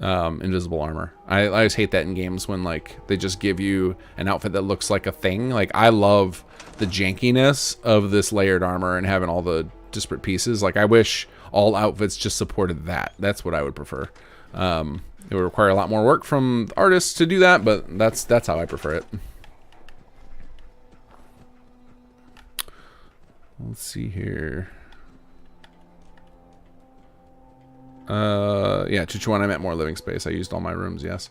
invisible armor. I always hate that in games when like they just give you an outfit that looks like a thing. Like I love the jankiness of this layered armor and having all the disparate pieces. Like I wish all outfits just supported that. That's what I would prefer. It would require a lot more work from artists to do that, but that's how I prefer it. Let's see here. Yeah, Chuchuan, I meant more living space. I used all my rooms, yes.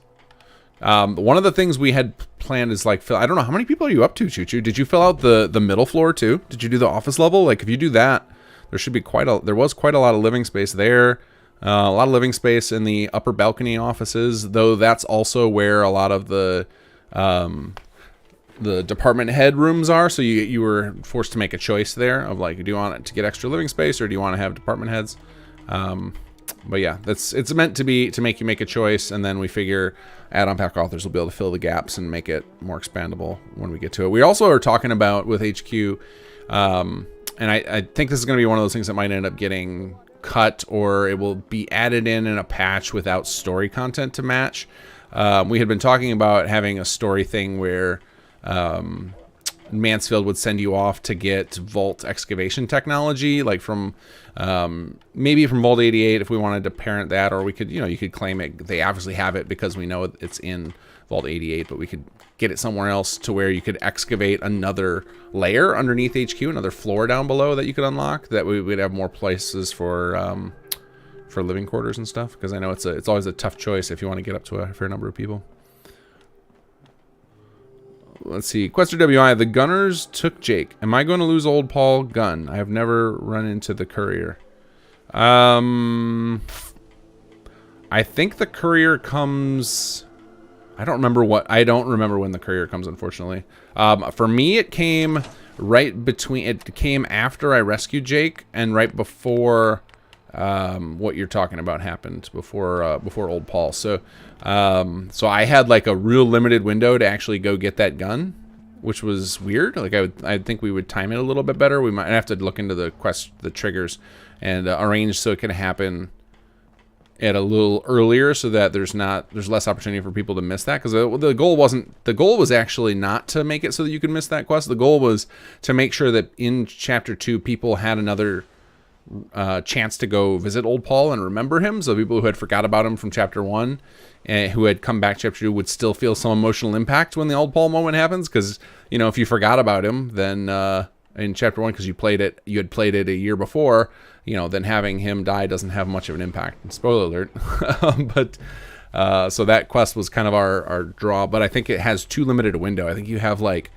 One of the things we had planned is like, I don't know, how many people are you up to, Chuchu? Did you fill out the middle floor too? Did you do the office level? Like, if you do that, there should be there was quite a lot of living space there. A lot of living space in the upper balcony offices, though that's also where a lot of the department head rooms are, so you were forced to make a choice there of like, do you want it to get extra living space or do you want to have department heads? But yeah, it's meant to make you make a choice, and then we figure add-on pack authors will be able to fill the gaps and make it more expandable when we get to it. We also are talking about with HQ, and I think this is going to be one of those things that might end up getting cut, or it will be added in a patch without story content to match. We had been talking about having a story thing where Mansfield would send you off to get vault excavation technology, like from maybe from Vault 88 if we wanted to parent that, or we could, you could claim it. They obviously have it because we know it's in Vault 88, but we could get it somewhere else to where you could excavate another layer underneath HQ, another floor down below that you could unlock. That we would have more places for living quarters and stuff. Because I know it's always a tough choice if you want to get up to a fair number of people. Let's see. Quester WI. The gunners took Jake. Am I going to lose old Paul gun? I have never run into the courier. I think the courier comes... I don't remember when the courier comes, unfortunately. For me, it came right between... It came after I rescued Jake and right before what you're talking about happened, before old Paul. So I had like a real limited window to actually go get that gun, which was weird. Like I think we would time it a little bit better. We might have to look into the triggers and arrange so it can happen at a little earlier, so that there's less opportunity for people to miss that. Because the goal was actually not to make it so that you could miss that quest. The goal was to make sure that in chapter 2 people had another chance to go visit old Paul and remember him. So people who had forgot about him from chapter 1 and who had come back chapter 2 would still feel some emotional impact when the old Paul moment happens. Because if you forgot about him, then in chapter 1, because you had played it a year before, then having him die doesn't have much of an impact. Spoiler alert. But so that quest was kind of our draw. But I think it has too limited a window. I think you have like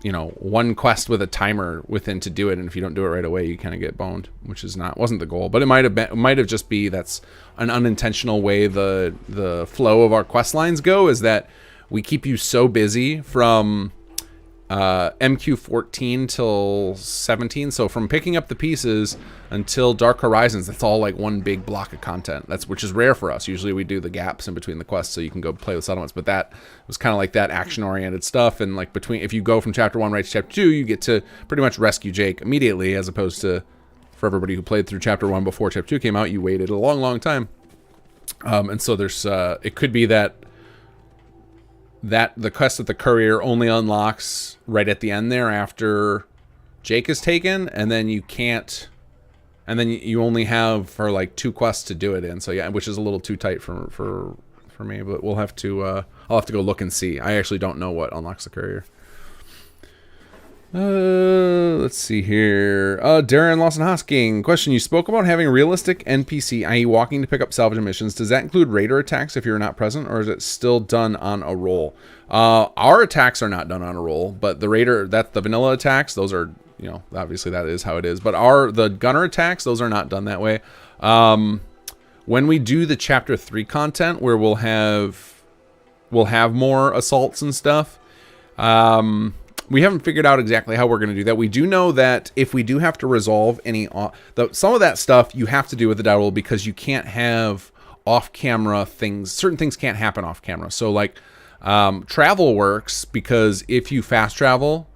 one quest with a timer within to do it, and if you don't do it right away, you kind of get boned, which wasn't the goal. But it might have just be that's an unintentional way the flow of our quest lines go, is that we keep you so busy from MQ14 till 17. So from picking up the pieces until Dark Horizons, that's all like one big block of content. Which is rare for us. Usually we do the gaps in between the quests so you can go play with settlements. But that was kind of like that action-oriented stuff. And like if you go from chapter 1 right to chapter 2, you get to pretty much rescue Jake immediately, as opposed to for everybody who played through chapter 1 before chapter 2 came out, you waited a long, long time. And so there's it could be that the quest at the courier only unlocks right at the end there after Jake is taken, and then you can't, and then you only have for like 2 quests to do it in. So yeah, which is a little too tight for me, but we'll have to I'll have to go look and see. I actually don't know what unlocks the courier. Let's see here. Darren Lawson Hosking. Question: you spoke about having realistic NPC, i.e. walking to pick up salvage missions. Does that include raider attacks if you're not present, or is it still done on a roll? Our attacks are not done on a roll, but the raider, that's the vanilla attacks, those are, you know, obviously that is how it is. But the gunner attacks, those are not done that way. When we do the chapter 3 content where we'll have more assaults and stuff, we haven't figured out exactly how we're going to do that. We do know that if we do have to resolve any some of that stuff you have to do with the die roll, because you can't have off-camera things. Certain things can't happen off-camera. So like travel works because if you fast travel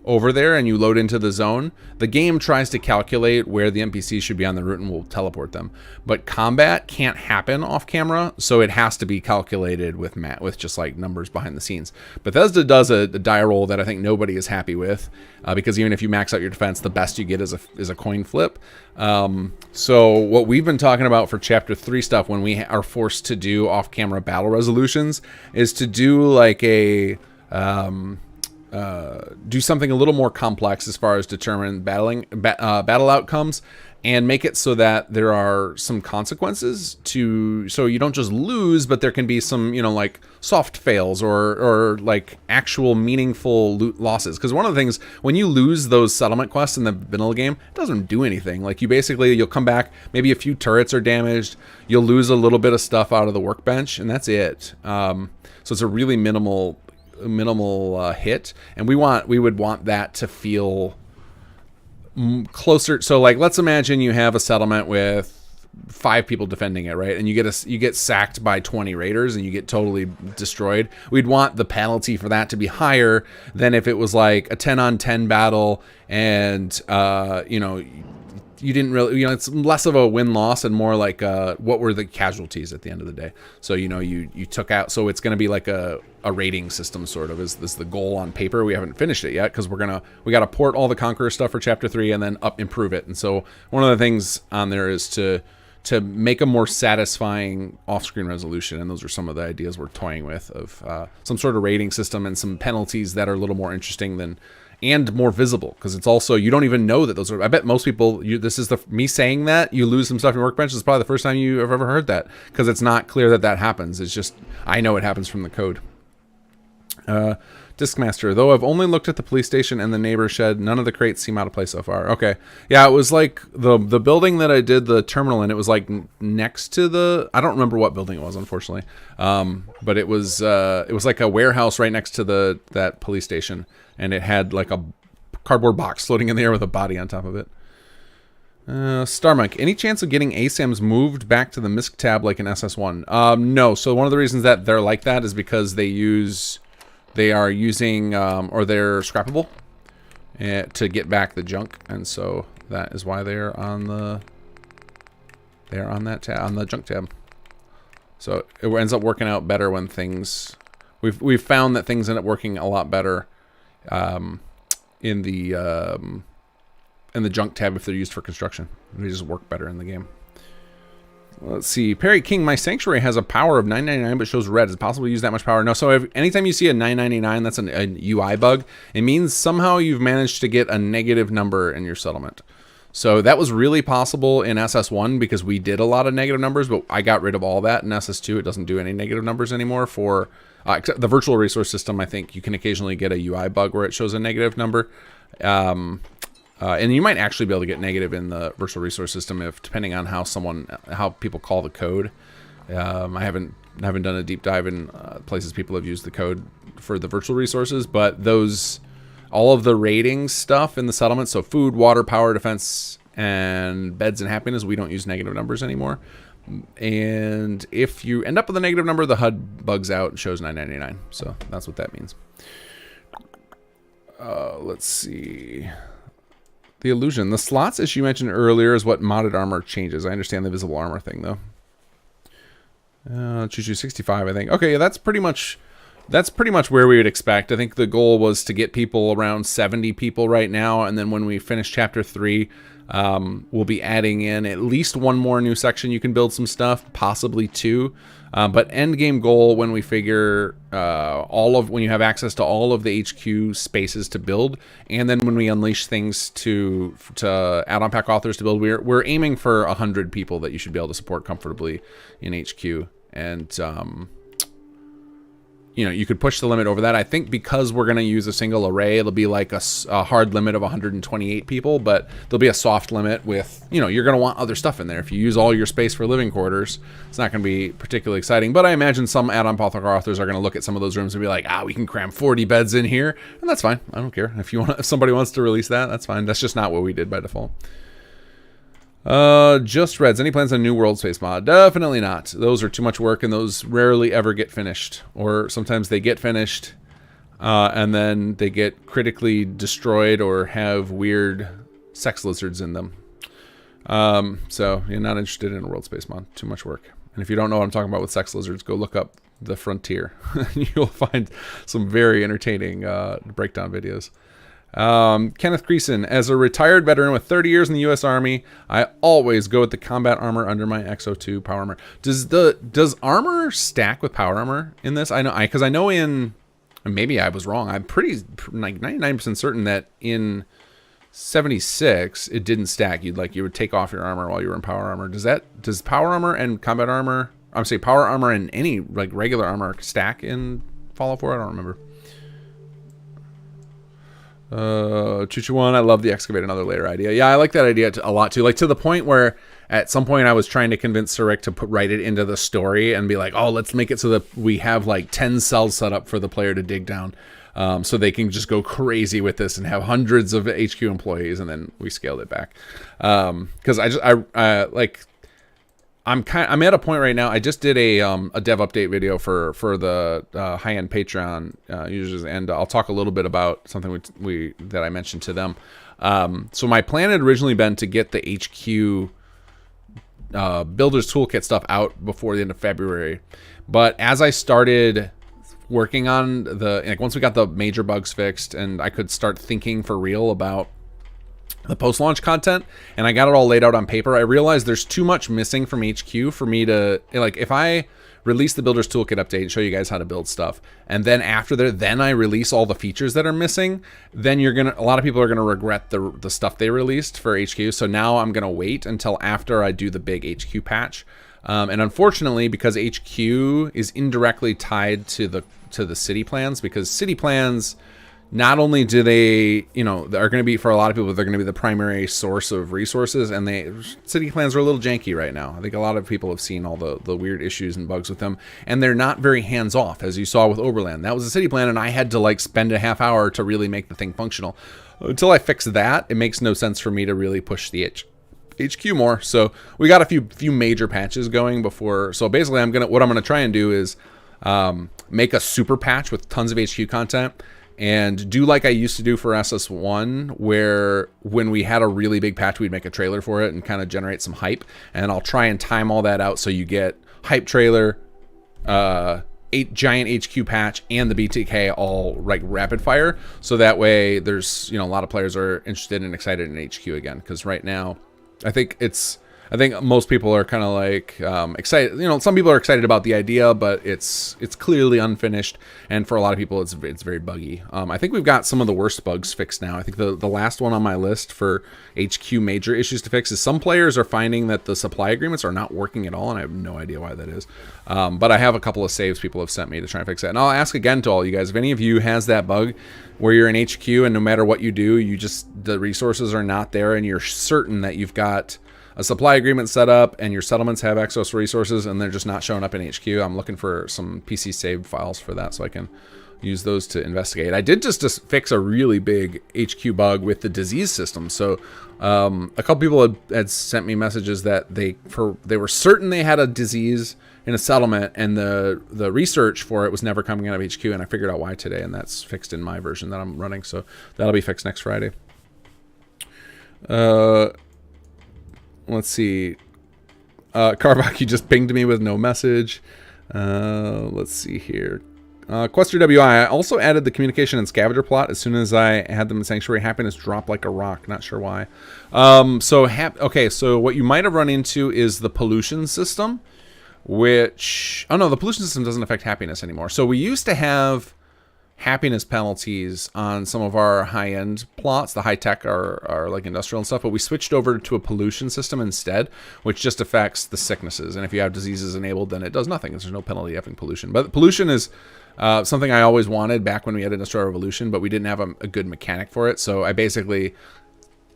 over there and you load into the zone, the game tries to calculate where the NPCs should be on the route and will teleport them. But combat can't happen off camera, so it has to be calculated with just like numbers behind the scenes. Bethesda does a die roll that I think nobody is happy with, because even if you max out your defense, the best you get is a coin flip. So what we've been talking about for chapter 3 stuff, when we are forced to do off camera battle resolutions, is to do like a do something a little more complex as far as determine battle outcomes, and make it so that there are some consequences so you don't just lose, but there can be some, you know, like soft fails or like actual meaningful loot losses. Because one of the things, when you lose those settlement quests in the vanilla game, it doesn't do anything. Like you'll come back, maybe a few turrets are damaged, you'll lose a little bit of stuff out of the workbench, and that's it. So it's a really minimal hit, and we would want that to feel closer. So like, let's imagine you have a settlement with 5 people defending it, right? And you get sacked by 20 raiders and you get totally destroyed. We'd want the penalty for that to be higher than if it was like a 10-on-10 battle and you know, you didn't really, you know, it's less of a win-loss and more like what were the casualties at the end of the day. So, you know, you took out, so it's going to be like a rating system sort of is the goal on paper. We haven't finished it yet because we got to port all the Conqueror stuff for chapter 3 and then improve it. And so one of the things on there is to make a more satisfying off-screen resolution, and those are some of the ideas we're toying with, of some sort of rating system and some penalties that are a little more interesting and more visible, because it's also, you don't even know that those are, I bet most people, this is me saying that you lose some stuff in your workbench is probably the first time you have ever heard that, because it's not clear that happens. It's just, I know it happens from the code. Discmaster, though I've only looked at the police station and the neighbor shed, none of the crates seem out of place so far. Okay. Yeah, it was like the building that I did the terminal in, it was like next to I don't remember what building it was, unfortunately. But it was like a warehouse right next to that police station, and it had like a cardboard box floating in the air with a body on top of it. Starmike, any chance of getting ASAMs moved back to the MISC tab like in SS1? No. So one of the reasons that they're like that is because they are using, or they're scrappable to get back the junk, and so that is why they're on that tab, on the junk tab. So it ends up working out better when things, we've found that things end up working a lot better in the junk tab if they're used for construction. They just work better in the game. Let's see. Perry King, my Sanctuary has a power of 999 but shows red. Is it possible to use that much power? No. So anytime you see a 999, that's a UI bug. It means somehow you've managed to get a negative number in your settlement. So that was really possible in SS1 because we did a lot of negative numbers, but I got rid of all that in SS2. It doesn't do any negative numbers anymore for except the virtual resource system. I think you can occasionally get a UI bug where it shows a negative number. And you might actually be able to get negative in the virtual resource system depending on how people call the code. I haven't done a deep dive in places people have used the code for the virtual resources, but those all of the ratings stuff in the settlement, so food, water, power, defense, and beds and happiness, we don't use negative numbers anymore. And if you end up with a negative number, the HUD bugs out and shows 999. So that's what that means. Let's see. The illusion. The slots issue you mentioned earlier is what modded armor changes. I understand the visible armor thing, though. Choo-choo 65, I think. Okay, yeah, that's pretty much where we would expect. I think the goal was to get people around 70 people right now, and then when we finish Chapter 3, we'll be adding in at least one more new section you can build some stuff, possibly 2. But end game goal, when we figure when you have access to all of the HQ spaces to build, and then when we unleash things to add-on pack authors to build, we're aiming for 100 people that you should be able to support comfortably in HQ. And you know, you could push the limit over that. I think because we're going to use a single array, it'll be like a hard limit of 128 people, but there'll be a soft limit with, you know, you're going to want other stuff in there. If you use all your space for living quarters, it's not going to be particularly exciting. But I imagine some add-on pack authors are going to look at some of those rooms and be like, we can cram 40 beds in here. And that's fine. I don't care. If somebody wants to release that, that's fine. That's just not what we did by default. Just Reds. Any plans on New World Space mod? Definitely not. Those are too much work, and those rarely ever get finished. Or sometimes they get finished, and then they get critically destroyed or have weird sex lizards in them. So you're not interested in a World Space mod. Too much work. And if you don't know what I'm talking about with sex lizards, go look up The Frontier. You'll find some very entertaining breakdown videos. Kenneth Creason, as a retired veteran with 30 years in the U.S. Army, I always go with the combat armor under my XO2 power armor. Does armor stack with power armor in this? Because I know in, maybe I was wrong. I'm pretty like 99% certain that in 76 it didn't stack. You would take off your armor while you were in power armor. Does power armor and combat armor? I'm saying power armor and any like regular armor stack in Fallout 4? I don't remember. Chuchuan, I love the excavate another layer idea. Yeah, I like that idea a lot too. Like to the point where at some point I was trying to convince Surik to write it into the story and be like, oh, let's make it so that we have like 10 cells set up for the player to dig down, so they can just go crazy with this and have hundreds of HQ employees. And then we scaled it back because I'm at a point right now. I just did a dev update video for the high-end Patreon users, and I'll talk a little bit about something that I mentioned to them. So my plan had originally been to get the HQ Builder's Toolkit stuff out before the end of February, but as I started working on once we got the major bugs fixed and I could start thinking for real about the post-launch content, and I got it all laid out on paper, I realized there's too much missing from HQ for me to, like, if I release the Builder's Toolkit update and show you guys how to build stuff, and then after that, then I release all the features that are missing, then a lot of people are gonna regret the stuff they released for HQ. So now I'm gonna wait until after I do the big HQ patch. And unfortunately, because HQ is indirectly tied to the city plans, because city plans, not only do they, are going to be, for a lot of people, they're going to be the primary source of resources, and city plans are a little janky right now. I think a lot of people have seen all the weird issues and bugs with them, and they're not very hands-off, as you saw with Oberland. That was a city plan, and I had to spend a half hour to really make the thing functional. Until I fix that, it makes no sense for me to really push the HQ more. So we got a few major patches going before. So basically, what I'm gonna try and do is make a super patch with tons of HQ content, and do like I used to do for SS1, where when we had a really big patch, we'd make a trailer for it and kind of generate some hype. And I'll try and time all that out so you get hype trailer, 8 giant HQ patch, and the BTK all rapid fire. So that way there's, a lot of players are interested and excited in HQ again. Because right now, I think most people are kind of excited. Some people are excited about the idea, but it's clearly unfinished, and for a lot of people, it's very buggy. I think we've got some of the worst bugs fixed now. I think the last one on my list for HQ major issues to fix is some players are finding that the supply agreements are not working at all, and I have no idea why that is. But I have a couple of saves people have sent me to try and fix that, and I'll ask again to all you guys, if any of you has that bug where you're in HQ and no matter what you do, the resources are not there, and you're certain that you've got a supply agreement set up and your settlements have Exos resources and they're just not showing up in HQ. I'm looking for some PC save files for that so I can use those to investigate. I did just fix a really big HQ bug with the disease system. So a couple people had sent me messages that they were certain they had a disease in a settlement, and the research for it was never coming out of HQ, and I figured out why today, and that's fixed in my version that I'm running. So that'll be fixed next Friday. Let's see. Carbach, you just pinged me with no message. Let's see here. Quester WI, I also added the communication and scavenger plot as soon as I had them in Sanctuary. Happiness dropped like a rock. Not sure why. Okay, so what you might have run into is the pollution system, which... Oh, no, the pollution system doesn't affect happiness anymore. So we used to have happiness penalties on some of our high-end plots, the high-tech are like industrial and stuff, but we switched over to a pollution system instead, which just affects the sicknesses. And if you have diseases enabled, then it does nothing. There's no penalty having pollution. But pollution is something I always wanted back when we had Industrial Revolution, but we didn't have a good mechanic for it. So I basically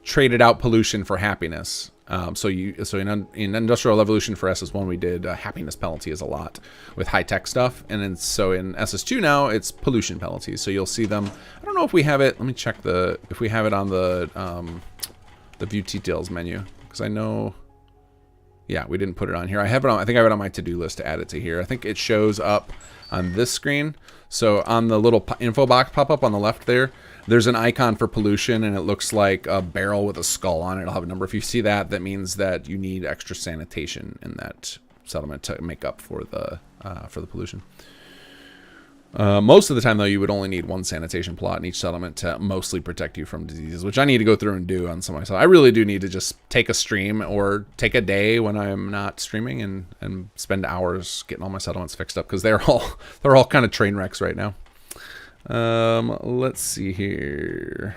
traded out pollution for happiness. So in Industrial Revolution for SS1 we did happiness penalties a lot with high-tech stuff, and then so in SS2 now it's pollution penalties. So you'll see them. I don't know if we have it. Let me check if we have it on the view details menu, because I know. Yeah, we didn't put it on here. I think I have it on my to-do list to add it to here. I think it shows up on this screen. So on the little info box pop-up on the left there's an icon for pollution, and it looks like a barrel with a skull on it. It'll have a number. If you see that, that means that you need extra sanitation in that settlement to make up for the pollution. Most of the time, though, you would only need one sanitation plot in each settlement to mostly protect you from diseases, which I need to go through and do on some of myself. I really do need to just take a stream or take a day when I'm not streaming and spend hours getting all my settlements fixed up, because they're all kind of train wrecks right now. Let's see here.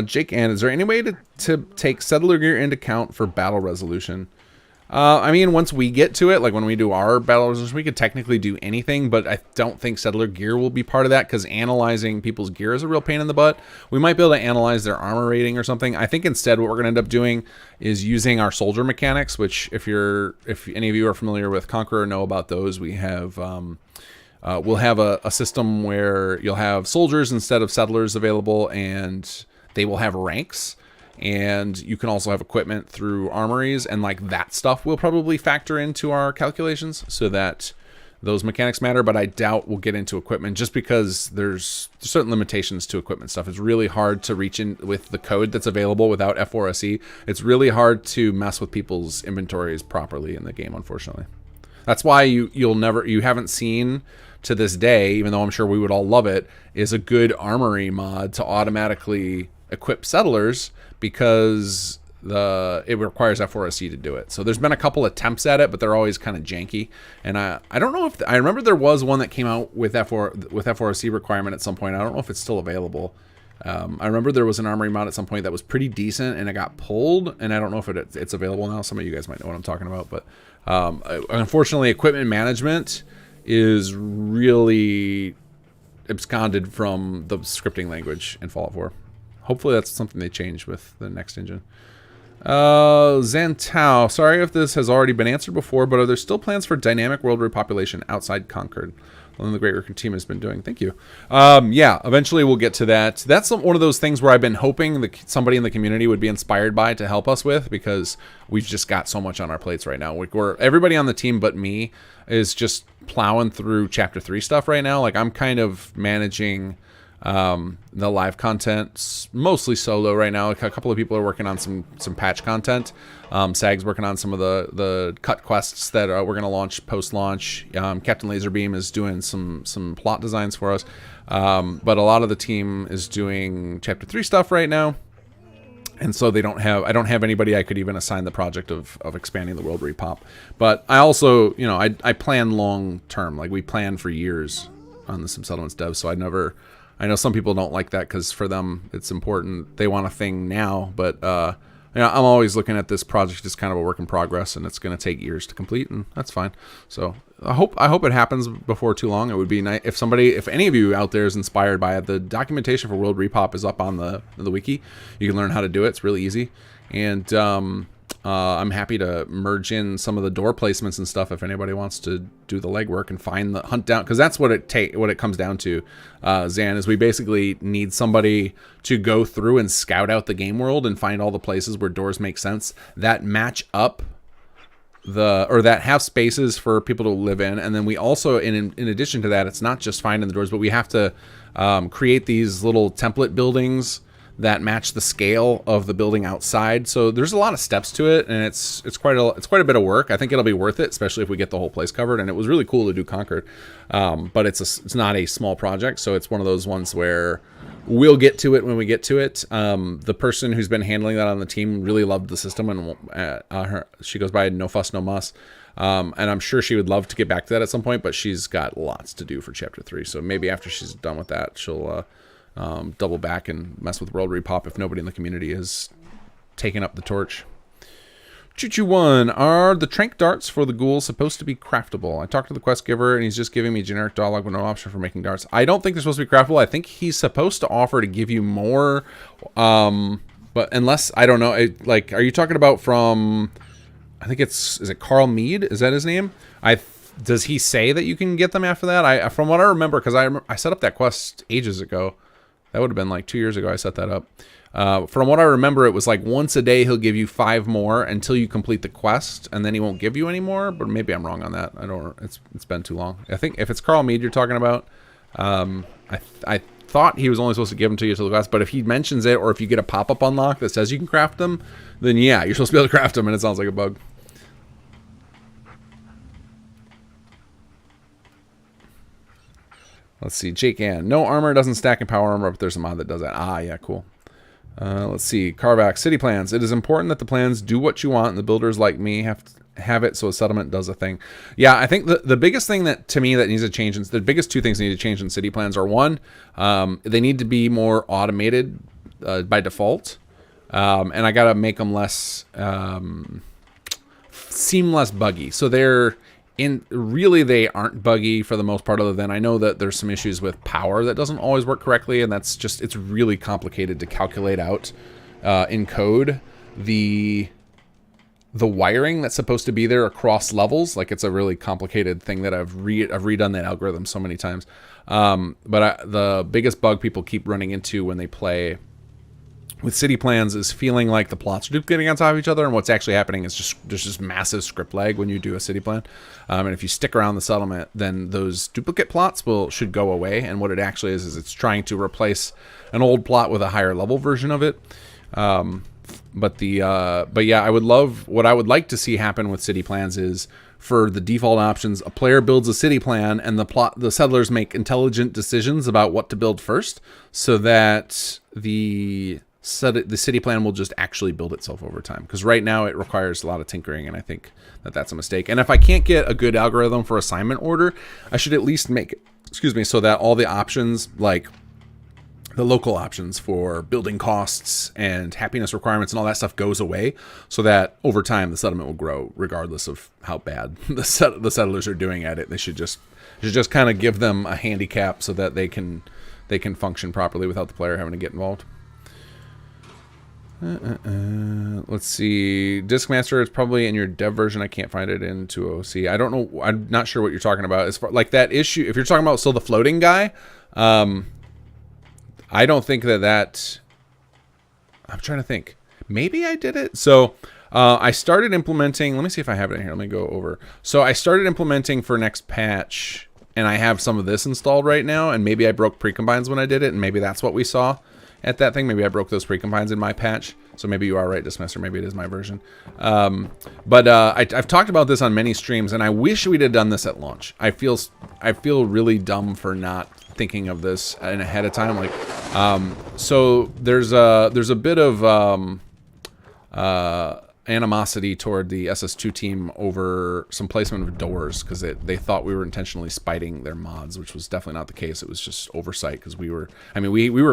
Jake Ann, is there any way to take settler gear into account for battle resolution? I mean, once we get to it, like when we do our battle resolution, we could technically do anything, but I don't think settler gear will be part of that, because analyzing people's gear is a real pain in the butt. We might be able to analyze their armor rating or something. I think instead what we're going to end up doing is using our soldier mechanics, which if any of you are familiar with Conqueror or know about those, we have... we'll have a system where you'll have soldiers instead of settlers available, and they will have ranks, and you can also have equipment through armories, and like that stuff will probably factor into our calculations so that those mechanics matter. But I doubt we'll get into equipment, just because there's certain limitations to equipment stuff. It's really hard to reach in with the code that's available without F4SE. It's really hard to mess with people's inventories properly in the game, unfortunately. That's why you haven't seen to this day, even though I'm sure we would all love it, is a good armory mod to automatically equip settlers, because it requires F4SE to do it. So there's been a couple attempts at it, but they're always kind of janky. And I don't know if I remember there was one that came out with F4SE requirement at some point. I don't know if it's still available. I remember there was an armory mod at some point that was pretty decent, and it got pulled, and I don't know if it's available now. Some of you guys might know what I'm talking about, but unfortunately, equipment management is really absconded from the scripting language in Fallout 4. Hopefully that's something they change with the next engine. Zantao, sorry if this has already been answered before, but are there still plans for dynamic world repopulation outside Concord? The Great Recruit team has been doing. Thank you. Yeah, eventually we'll get to that. That's one of those things where I've been hoping that somebody in the community would be inspired by to help us with, because we've just got so much on our plates right now. Everybody on the team but me is just plowing through Chapter 3 stuff right now. Like, I'm kind of managing the live content mostly solo right now. A couple of people are working on some patch content. Sag's working on some of the cut quests that we're going to launch post-launch. Captain Laserbeam is doing some plot designs for us. But a lot of the team is doing Chapter 3 stuff right now. And so I don't have anybody I could even assign the project of expanding the world repop. But I also, I plan long term. Like, we plan for years on the Sim Settlements dev, so I know some people don't like that, because for them it's important. They want a thing now, but I'm always looking at this project as kind of a work in progress, and it's going to take years to complete, and that's fine. So I hope it happens before too long. It would be nice if any of you out there is inspired by it. The documentation for World Repop is up on the wiki. You can learn how to do it. It's really easy, and I'm happy to merge in some of the door placements and stuff if anybody wants to do the legwork and hunt down, because that's what it comes down to. Zan, is we basically need somebody to go through and scout out the game world and find all the places where doors make sense that match up or that have spaces for people to live in. And then we also, in addition to that, it's not just finding the doors, but we have to create these little template buildings that match the scale of the building outside. So there's a lot of steps to it, and it's quite a bit of work. I think it'll be worth it, especially if we get the whole place covered. And it was really cool to do Concord, but it's not a small project, so it's one of those ones where we'll get to it when we get to it. The person who's been handling that on the team really loved the system, and she goes by No Fuss No Muss. And I'm sure she would love to get back to that at some point, but she's got lots to do for Chapter 3. So maybe after she's done with that, she'll double back and mess with World Repop if nobody in the community has taken up the torch. Choo-choo 1. Are the trank darts for the ghouls supposed to be craftable? I talked to the quest giver, and he's just giving me generic dialogue with no option for making darts. I don't think they're supposed to be craftable. I think he's supposed to offer to give you more, but unless, I don't know, are you talking about from, I think is it Carl Mead? Is that his name? Does he say that you can get them after that? From what I remember, because I set up that quest ages ago. That would have been like 2 years ago I set that up. From what I remember, it was like once a day he'll give you 5 more until you complete the quest, and then he won't give you any more. But maybe I'm wrong on that. I don't. It's been too long. I think if it's Carl Mead you're talking about, I thought he was only supposed to give them to you till the quest. But if he mentions it, or if you get a pop-up unlock that says you can craft them, then yeah, you're supposed to be able to craft them, and it sounds like a bug. Let's see, Jake Ann. No armor doesn't stack in power armor, but there's a mod that does that. Ah, yeah, cool. Let's see, Carvac, city plans. It is important that the plans do what you want, and the builders like me have it so a settlement does a thing. Yeah, I think the biggest thing that, to me, that needs to change, the biggest 2 things that need to change in city plans are, 1, they need to be more automated by default, and I gotta make them seem less buggy. So they aren't buggy for the most part, other than I know that there's some issues with power that doesn't always work correctly, and that's just, it's really complicated to calculate out in code the wiring that's supposed to be there across levels. Like, it's a really complicated thing that I've redone that algorithm so many times. But the biggest bug people keep running into when they play with city plans is feeling like the plots are duplicating on top of each other, and what's actually happening is there's just massive script lag when you do a city plan. And if you stick around the settlement, then those duplicate plots should go away. And what it actually is it's trying to replace an old plot with a higher level version of it. But yeah, what I would like to see happen with city plans is, for the default options, a player builds a city plan, and the settlers make intelligent decisions about what to build first, so that the city plan will just actually build itself over time. Because right now it requires a lot of tinkering, and I think that that's a mistake. And if I can't get a good algorithm for assignment order, I should at least make it, so that all the options, like the local options for building costs and happiness requirements and all that stuff, goes away, so that over time the settlement will grow regardless of how bad the settlers are doing at it. They should just kind of give them a handicap so that they can function properly without the player having to get involved. Let's see. Discmaster is probably in your dev version. I can't find it in 2OC. I don't know. I'm not sure what you're talking about. As far like that issue, if you're talking about still the floating guy, I don't think that. I'm trying to think. Maybe I did it. So I started implementing. Let me see if I have it in here. Let me go over. So I started implementing for next patch, and I have some of this installed right now. And maybe I broke precombines when I did it, and maybe that's what we saw at that thing. Maybe I broke those precombines in my patch. So maybe you are right, Dismister. Maybe it is my version. But I've talked about this on many streams, and I wish we'd have done this at launch. I feel really dumb for not thinking of this ahead of time. Like, so there's a bit of animosity toward the SS2 team over some placement of doors, because they thought we were intentionally spiting their mods, which was definitely not the case. It was just oversight, because we were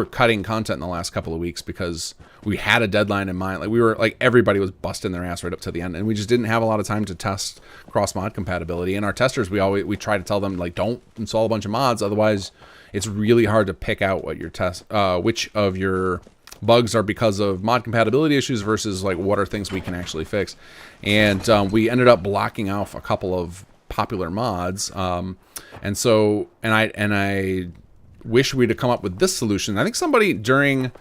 cutting content in the last couple of weeks because we had a deadline in mind. Like, everybody was busting their ass right up to the end, and we just didn't have a lot of time to test cross mod compatibility. And our testers, we try to tell them, like, don't install a bunch of mods, otherwise it's really hard to pick out what your which of your bugs are because of mod compatibility issues versus like what are things we can actually fix. And we ended up blocking off a couple of popular mods, and I wish we'd have come up with this solution. I think somebody during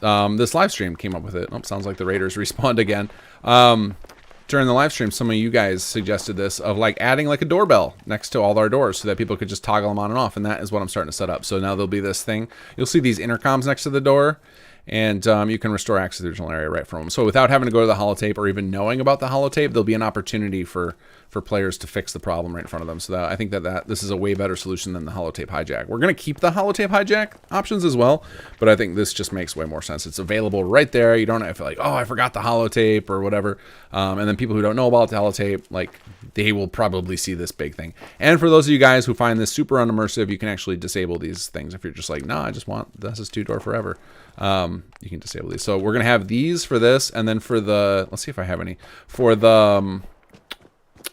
this live stream came up with it. Oh, sounds like the Raiders respawned again. During the live stream, some of you guys suggested this, of like adding like a doorbell next to all our doors so that people could just toggle them on and off, and that is what I'm starting to set up. So now there'll be this thing. You'll see these intercoms next to the door, and you can restore access to the original area right from them. So without having to go to the holotape or even knowing about the holotape, there'll be an opportunity for players to fix the problem right in front of them. So I think that this is a way better solution than the holotape hijack. We're going to keep the holotape hijack options as well, but I think this just makes way more sense. It's available right there. You don't have to like, oh, I forgot the holotape or whatever. And then people who don't know about the holotape, like, they will probably see this big thing. And for those of you guys who find this super unimmersive, you can actually disable these things. If you're just like, nah, I just want the SS2 door forever, you can disable these. So we're going to have these for this, and then for the, let's see if I have any, for the,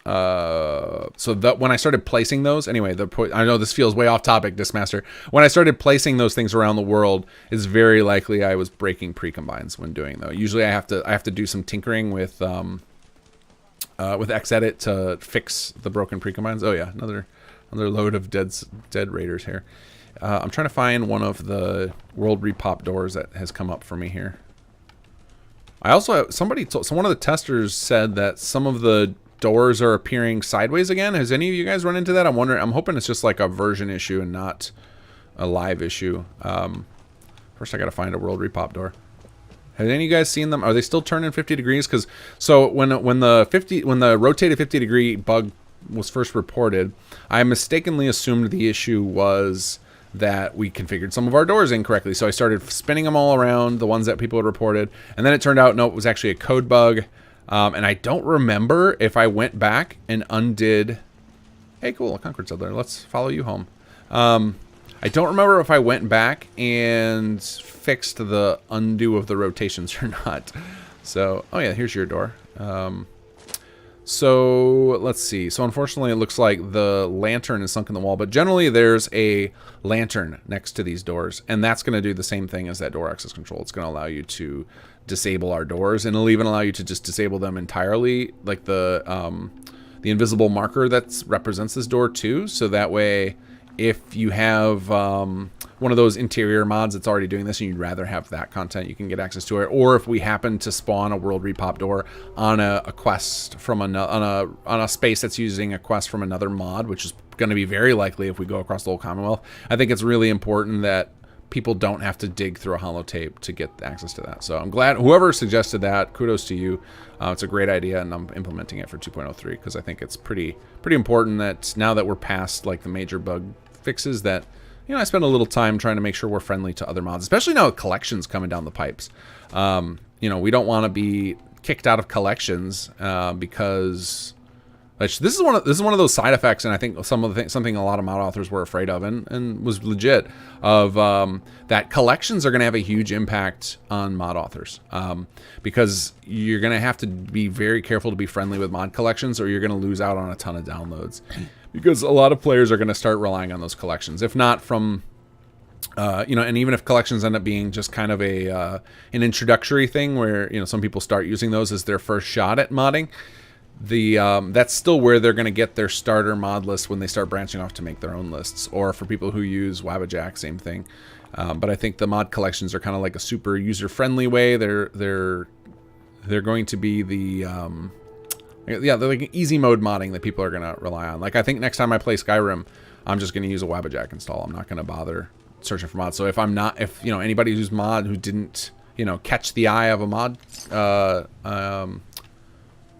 so that when I started placing those, anyway, I know this feels way off topic, Discmaster. When I started placing those things around the world, it's very likely I was breaking precombines when doing though. Usually I have to do some tinkering with Xedit to fix the broken precombines. Oh yeah, another load of dead raiders here. I'm trying to find one of the world repop doors that has come up for me here. I also have, one of the testers said that some of the doors are appearing sideways again. Has any of you guys run into that? I'm hoping it's just like a version issue and not a live issue. First I gotta find a world repop door. Have any of you guys seen them? Are they still turning 50 degrees? Because so when the rotated 50 degree bug was first reported, I mistakenly assumed the issue was that we configured some of our doors incorrectly. So I started spinning them all around, the ones that people had reported, and then it turned out no, it was actually a code bug. And I don't remember if I went back and undid. Hey, cool, Concord's out there. Let's follow you home. I don't remember if I went back and fixed the undo of the rotations or not. So, oh yeah, here's your door. So let's see. So unfortunately, it looks like the lantern is sunk in the wall, but generally there's a lantern next to these doors, and that's going to do the same thing as that door access control. It's going to allow you to disable our doors, and it'll even allow you to just disable them entirely, like the invisible marker that represents this door too. So that way, if you have one of those interior mods that's already doing this and you'd rather have that content, you can get access to it. Or if we happen to spawn a world repop door on a quest from on a space that's using a quest from another mod, which is going to be very likely if we go across the whole Commonwealth, I think it's really important that people don't have to dig through a holotape to get access to that. So I'm glad whoever suggested that, kudos to you. It's a great idea, and I'm implementing it for 2.03 because I think it's pretty important that now that we're past like the major bug fixes, that I spend a little time trying to make sure we're friendly to other mods, especially now with collections coming down the pipes. We don't want to be kicked out of collections because this is one of those side effects, and I think something a lot of mod authors were afraid of, and was legit, of that collections are going to have a huge impact on mod authors, because you're going to have to be very careful to be friendly with mod collections, or you're going to lose out on a ton of downloads, because a lot of players are going to start relying on those collections, if not from and even if collections end up being just kind of an introductory thing where some people start using those as their first shot at modding. That's still where they're going to get their starter mod list when they start branching off to make their own lists, or for people who use Wabbajack, same thing. But I think the mod collections are kind of like a super user-friendly way. They're going to be they're like easy mode modding that people are going to rely on. Like I think next time I play Skyrim, I'm just going to use a Wabbajack install. I'm not going to bother searching for mods. So if anybody who's mod who didn't catch the eye of a mod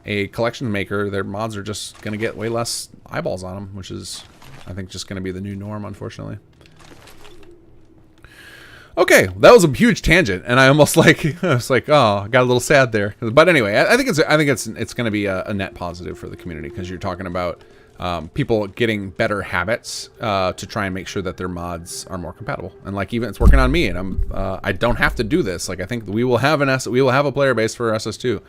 a collection maker, their mods are just going to get way less eyeballs on them, which is, I think, just going to be the new norm, unfortunately. Okay, that was a huge tangent, and I was like, oh, I got a little sad there. But anyway, I think it's going to be a net positive for the community, because you're talking about people getting better habits to try and make sure that their mods are more compatible. And like, even it's working on me, and I don't have to do this. Like I think we will have a player base for SS2,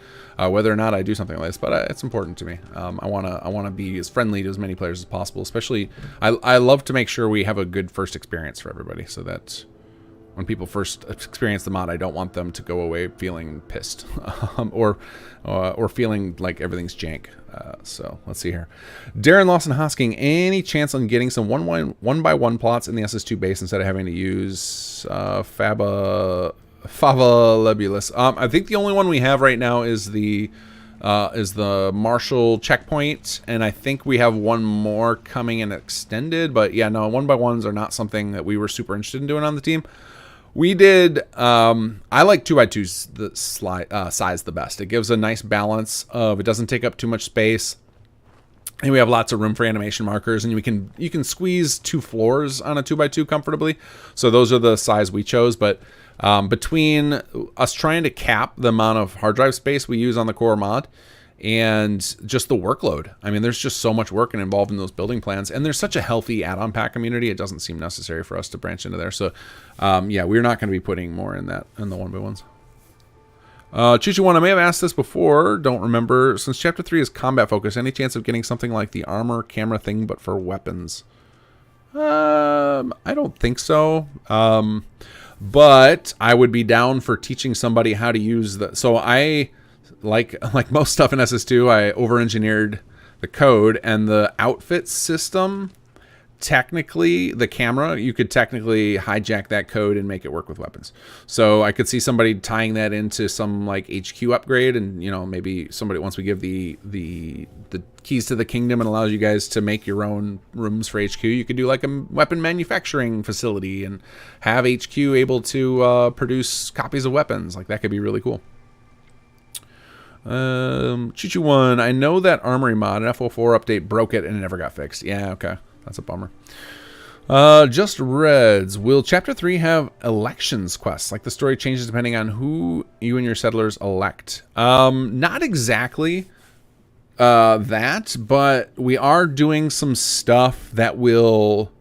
whether or not I do something like this. But it's important to me. I wanna be as friendly to as many players as possible. Especially, I love to make sure we have a good first experience for everybody, so that when people first experience the mod, I don't want them to go away feeling pissed or feeling like everything's jank. So let's see here. Darren Lawson Hosking, any chance on getting some one by one plots in the SS2 base instead of having to use Fava Lebulus? I think the only one we have right now is the Marshall checkpoint, and I think we have one more coming in extended. But yeah, no, 1x1s are not something that we were super interested in doing on the team. We did, I like 2x2s the size the best. It gives a nice balance of, it doesn't take up too much space. And we have lots of room for animation markers, and you can squeeze 2 floors on a 2x2 comfortably. So those are the size we chose. But between us trying to cap the amount of hard drive space we use on the core mod and just the workload, I mean, there's just so much work involved in those building plans, and there's such a healthy add-on pack community, it doesn't seem necessary for us to branch into there. So yeah, we're not going to be putting more in that in the 1x1s. Chuchu1, I may have asked this before, don't remember. Since Chapter 3 is combat focused, any chance of getting something like the armor camera thing, but for weapons? I don't think so. But I would be down for teaching somebody how to use the... So I, like most stuff in SS2, I over-engineered the code, and the outfit system, technically, the camera, you could technically hijack that code and make it work with weapons. So I could see somebody tying that into some like HQ upgrade, and you know, maybe somebody, once we give the keys to the kingdom and allows you guys to make your own rooms for HQ, you could do like a weapon manufacturing facility and have HQ able to produce copies of weapons. Like that could be really cool. Chuchu1, I know that armory mod, an F04 update broke it and it never got fixed. Yeah, okay. That's a bummer. Just Reds. Will Chapter 3 have elections quests? Like the story changes depending on who you and your settlers elect. Not exactly that, but we are doing some stuff that will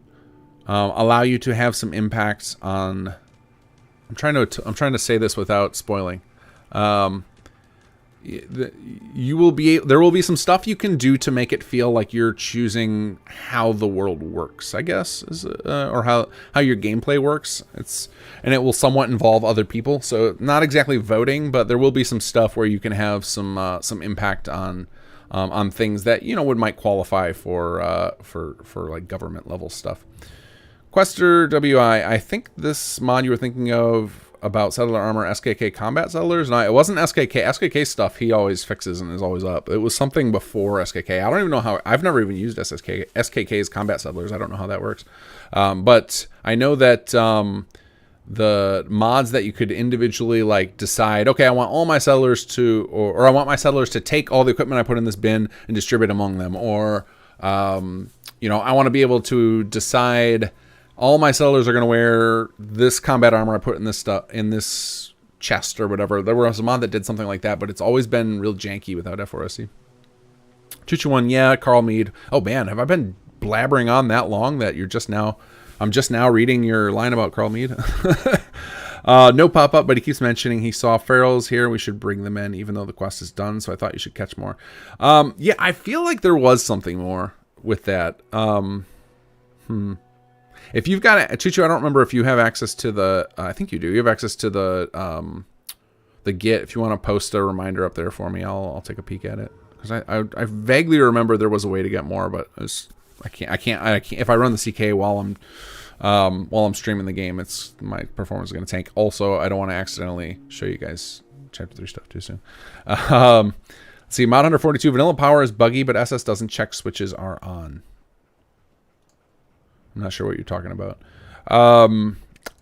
allow you to have some impacts on... I'm trying to say this without spoiling. There will be some stuff you can do to make it feel like you're choosing how the world works, I guess, or how your gameplay works. And it will somewhat involve other people, so not exactly voting, but there will be some stuff where you can have some impact on things that might qualify for like government level stuff. Quester WI, I think this mod you were thinking of about settler armor, SKK combat settlers. No, it wasn't SKK. SKK stuff he always fixes and is always up. It was something before SKK. I don't even know how. I've never even used SKK's combat settlers. I don't know how that works. But I know that the mods that you could individually like decide, okay, I want all my settlers to, or I want my settlers to take all the equipment I put in this bin and distribute among them, or I want to be able to decide all my settlers are going to wear this combat armor I put in this stuff in this chest or whatever. There was a mod that did something like that, but it's always been real janky without F4SC. Chuchu1, yeah, Carl Mead. Oh man, have I been blabbering on that long that I'm just now reading your line about Carl Mead? No pop-up, but he keeps mentioning he saw ferals here. We should bring them in, even though the quest is done. So I thought you should catch more. Yeah, I feel like there was something more with that. If you've got it, Chuchu, I don't remember if you have access to the. I think you do. You have access to the Git. If you want to post a reminder up there for me, I'll take a peek at it, because I vaguely remember there was a way to get more, but I can't. If I run the CK while I'm streaming the game, my performance is going to tank. Also, I don't want to accidentally show you guys Chapter 3 stuff too soon. Let's see, Mod 142 vanilla power is buggy, but SS doesn't check switches are on. I'm not sure what you're talking about.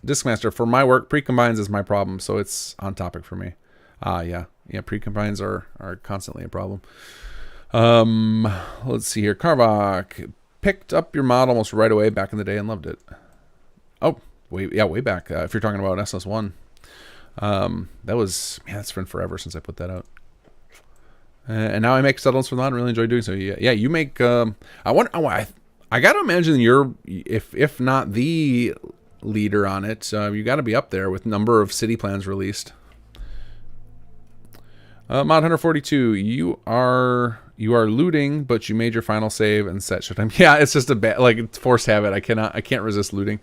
Discmaster, for my work, pre-combines is my problem, so it's on topic for me. Yeah, pre-combines are constantly a problem. Let's see here. Carvok, picked up your mod almost right away back in the day and loved it. Oh, way back. If you're talking about SS1. That's been forever since I put that out. And now I make settlements for the mod. Really enjoy doing so. Yeah, you make. I gotta imagine you're, if not the leader on it, you got to be up there with number of city plans released. Mod 142, you are looting, but you made your final save and set showtime. Yeah, it's just a bad, like, it's forced habit. I can't resist looting.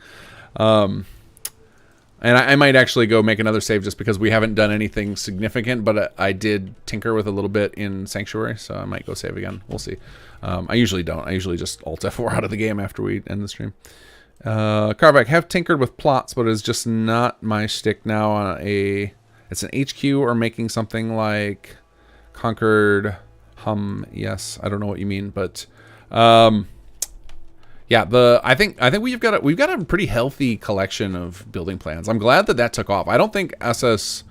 And I might actually go make another save just because we haven't done anything significant, but I did tinker with a little bit in Sanctuary, so I might go save again. We'll see. I usually don't. I usually just Alt F4 out of the game after we end the stream. Carvac, have tinkered with plots, but it's just not my shtick now on it's an HQ or making something like Conquered yes, I don't know what you mean, but yeah, I think we've got a pretty healthy collection of building plans. I'm glad that took off. I don't think SS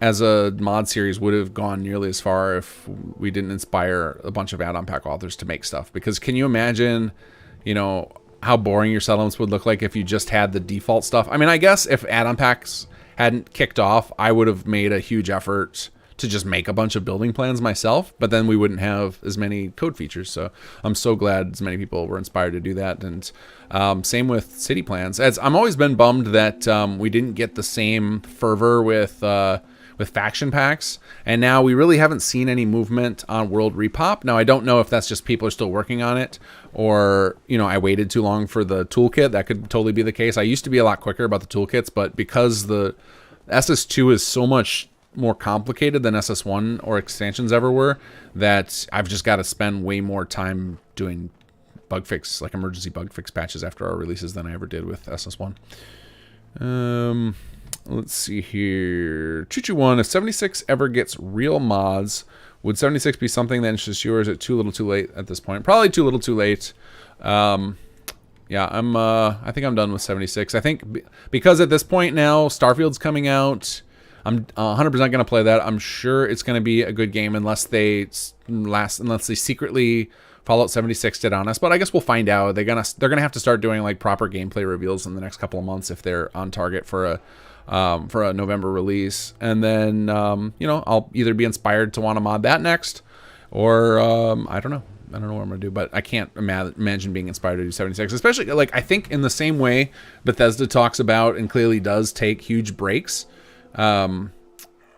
as a mod series would have gone nearly as far if we didn't inspire a bunch of add-on pack authors to make stuff. Because can you imagine, you know, how boring your settlements would look like if you just had the default stuff? I mean, I guess if add-on packs hadn't kicked off, I would have made a huge effort to just make a bunch of building plans myself, but then we wouldn't have as many code features. So I'm so glad as many people were inspired to do that. And same with city plans. I'm always been bummed that we didn't get the same fervor with faction packs, and now we really haven't seen any movement on World Repop. Now I don't know if that's just people are still working on it, or you know, I waited too long for the toolkit. That could totally be the case. I used to be a lot quicker about the toolkits, but because the SS2 is so much more complicated than SS1 or expansions ever were, that I've just got to spend way more time doing bug fix, like emergency bug fix patches after our releases than I ever did with SS1. Let's see here. Choo-choo-1, if 76 ever gets real mods, would 76 be something that interests you, or is it too little too late at this point? Probably too little too late. Yeah, I think I'm done with 76. I think because at this point now, Starfield's coming out. I'm 100% going to play that. I'm sure it's going to be a good game unless they secretly Fallout 76 did on us. But I guess we'll find out. They're gonna have to start doing like proper gameplay reveals in the next couple of months if they're on target for a November release. And then you know, I'll either be inspired to want to mod that next, or I don't know. I don't know what I'm gonna do, but I can't imagine being inspired to do 76. Especially like I think in the same way Bethesda talks about and clearly does take huge breaks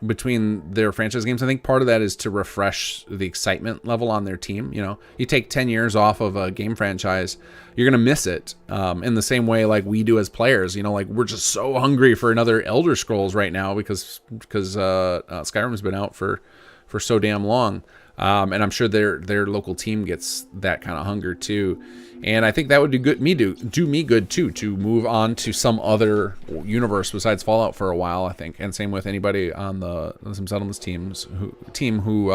between their franchise games. I think part of that is to refresh the excitement level on their team. You know, you take 10 years off of a game franchise, you're gonna miss it. In the same way like we do as players. You know, like we're just so hungry for another Elder Scrolls right now because Skyrim's been out for so damn long. And I'm sure their local team gets that kind of hunger too. And I think that would do me good too, to move on to some other universe besides Fallout for a while, I think. And same with anybody on the Some Settlements team who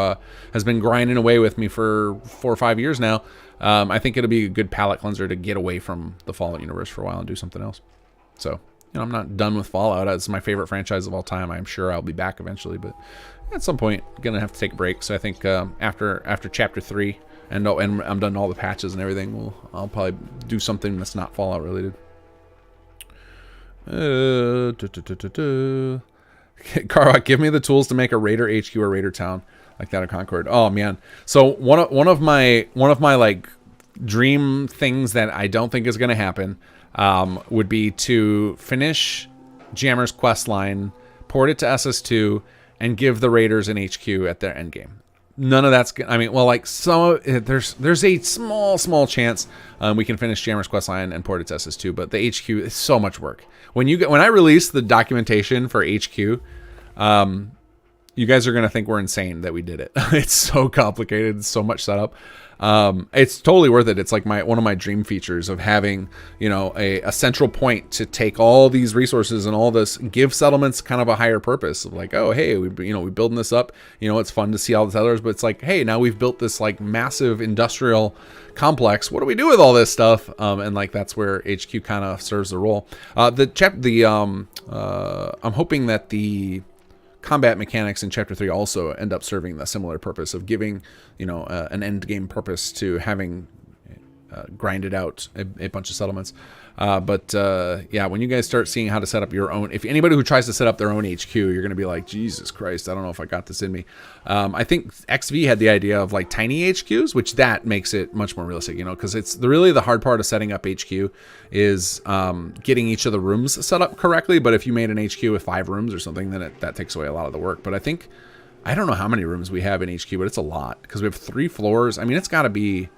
has been grinding away with me for 4 or 5 years now. I think it'll be a good palate cleanser to get away from the Fallout universe for a while and do something else. So, you know, I'm not done with Fallout. It's my favorite franchise of all time. I'm sure I'll be back eventually, but at some point gonna have to take a break. So I think after chapter 3 and I'm done all the patches and everything, I'll probably do something that's not Fallout related. Carlock, give me the tools to make a Raider HQ or Raider town like that of Concord. Oh man, so one of my like dream things that I don't think is gonna happen would be to finish Jammer's quest line, port it to SS2, and give the Raiders an HQ at their endgame. None of that's, I mean, well, like there's a small chance we can finish Jammer's questline and port it to SS2, but the HQ is so much work. When I release the documentation for HQ, you guys are gonna think we're insane that we did it. It's so complicated, it's so much setup. It's totally worth it. It's like one of my dream features of having, you know, a central point to take all these resources and all this, give settlements kind of a higher purpose of like, oh, hey, we're building this up. You know, it's fun to see all the settlers, but it's like, hey, now we've built this like massive industrial complex. What do we do with all this stuff? And like, that's where HQ kind of serves the role. I'm hoping that the combat mechanics in chapter 3 also end up serving the similar purpose of giving, you know, an end game purpose to having grinded out a bunch of settlements. Yeah, when you guys start seeing how to set up your own, if anybody who tries to set up their own HQ, you're going to be like, Jesus Christ, I don't know if I got this in me. I think XV had the idea of like tiny HQs, which that makes it much more realistic, you know, because it's really the hard part of setting up HQ is getting each of the rooms set up correctly. But if you made an HQ with 5 rooms or something, then that takes away a lot of the work. But I don't know how many rooms we have in HQ, but it's a lot because we have 3 floors. I mean, it's got to be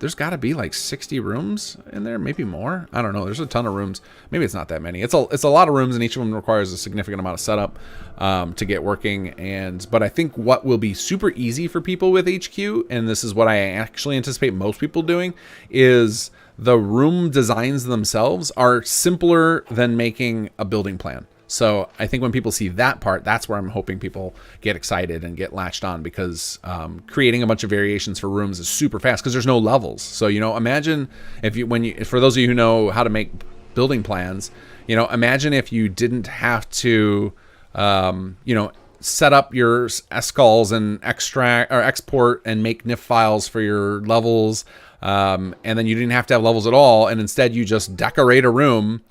there's got to be like 60 rooms in there, maybe more. I don't know. There's a ton of rooms. Maybe it's not that many. It's a lot of rooms, and each of them requires a significant amount of setup to get working. But I think what will be super easy for people with HQ, and this is what I actually anticipate most people doing, is the room designs themselves are simpler than making a building plan. So I think when people see that part, that's where I'm hoping people get excited and get latched on, because creating a bunch of variations for rooms is super fast because there's no levels. So, you know, imagine for those of you who know how to make building plans, you know, imagine if you didn't have to, you know, set up your SCALs and extract or export and make NIF files for your levels. And then you didn't have to have levels at all. And instead you just decorate a room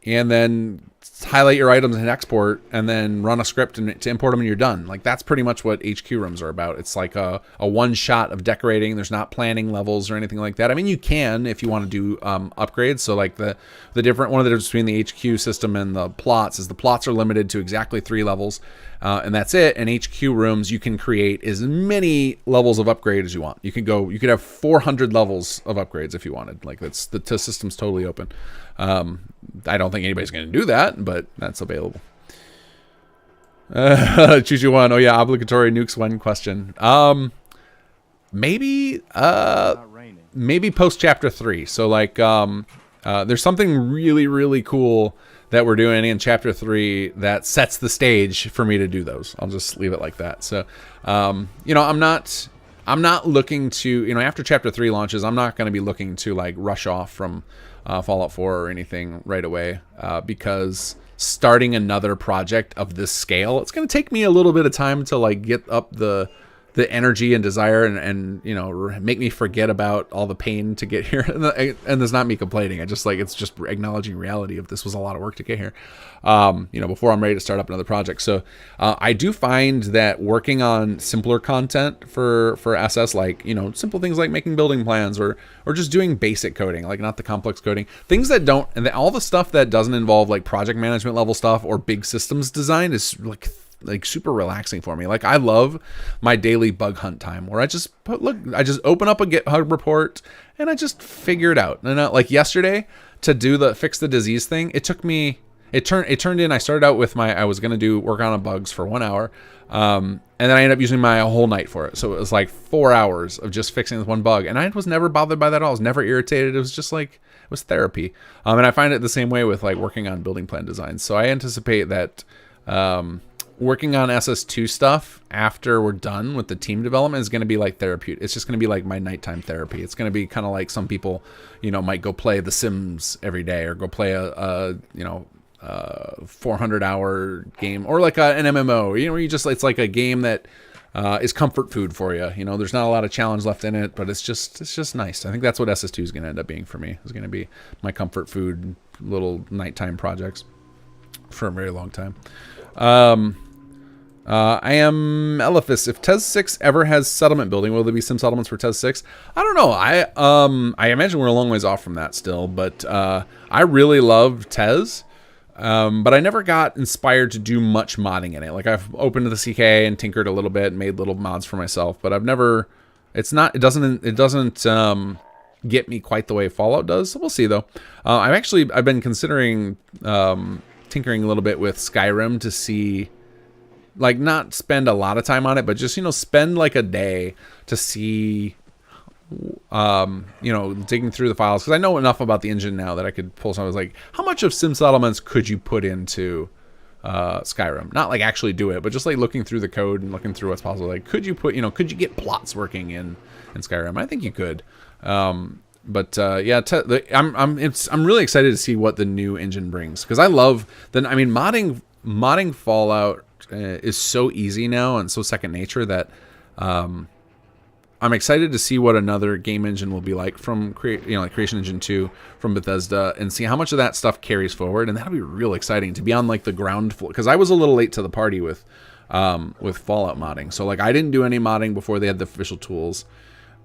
and then highlight your items and export, and then run a script to import them, and you're done. Like, that's pretty much what HQ rooms are about. It's like a one shot of decorating. There's not planning levels or anything like that. I mean, you can if you want to do upgrades. So like one of the difference between the HQ system and the plots is the plots are limited to exactly 3 levels, and that's it. And HQ rooms, you can create as many levels of upgrade as you want. You could have 400 levels of upgrades if you wanted. Like, the system's totally open. I don't think anybody's going to do that, but that's available. Choose you one. Oh yeah, obligatory nukes when question. Maybe post chapter 3. So like, there's something really, really cool that we're doing in chapter 3 that sets the stage for me to do those. I'll just leave it like that. So, you know, I'm not looking to, you know, after chapter 3 launches, I'm not going to be looking to like rush off from Fallout 4 or anything right away, because starting another project of this scale, it's going to take me a little bit of time to like get up the energy and desire and you know, make me forget about all the pain to get here. And there's not me complaining. I just like, it's just acknowledging reality of this was a lot of work to get here, you know, before I'm ready to start up another project. So I do find that working on simpler content for SS, like, you know, simple things like making building plans or just doing basic coding, like not the complex coding, things that don't, and all the stuff that doesn't involve like project management level stuff or big systems design is like super relaxing for me. Like, I love my daily bug hunt time where I just open up a GitHub report and I just figure it out. And like yesterday, to do fix the disease thing, it turned in, I started out with I was going to work on bugs for 1 hour. And then I ended up using my whole night for it. So it was like 4 hours of just fixing this one bug. And I was never bothered by that at all. I was never irritated. It was just like, it was therapy. And I find it the same way with like working on building plan designs. So I anticipate that, working on SS2 stuff after we're done with the team development is going to be like therapeutic. It's just going to be like my nighttime therapy. It's going to be kind of like some people, you know, might go play The Sims every day, or go play a 400-hour game, or like an MMO, you know, where it's like a game that is comfort food for you. You know, there's not a lot of challenge left in it, but it's just nice. I think that's what SS2 is going to end up being for me. It's going to be my comfort food little nighttime projects for a very long time. I am Elephas. If TES 6 ever has settlement building, will there be sim settlements for TES 6? I don't know. I imagine we're a long ways off from that still, but I really love TES. But I never got inspired to do much modding in it. Like, I've opened the CK and tinkered a little bit and made little mods for myself, but I've never, it doesn't get me quite the way Fallout does. So we'll see though. I've been considering tinkering a little bit with Skyrim to see, like, not spend a lot of time on it, but just, you know, spend like a day to see, you know, digging through the files, because I know enough about the engine now that I could pull some. I was like, how much of sim settlements could you put into Skyrim? Not like actually do it, but just like looking through the code and looking through what's possible. Like, could you get plots working in Skyrim? I think you could. But yeah, I'm really excited to see what the new engine brings, because I love modding Fallout is so easy now and so second nature that I'm excited to see what another game engine will be like from like Creation Engine 2 from Bethesda, and see how much of that stuff carries forward. And that'll be real exciting to be on like the ground floor, because I was a little late to the party with Fallout modding. So like, I didn't do any modding before they had the official tools,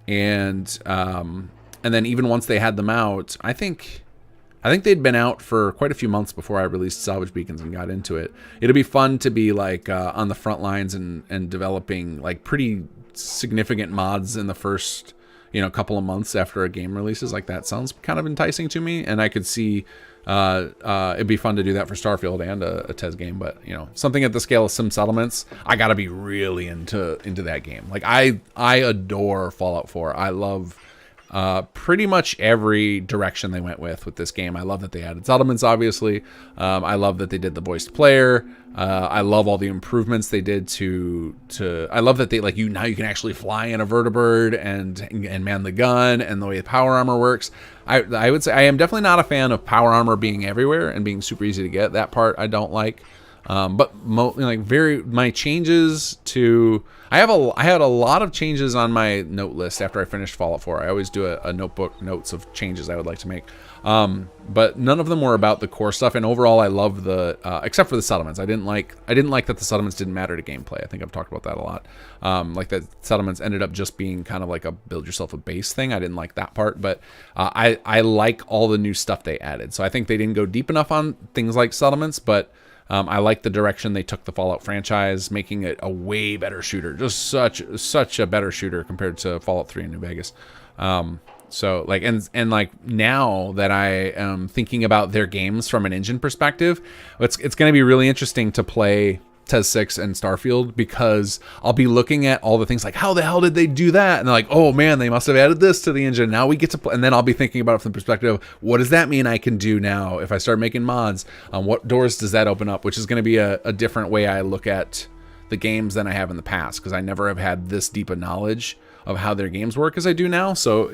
and then even once they had them out, I think they'd been out for quite a few months before I released Salvage Beacons and got into it. It'll be fun to be like on the front lines and developing like pretty significant mods in the first you know, a couple of months after a game releases. Like, that sounds kind of enticing to me, and I could see it'd be fun to do that for Starfield and a TES game. But, you know, something at the scale of Sim Settlements, I gotta be really into that game. Like, I adore Fallout 4. I love pretty much every direction they went with this game. I love that they added settlements, obviously. I love that they did the voiced player. I love all the improvements they did to I love that they, like, now you can actually fly in a vertibird and man the gun, and the way the power armor works. I would say I am definitely not a fan of power armor being everywhere and being super easy to get. That part I don't like. But my changes to I had a lot of changes on my note list after I finished Fallout 4. I always do a notebook notes of changes I would like to make. But none of them were about the core stuff. And overall, I love the except for the settlements. I didn't like that the settlements didn't matter to gameplay. I think I've talked about that a lot. Like that settlements ended up just being kind of like a build yourself a base thing. I didn't like that part, but I like all the new stuff they added. So I think they didn't go deep enough on things like settlements, but I like the direction they took the Fallout franchise, making it a way better shooter. Just such a better shooter compared to Fallout 3 in New Vegas. So like, and like now that I am thinking about their games from an engine perspective, it's going to be really interesting to play TES 6 and Starfield, because I'll be looking at all the things like, how the hell did they do that? And they're like, oh man, they must have added this to the engine. Now we get to play. And then I'll be thinking about it from the perspective of, what does that mean I can do now if I start making mods? What doors does that open up? Which is going to be a different way I look at the games than I have in the past, because I never have had this deep a knowledge of how their games work as I do now. So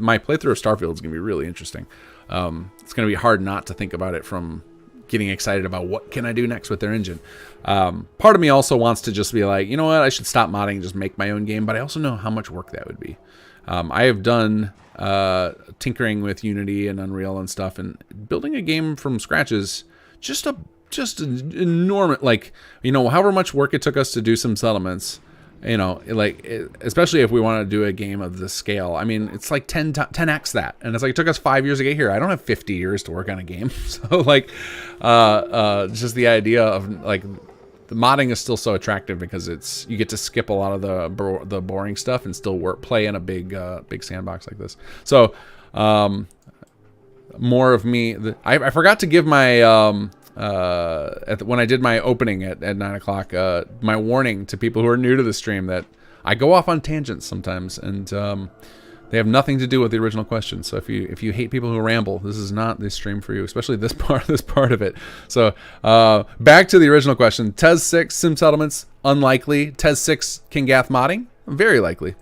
my playthrough of Starfield is going to be really interesting. It's going to be hard not to think about it from getting excited about what can I do next with their engine. Part of me also wants to just be like, you know what, I should stop modding and just make my own game, but I also know how much work that would be. I have done tinkering with Unity and Unreal and stuff, and building a game from scratch is just an enormous, like, you know, however much work it took us to do some settlements, you know, like, especially if we want to do a game of this scale. I mean, it's like 10x that. And it's like, it took us 5 years to get here. I don't have 50 years to work on a game. So like, just the idea of like, the modding is still so attractive because you get to skip a lot of the boring stuff and still play in a big sandbox like this. So, more of me, I forgot to give my, when I did my opening at 9 o'clock, my warning to people who are new to the stream that I go off on tangents sometimes, and they have nothing to do with the original question. So if you hate people who ramble, this is not the stream for you, especially this part of it. So back to the original question: TES 6 sim settlements, unlikely. TES 6 Kingath modding, very likely.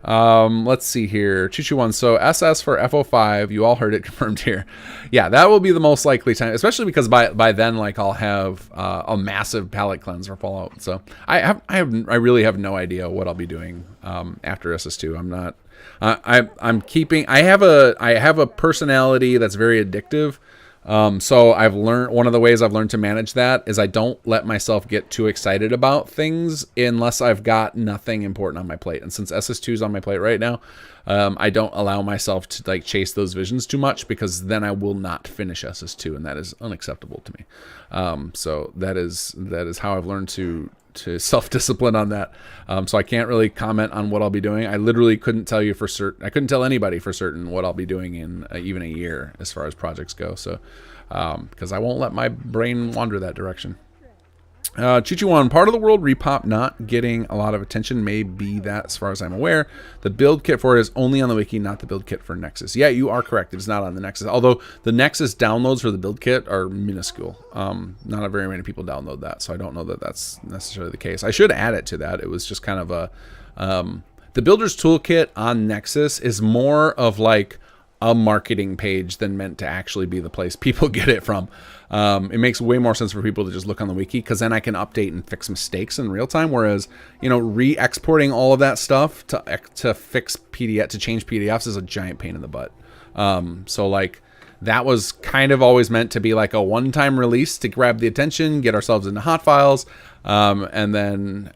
Let's see here. Choo-choo-1. So SS for FO5. You all heard it confirmed here. Yeah, that will be the most likely time, especially because by then, like, I'll have a massive palette cleanse for Fallout. So I really have no idea what I'll be doing after SS2. I'm not. I have a personality that's very addictive. So one of the ways I've learned to manage that is I don't let myself get too excited about things unless I've got nothing important on my plate. And since SS2 is on my plate right now, I don't allow myself to like chase those visions too much, because then I will not finish SS2, and that is unacceptable to me. So that is how I've learned to self-discipline on that. So I can't really comment on what I'll be doing. I literally couldn't tell you for certain. I couldn't tell anybody for certain what I'll be doing in even a year as far as projects go. So, because I won't let my brain wander that direction. Choo-choo-1, part of the world repop not getting a lot of attention may be that, as far as I'm aware, the build kit for it is only on the wiki, not the build kit for Nexus. Yeah, you are correct. It's not on the Nexus. Although the Nexus downloads for the build kit are minuscule. Not very many people download that, so I don't know that that's necessarily the case. I should add it to that. It was just kind of a... the Builder's Toolkit on Nexus is more of like a marketing page than meant to actually be the place people get it from. It makes way more sense for people to just look on the wiki, because then I can update and fix mistakes in real time. Whereas, you know, re-exporting all of that stuff to fix PDF, to change PDFs is a giant pain in the butt. So like, that was kind of always meant to be like a one-time release to grab the attention, get ourselves into hot files, and then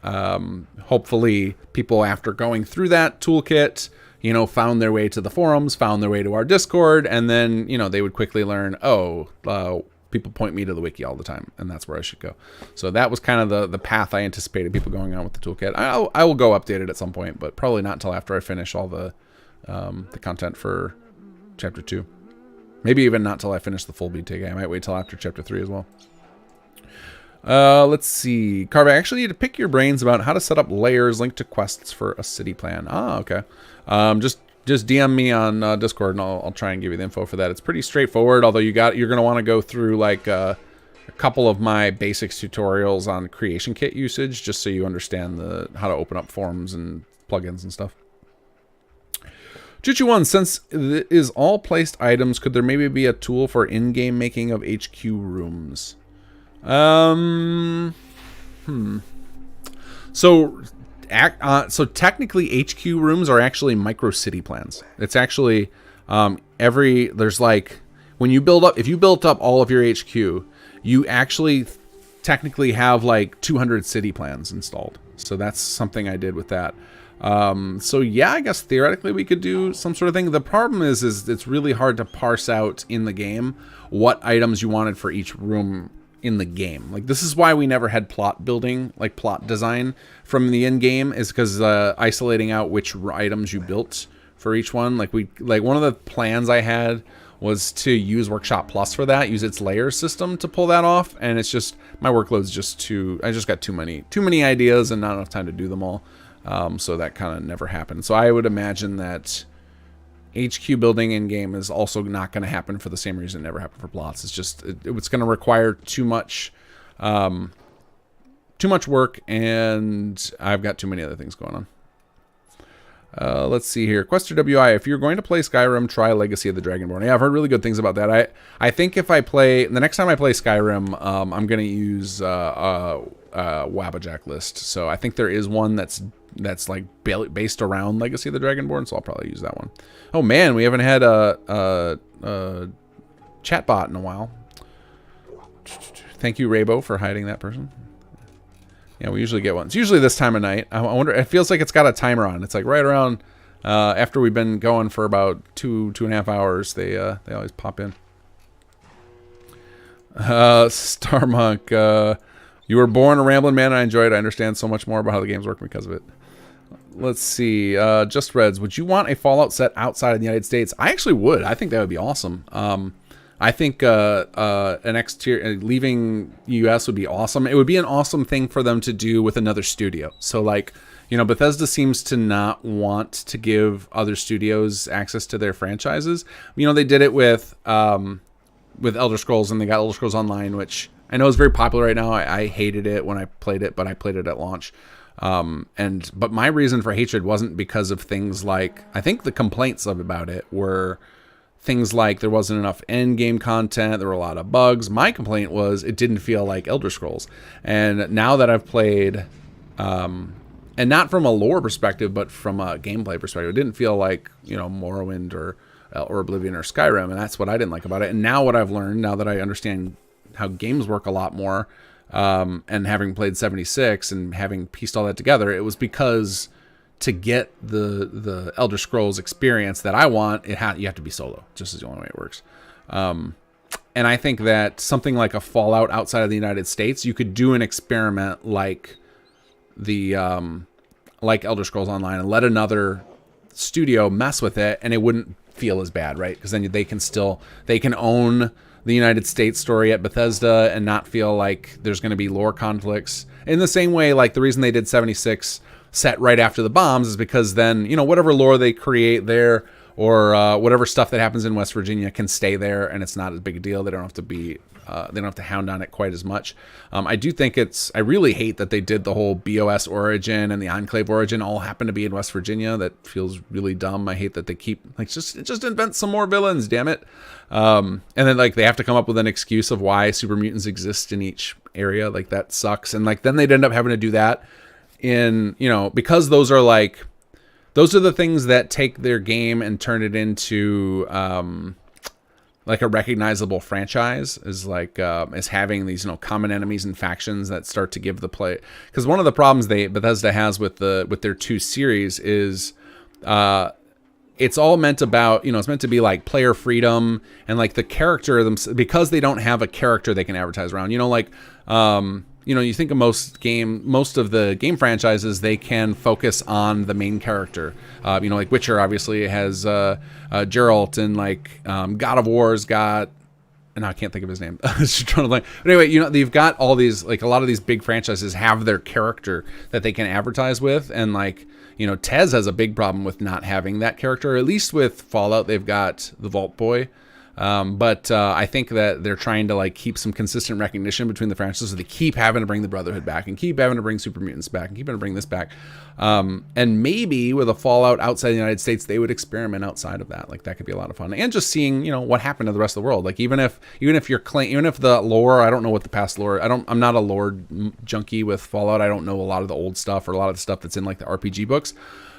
hopefully people, after going through that toolkit, you know, found their way to the forums, found their way to our Discord, and then, you know, they would quickly learn, people point me to the wiki all the time, and that's where I should go. So that was kind of the path I anticipated people going on with the toolkit. I will go update it at some point, but probably not until after I finish all the the content for chapter 2. Maybe even not till I finish the full BTK. I might wait till after chapter 3 as well. Let's see. Carver, I actually need to pick your brains about how to set up layers linked to quests for a city plan. Ah, okay. Just DM me on Discord and I'll try and give you the info for that. It's pretty straightforward, although you're going to want to go through like a couple of my basics tutorials on creation kit usage just so you understand how to open up forms and plugins and stuff. Chuchu1, since it is all placed items, could there maybe be a tool for in-game making of HQ rooms? So technically HQ rooms are actually micro city plans. It's actually there's like when you build up, if you built up all of your HQ, you actually technically have like 200 city plans installed. So that's something I did with that. So yeah, I guess theoretically we could do some sort of thing. The problem is it's really hard to parse out in the game what items you wanted for each room in the game. Like, this is why we never had plot building, like plot design from the end game, is because isolating out which items you built for each one. Like one of the plans I had was to use Workshop Plus for that, use its layer system to pull that off, and it's just my workload's just I just got too many ideas and not enough time to do them all. So that kind of never happened. So I would imagine that HQ building in game is also not going to happen for the same reason it never happened for plots. It's just it's going to require too much work, and I've got too many other things going on. Let's see here. Quester WI, if you're going to play Skyrim, try Legacy of the Dragonborn. Yeah, I've heard really good things about that. I think if I play the next time I play Skyrim, I'm going to use Wabbajack list. So I think there is one that's like based around Legacy of the Dragonborn, so I'll probably use that one. Oh man, we haven't had a chatbot in a while. Thank you, Raybo, for hiding that person. Yeah, we usually get one. It's usually this time of night. I wonder, it feels like it's got a timer on. It's like right around after we've been going for about 2.5 hours, they always pop in. Starmonk, you were born a rambling man, and I enjoyed it. I understand so much more about how the games work because of it. Let's see. Just Reds, would you want a Fallout set outside of the United States? I actually would. I think that would be awesome. I think an exterior leaving US would be awesome. It would be an awesome thing for them to do with another studio. So like, you know, Bethesda seems to not want to give other studios access to their franchises. You know, they did it with Elder Scrolls, and they got Elder Scrolls Online, which I know is very popular right now. I hated it when I played it, but I played it at launch. But my reason for hatred wasn't because of things like, I think the complaints about it were things like there wasn't enough end game content, there were a lot of bugs. My complaint was it didn't feel like Elder Scrolls. And now that I've played, and not from a lore perspective, but from a gameplay perspective, it didn't feel like, you know, Morrowind or Oblivion or Skyrim, and that's what I didn't like about it. And now what I've learned, now that I understand how games work a lot more, and having played 76 and having pieced all that together, it was because to get the Elder Scrolls experience that I want, you have to be solo. Just as the only way it works. And I think that something like a Fallout outside of the United States, you could do an experiment like like Elder Scrolls Online and let another studio mess with it, and it wouldn't feel as bad, right? Because then they can own the United States story at Bethesda and not feel like there's going to be lore conflicts. In the same way, like the reason they did 76 set right after the bombs is because then, you know, whatever lore they create there or whatever stuff that happens in West Virginia can stay there, and it's not as big a deal. They don't have to be they don't have to hound on it quite as much. I do think I really hate that they did the whole BOS origin and the Enclave origin all happen to be in West Virginia. That feels really dumb. I hate that they keep like just invent some more villains, damn it. And then like they have to come up with an excuse of why super mutants exist in each area. Like that sucks. And like then they'd end up having to do that in, you know, because those are the things that take their game and turn it into like a recognizable franchise, is like is having these, you know, common enemies and factions that start to give the play. Because one of the problems Bethesda has with their 2 series is it's all meant about, you know, it's meant to be like player freedom and like the character because they don't have a character they can advertise around. You know, like you know, you think of most of the game franchises, they can focus on the main character. You know, like Witcher obviously has Geralt, and like God of War's got, and I can't think of his name. I was just trying to like. But anyway, you know, they've got all these, like a lot of these big franchises have their character that they can advertise with, and like, you know, Tez has a big problem with not having that character. At least with Fallout, they've got the Vault Boy. But I think that they're trying to like keep some consistent recognition between the franchises. So they keep having to bring the Brotherhood back, and keep having to bring Super Mutants back, and keep having to bring this back. And maybe with a Fallout outside the United States, they would experiment outside of that. Like that could be a lot of fun. And just seeing, you know, what happened to the rest of the world. Like even if the lore, I don't know what the past lore. I'm not a lore junkie with Fallout. I don't know a lot of the old stuff or a lot of the stuff that's in like the RPG books.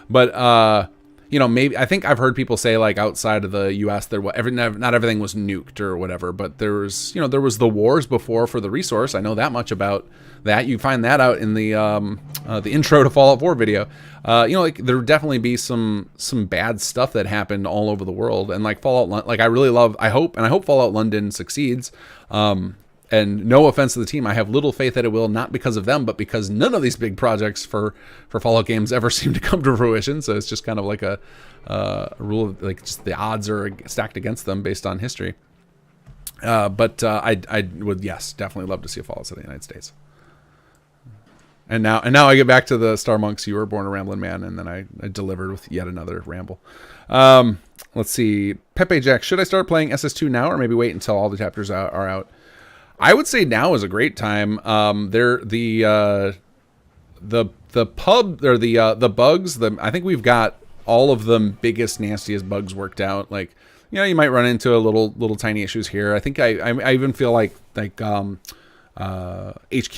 But you know, maybe I think I've heard people say like outside of the U.S. not everything was nuked or whatever, but there was the wars before for the resource. I know that much about that. You find that out in the intro to Fallout 4 video. You know, like there would definitely be some bad stuff that happened all over the world, and like Fallout, like I hope Fallout London succeeds. And no offense to the team, I have little faith that it will, not because of them, but because none of these big projects for Fallout games ever seem to come to fruition. So it's just kind of like a rule of, like, just the odds are stacked against them based on history. But I would, yes, definitely love to see a Fallout set in the United States. And now I get back to the Star Monks. You were born a rambling man, and then I delivered with yet another ramble. Let's see, Pepe Jack. Should I start playing SS2 now, or maybe wait until all the chapters are out? I would say now is a great time. The pub or the bugs. I think we've got all of the biggest, nastiest bugs worked out. Like, you know, you might run into a little tiny issues here. I think I even feel like HQ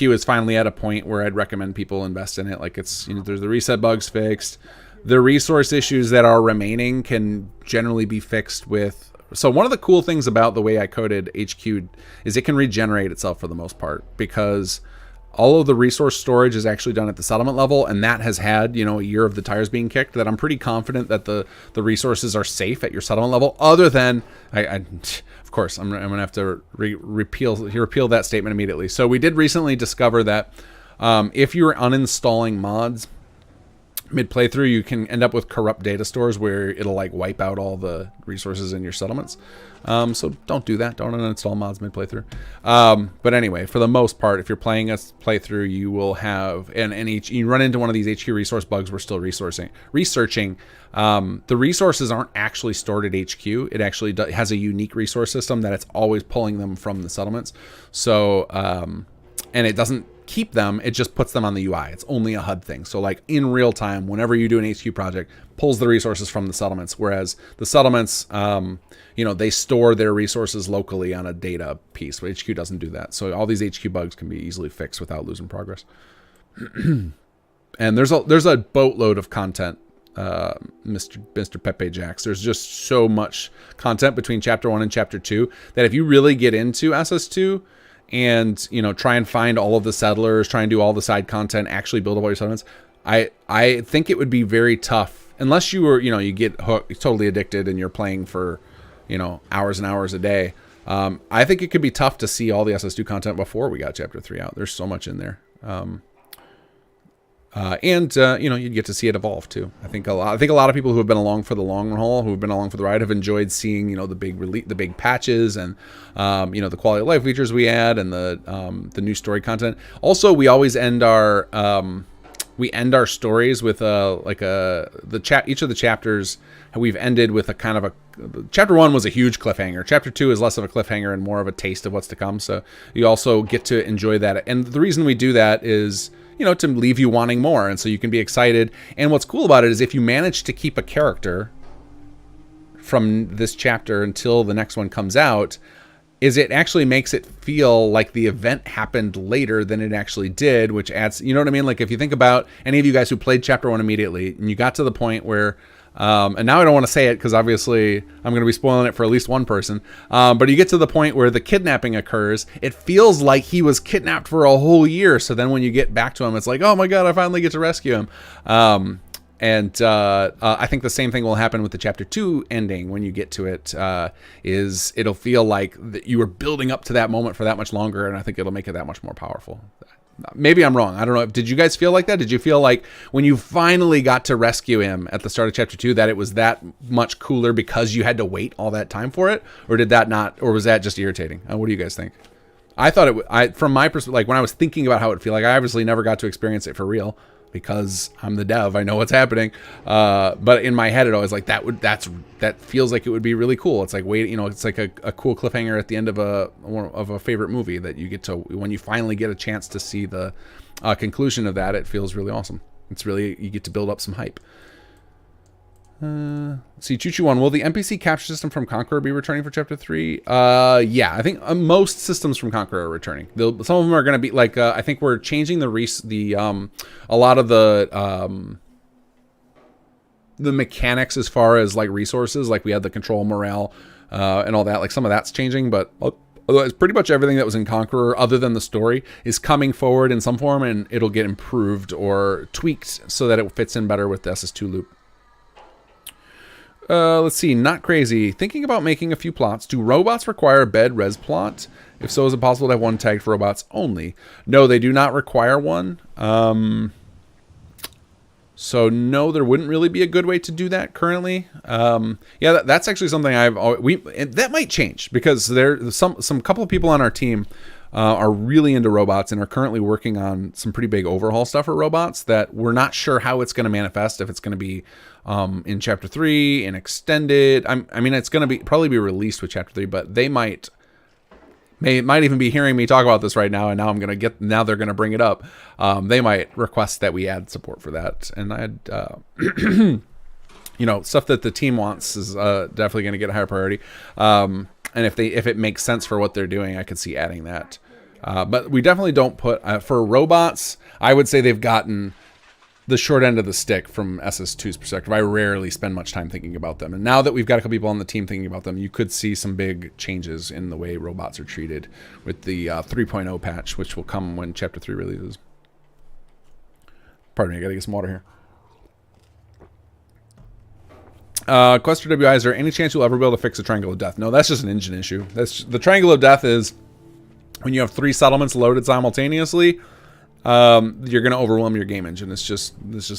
is finally at a point where I'd recommend people invest in it. Like it's, you know, there's the reset bugs fixed. The resource issues that are remaining can generally be fixed with. So one of the cool things about the way I coded HQ is it can regenerate itself for the most part, because all of the resource storage is actually done at the settlement level, and that has had, you know, a year of the tires being kicked, that I'm pretty confident that the resources are safe at your settlement level, other than, of course, I'm going to have to repeal that statement immediately. So we did recently discover that if you're uninstalling mods mid-playthrough, you can end up with corrupt data stores where it'll like wipe out all the resources in your settlements. So don't do that. Don't uninstall mods mid-playthrough. But anyway, for the most part, if you're playing a playthrough, you will have, you run into one of these HQ resource bugs we're still researching. The resources aren't actually stored at HQ. It actually has a unique resource system that it's always pulling them from the settlements. So, and it doesn't keep them, it just puts them on the UI. It's only a HUD thing. So like in real time, whenever you do an HQ project, pulls the resources from the settlements, whereas the settlements, you know, they store their resources locally on a data piece, but HQ doesn't do that. So all these HQ bugs can be easily fixed without losing progress. And there's a boatload of content, Mr. Pepe Jacks. There's just so much content between chapter 1 and chapter 2 that if you really get into SS2 and, you know, try and find all of the settlers, try and do all the side content, actually build up all your settlements, I think it would be very tough unless you were, you know, you get hooked, totally addicted, and you're playing for, you know, hours and hours a day. I think it could be tough to see all the SS2 content before we got chapter 3 out. There's so much in there. And you know, you'd get to see it evolve too. I think a lot of people who have been along for the long haul, who have been along for the ride, have enjoyed seeing, you know, the big patches and you know, the quality of life features we add, and the new story content. Also, we always end our stories with each of the chapters. We've ended with a kind of chapter 1 was a huge cliffhanger. Chapter 2 is less of a cliffhanger and more of a taste of what's to come. So you also get to enjoy that. And the reason we do that is, you know, to leave you wanting more, and so you can be excited. And what's cool about it is if you manage to keep a character from this chapter until the next one comes out, is it actually makes it feel like the event happened later than it actually did, which adds, you know what I mean? Like if you think about any of you guys who played chapter 1 immediately, and you got to the point where, and now I don't want to say it because obviously I'm going to be spoiling it for at least one person, but you get to the point where the kidnapping occurs, it feels like he was kidnapped for a whole year. So then when you get back to him, it's like, oh my God, I finally get to rescue him. And I think the same thing will happen with the chapter 2 ending. When you get to it, is it'll feel like that you were building up to that moment for that much longer, and I think it'll make it that much more powerful. Maybe I'm wrong. I don't know. Did you guys feel like that? Did you feel like when you finally got to rescue him at the start of chapter 2 that it was that much cooler because you had to wait all that time for it? Or did that not, or was that just irritating? What do you guys think? I thought from my perspective, like when I was thinking about how it would feel, like I obviously never got to experience it for real because I'm the dev. I know what's happening. But in my head, it always like that feels like it would be really cool. It's like it's like a cool cliffhanger at the end of a favorite movie that you get to, when you finally get a chance to see the conclusion of that, it feels really awesome. It's really, you get to build up some hype. See, Choo-Choo One, will the NPC capture system from Conqueror be returning for Chapter 3? Yeah, I think most systems from Conqueror are returning. Some of them are going to be, like, I think we're changing a lot of the mechanics as far as, like, resources. Like, we had the control morale, and all that. Like, some of that's changing, but otherwise, pretty much everything that was in Conqueror, other than the story, is coming forward in some form, and it'll get improved or tweaked so that it fits in better with the SS2 loop. Let's see, not crazy. Thinking about making a few plots. Do robots require a bed res plot? If so, is it possible to have one tagged for robots only? No, they do not require one. So no, there wouldn't really be a good way to do that currently. Yeah, that's actually something that might change because there's some couple of people on our team are really into robots and are currently working on some pretty big overhaul stuff for robots that we're not sure how it's going to manifest. If it's going to be in Chapter 3 and extended. I mean, it's going to probably be released with Chapter 3, but they might even be hearing me talk about this right now, and now they're going to bring it up. They might request that we add support for that, and stuff that the team wants is definitely going to get a higher priority. And if it makes sense for what they're doing, I could see adding that. But we definitely don't put for robots. I would say they've gotten the short end of the stick from SS2's perspective. I rarely spend much time thinking about them. And now that we've got a couple people on the team thinking about them, you could see some big changes in the way robots are treated with the 3.0 patch, which will come when Chapter 3 releases. Pardon me, I gotta get some water here. Quester WI, is there any chance you'll ever be able to fix the Triangle of Death? No, that's just an engine issue. The Triangle of Death is when you have 3 settlements loaded simultaneously, you're going to overwhelm your game engine. It's just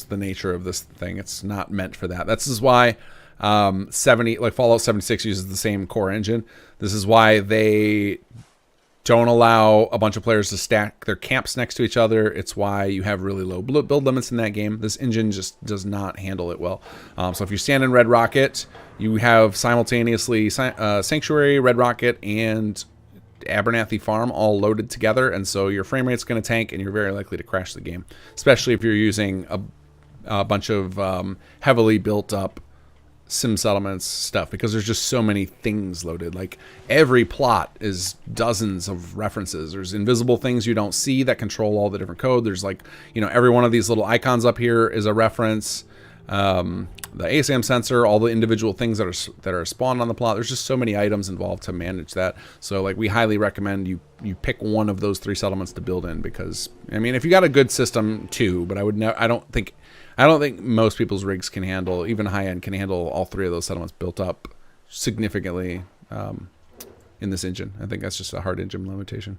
the nature of this thing. It's not meant for that. This is why Fallout 76 uses the same core engine. This is why they don't allow a bunch of players to stack their camps next to each other. It's why you have really low build limits in that game. This engine just does not handle it well. So if you stand in Red Rocket, you have simultaneously Sanctuary, Red Rocket, and Abernathy Farm all loaded together, and so your frame rate's going to tank and you're very likely to crash the game, especially if you're using a bunch of heavily built up sim settlements stuff, because there's just so many things loaded. Like every plot is dozens of references. There's invisible things you don't see that control all the different code. There's like, every one of these little icons up here is a reference. The ASAM sensor, all the individual things that are spawned on the plot. There's just so many items involved to manage that. So like we highly recommend you pick one of those 3 settlements to build in, because I mean, if you got a good system too, but I don't think most people's rigs can handle, even high end can handle all 3 of those settlements built up significantly in this engine. I think that's just a hard engine limitation.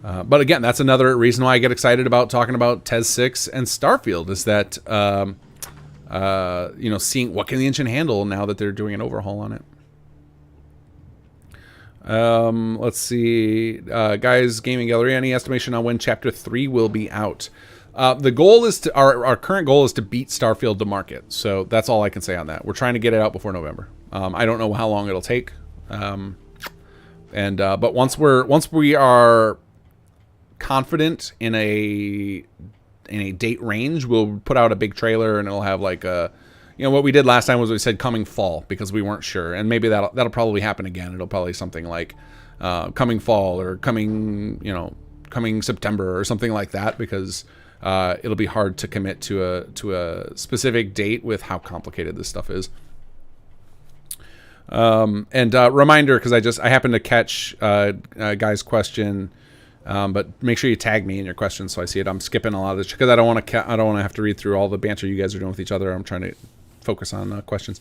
But again, that's another reason why I get excited about talking about TES 6 and Starfield, is that seeing what can the engine handle now that they're doing an overhaul on it. Let's see, guys, Gaming Gallery, any estimation on when Chapter 3 will be out? The goal is our current goal is to beat Starfield to market. So that's all I can say on that. We're trying to get it out before November. I don't know how long it'll take. But once we are confident in a date range, we'll put out a big trailer, and it'll have like what we did last time was we said coming fall, because we weren't sure, and maybe that'll probably happen again. It'll probably something like coming fall or coming September or something like that, because it'll be hard to commit to a specific date with how complicated this stuff is. Reminder, because I happened to catch a guy's question. But make sure you tag me in your questions so I see it. I'm skipping a lot of this because I don't want to have to read through all the banter you guys are doing with each other. I'm trying to focus on questions.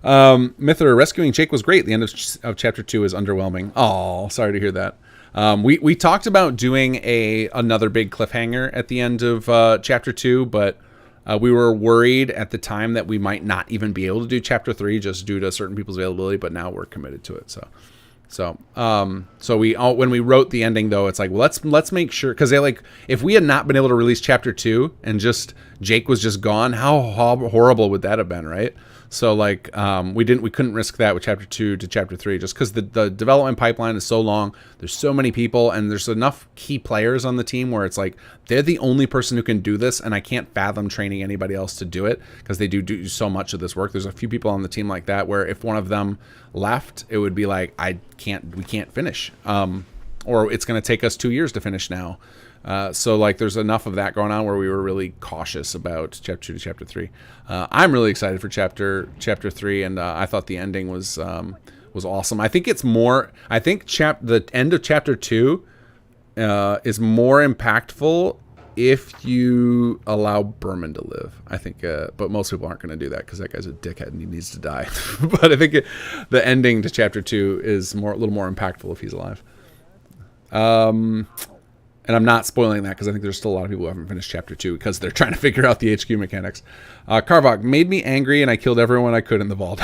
Myther, rescuing Jake was great. The end of Chapter 2 is underwhelming. Oh, sorry to hear that. We talked about doing another big cliffhanger at the end of chapter 2, but we were worried at the time that we might not even be able to do chapter 3 just due to certain people's availability, but now we're committed to it. So we when we wrote the ending though, it's like, well, let's make sure, because if we had not been able to release chapter 2 and just Jake was just gone, how horrible would that have been, right? So like we couldn't risk that with chapter 2 to chapter 3 just because the development pipeline is so long. There's so many people and there's enough key players on the team where it's like they're the only person who can do this, and I can't fathom training anybody else to do it because they do so much of this work. There's a few people on the team like that where if one of them left, it would be like we can't finish, or it's going to take us 2 years to finish now. So like there's enough of that going on where we were really cautious about chapter 2 to chapter 3. I'm really excited for chapter 3, and I thought the ending was awesome. I think it's more. I think the end of chapter 2 is more impactful if you allow Berman to live. I think, but most people aren't going to do that because that guy's a dickhead and he needs to die. But I think the ending to chapter 2 is a little more impactful if he's alive. And I'm not spoiling that because I think there's still a lot of people who haven't finished chapter 2 because they're trying to figure out the HQ mechanics. Carvok made me angry and I killed everyone I could in the vault.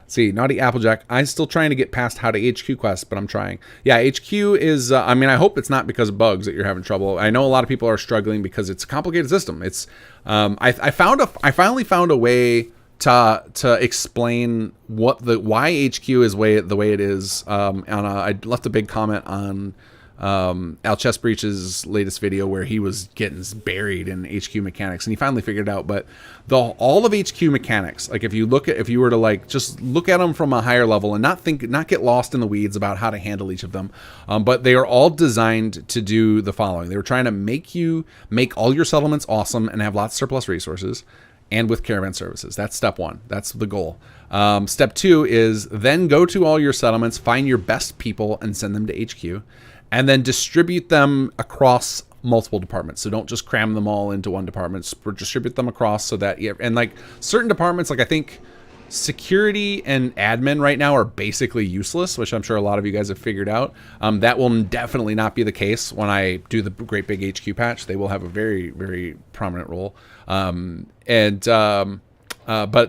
See, Naughty Applejack, I'm still trying to get past how to HQ quest, but I'm trying. Yeah, HQ is, I I hope it's not because of bugs that you're having trouble. I know a lot of people are struggling because it's a complicated system. It's, I finally found a way to explain why HQ is the way it is. I left a big comment on Al Chessbreach's latest video where he was getting buried in HQ mechanics, and he finally figured it out. But all of HQ mechanics, like if you were to like just look at them from a higher level and not get lost in the weeds about how to handle each of them, but they are all designed to do the following. They were trying to make all your settlements awesome and have lots of surplus resources, and with caravan services. That's step 1. That's the goal. Step 2 is then go to all your settlements, find your best people, and send them to HQ, and then distribute them across multiple departments. So don't just cram them all into one department. Distribute them across so that and like certain departments, like I think security and admin right now are basically useless, which I'm sure a lot of you guys have figured out. That will definitely not be the case when I do the great big HQ patch. They will have a very, very prominent role. But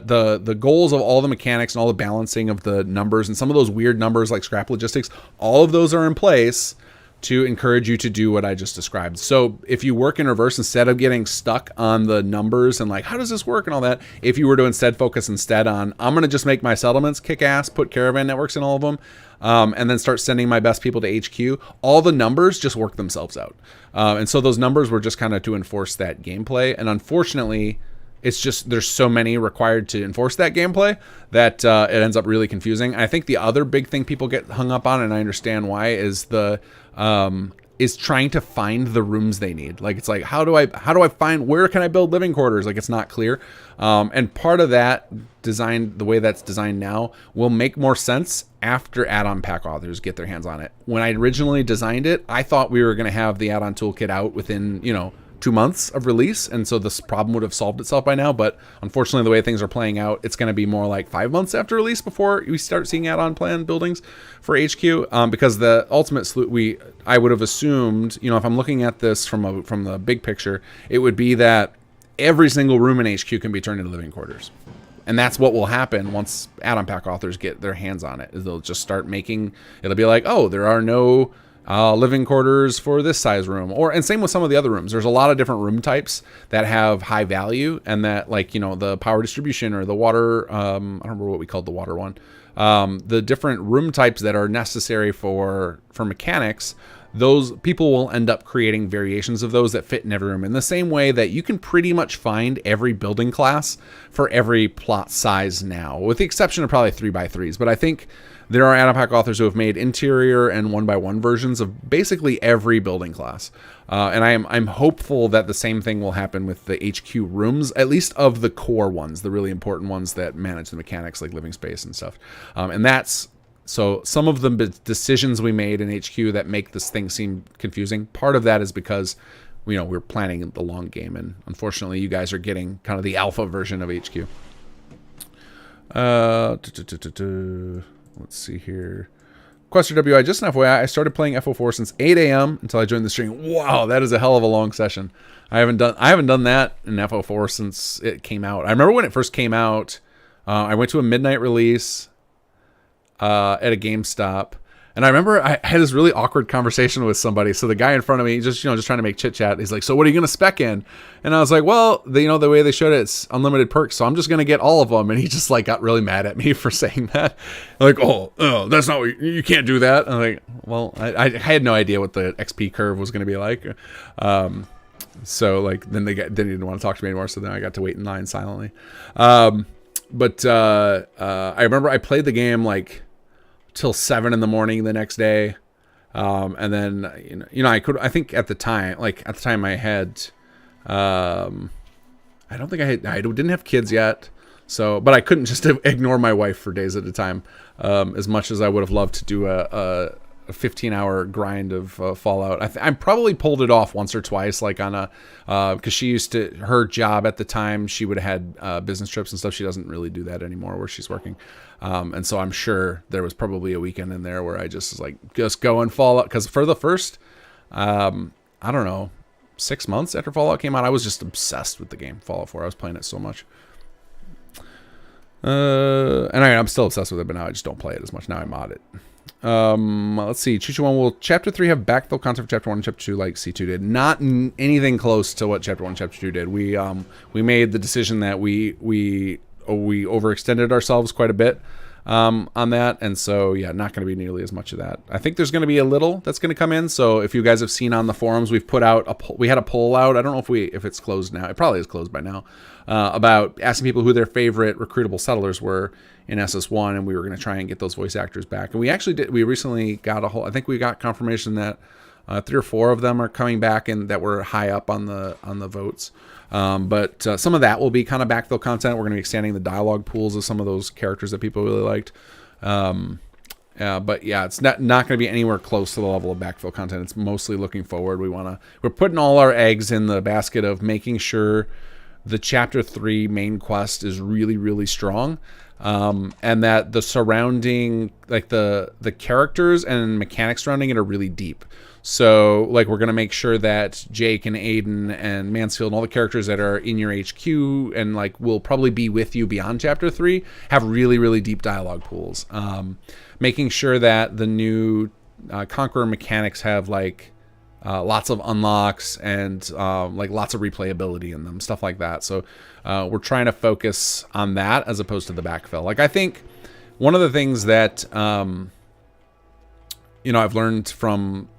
the goals of all the mechanics and all the balancing of the numbers and some of those weird numbers like scrap logistics, all of those are in place to encourage you to do what I just described. So if you work in reverse, instead of getting stuck on the numbers and like, how does this work and all that, if you were to instead focus on, I'm going to just make my settlements kick ass, put caravan networks in all of them, and then start sending my best people to HQ, all the numbers just work themselves out. And so those numbers were just kind of to enforce that gameplay. And unfortunately, it's just there's so many required to enforce that gameplay that it ends up really confusing. I think the other big thing people get hung up on, and I understand why, is is trying to find the rooms they need. Like it's like, how do I find, where can I build living quarters? Like it's not clear. And part of that design, the way that's designed now, will make more sense after add-on pack authors get their hands on it. When I originally designed it, I thought we were going to have the add-on toolkit out within 2 months of release, and so this problem would have solved itself by now. But unfortunately, the way things are playing out, it's going to be more like 5 months after release before we start seeing add-on plan buildings for HQ. Because the ultimate I would have assumed, if I'm looking at this from the big picture, it would be that every single room in HQ can be turned into living quarters. And that's what will happen once add-on pack authors get their hands on it. Is they'll just start making, it'll be like, oh, there are no living quarters for this size room, and same with some of the other rooms. There's a lot of different room types that have high value, and that, like, the power distribution or the water, I don't remember what we called the water one, the different room types that are necessary for mechanics. Those people will end up creating variations of those that fit in every room, in the same way that you can pretty much find every building class for every plot size now, with the exception of probably 3x3s. But I think there are add-on pack authors who have made interior and 1x1 versions of basically every building class. And I'm hopeful that the same thing will happen with the HQ rooms, at least of the core ones, the really important ones that manage the mechanics like living space and stuff. So some of the decisions we made in HQ that make this thing seem confusing, part of that is because we're planning the long game, and unfortunately you guys are getting kind of the alpha version of HQ. Let's see here. Quester WI, just an FYI, I started playing FO4 since 8 a.m. until I joined the stream. Wow, that is a hell of a long session. I haven't done that in FO4 since it came out. I remember when it first came out. I went to a midnight release at a GameStop, and I remember I had this really awkward conversation with somebody. So the guy in front of me, just trying to make chit chat. He's like, "So what are you gonna spec in?" And I was like, "Well, the way they showed it, it's unlimited perks, so I'm just gonna get all of them." And he just like got really mad at me for saying that. Like, "Oh, that's not what you can't do that." I'm like, "Well, I had no idea what the XP curve was gonna be like." So like then they didn't want to talk to me anymore. So then I got to wait in line silently. But I remember I played the game like till 7 in the morning the next day. And then, I think at the time I had, I didn't have kids yet. So, but I couldn't just ignore my wife for days at a time. As much as I would have loved to do a 15-hour grind of Fallout. I probably pulled it off once or twice, like on a, because she used to, her job at the time, she would have had business trips and stuff. She doesn't really do that anymore where she's working. And so I'm sure there was probably a weekend in there where I just was like, just go and Fallout. Because for the first, I don't know, 6 months after Fallout came out, I was just obsessed with the game, Fallout 4. I was playing it so much. And I'm still obsessed with it, but now I just don't play it as much. Now I mod it. Let's see. Chuchu1, will Chapter 3 have backfill content for Chapter 1 and Chapter 2 like C2 did? Not anything close to what Chapter 1 and Chapter 2 did. We made the decision that we overextended ourselves quite a bit on that, and so yeah, not going to be nearly as much of that. I think there's going to be a little that's going to come in. So if you guys have seen on the forums, we've put out we had a poll out. I don't know if it's closed now. It probably is closed by now. About asking people who their favorite recruitable settlers were in SS1, and we were going to try and get those voice actors back. And we actually did. We recently got I think we got confirmation that 3 or 4 of them are coming back, and that were high up on the votes. But some of that will be kind of backfill content. We're going to be expanding the dialogue pools of some of those characters that people really liked. But yeah, it's not going to be anywhere close to the level of backfill content. It's mostly looking forward. We're putting all our eggs in the basket of making sure the Chapter 3 main quest is really, really strong. And that the surrounding, like the characters and mechanics surrounding it are really deep. So like we're going to make sure that Jake and Aiden and Mansfield and all the characters that are in your HQ and like will probably be with you beyond Chapter 3 have really, really deep dialogue pools. Making sure that the new Conqueror mechanics have like lots of unlocks and like lots of replayability in them, stuff like that. So we're trying to focus on that as opposed to the backfill. Like I think one of the things that I've learned from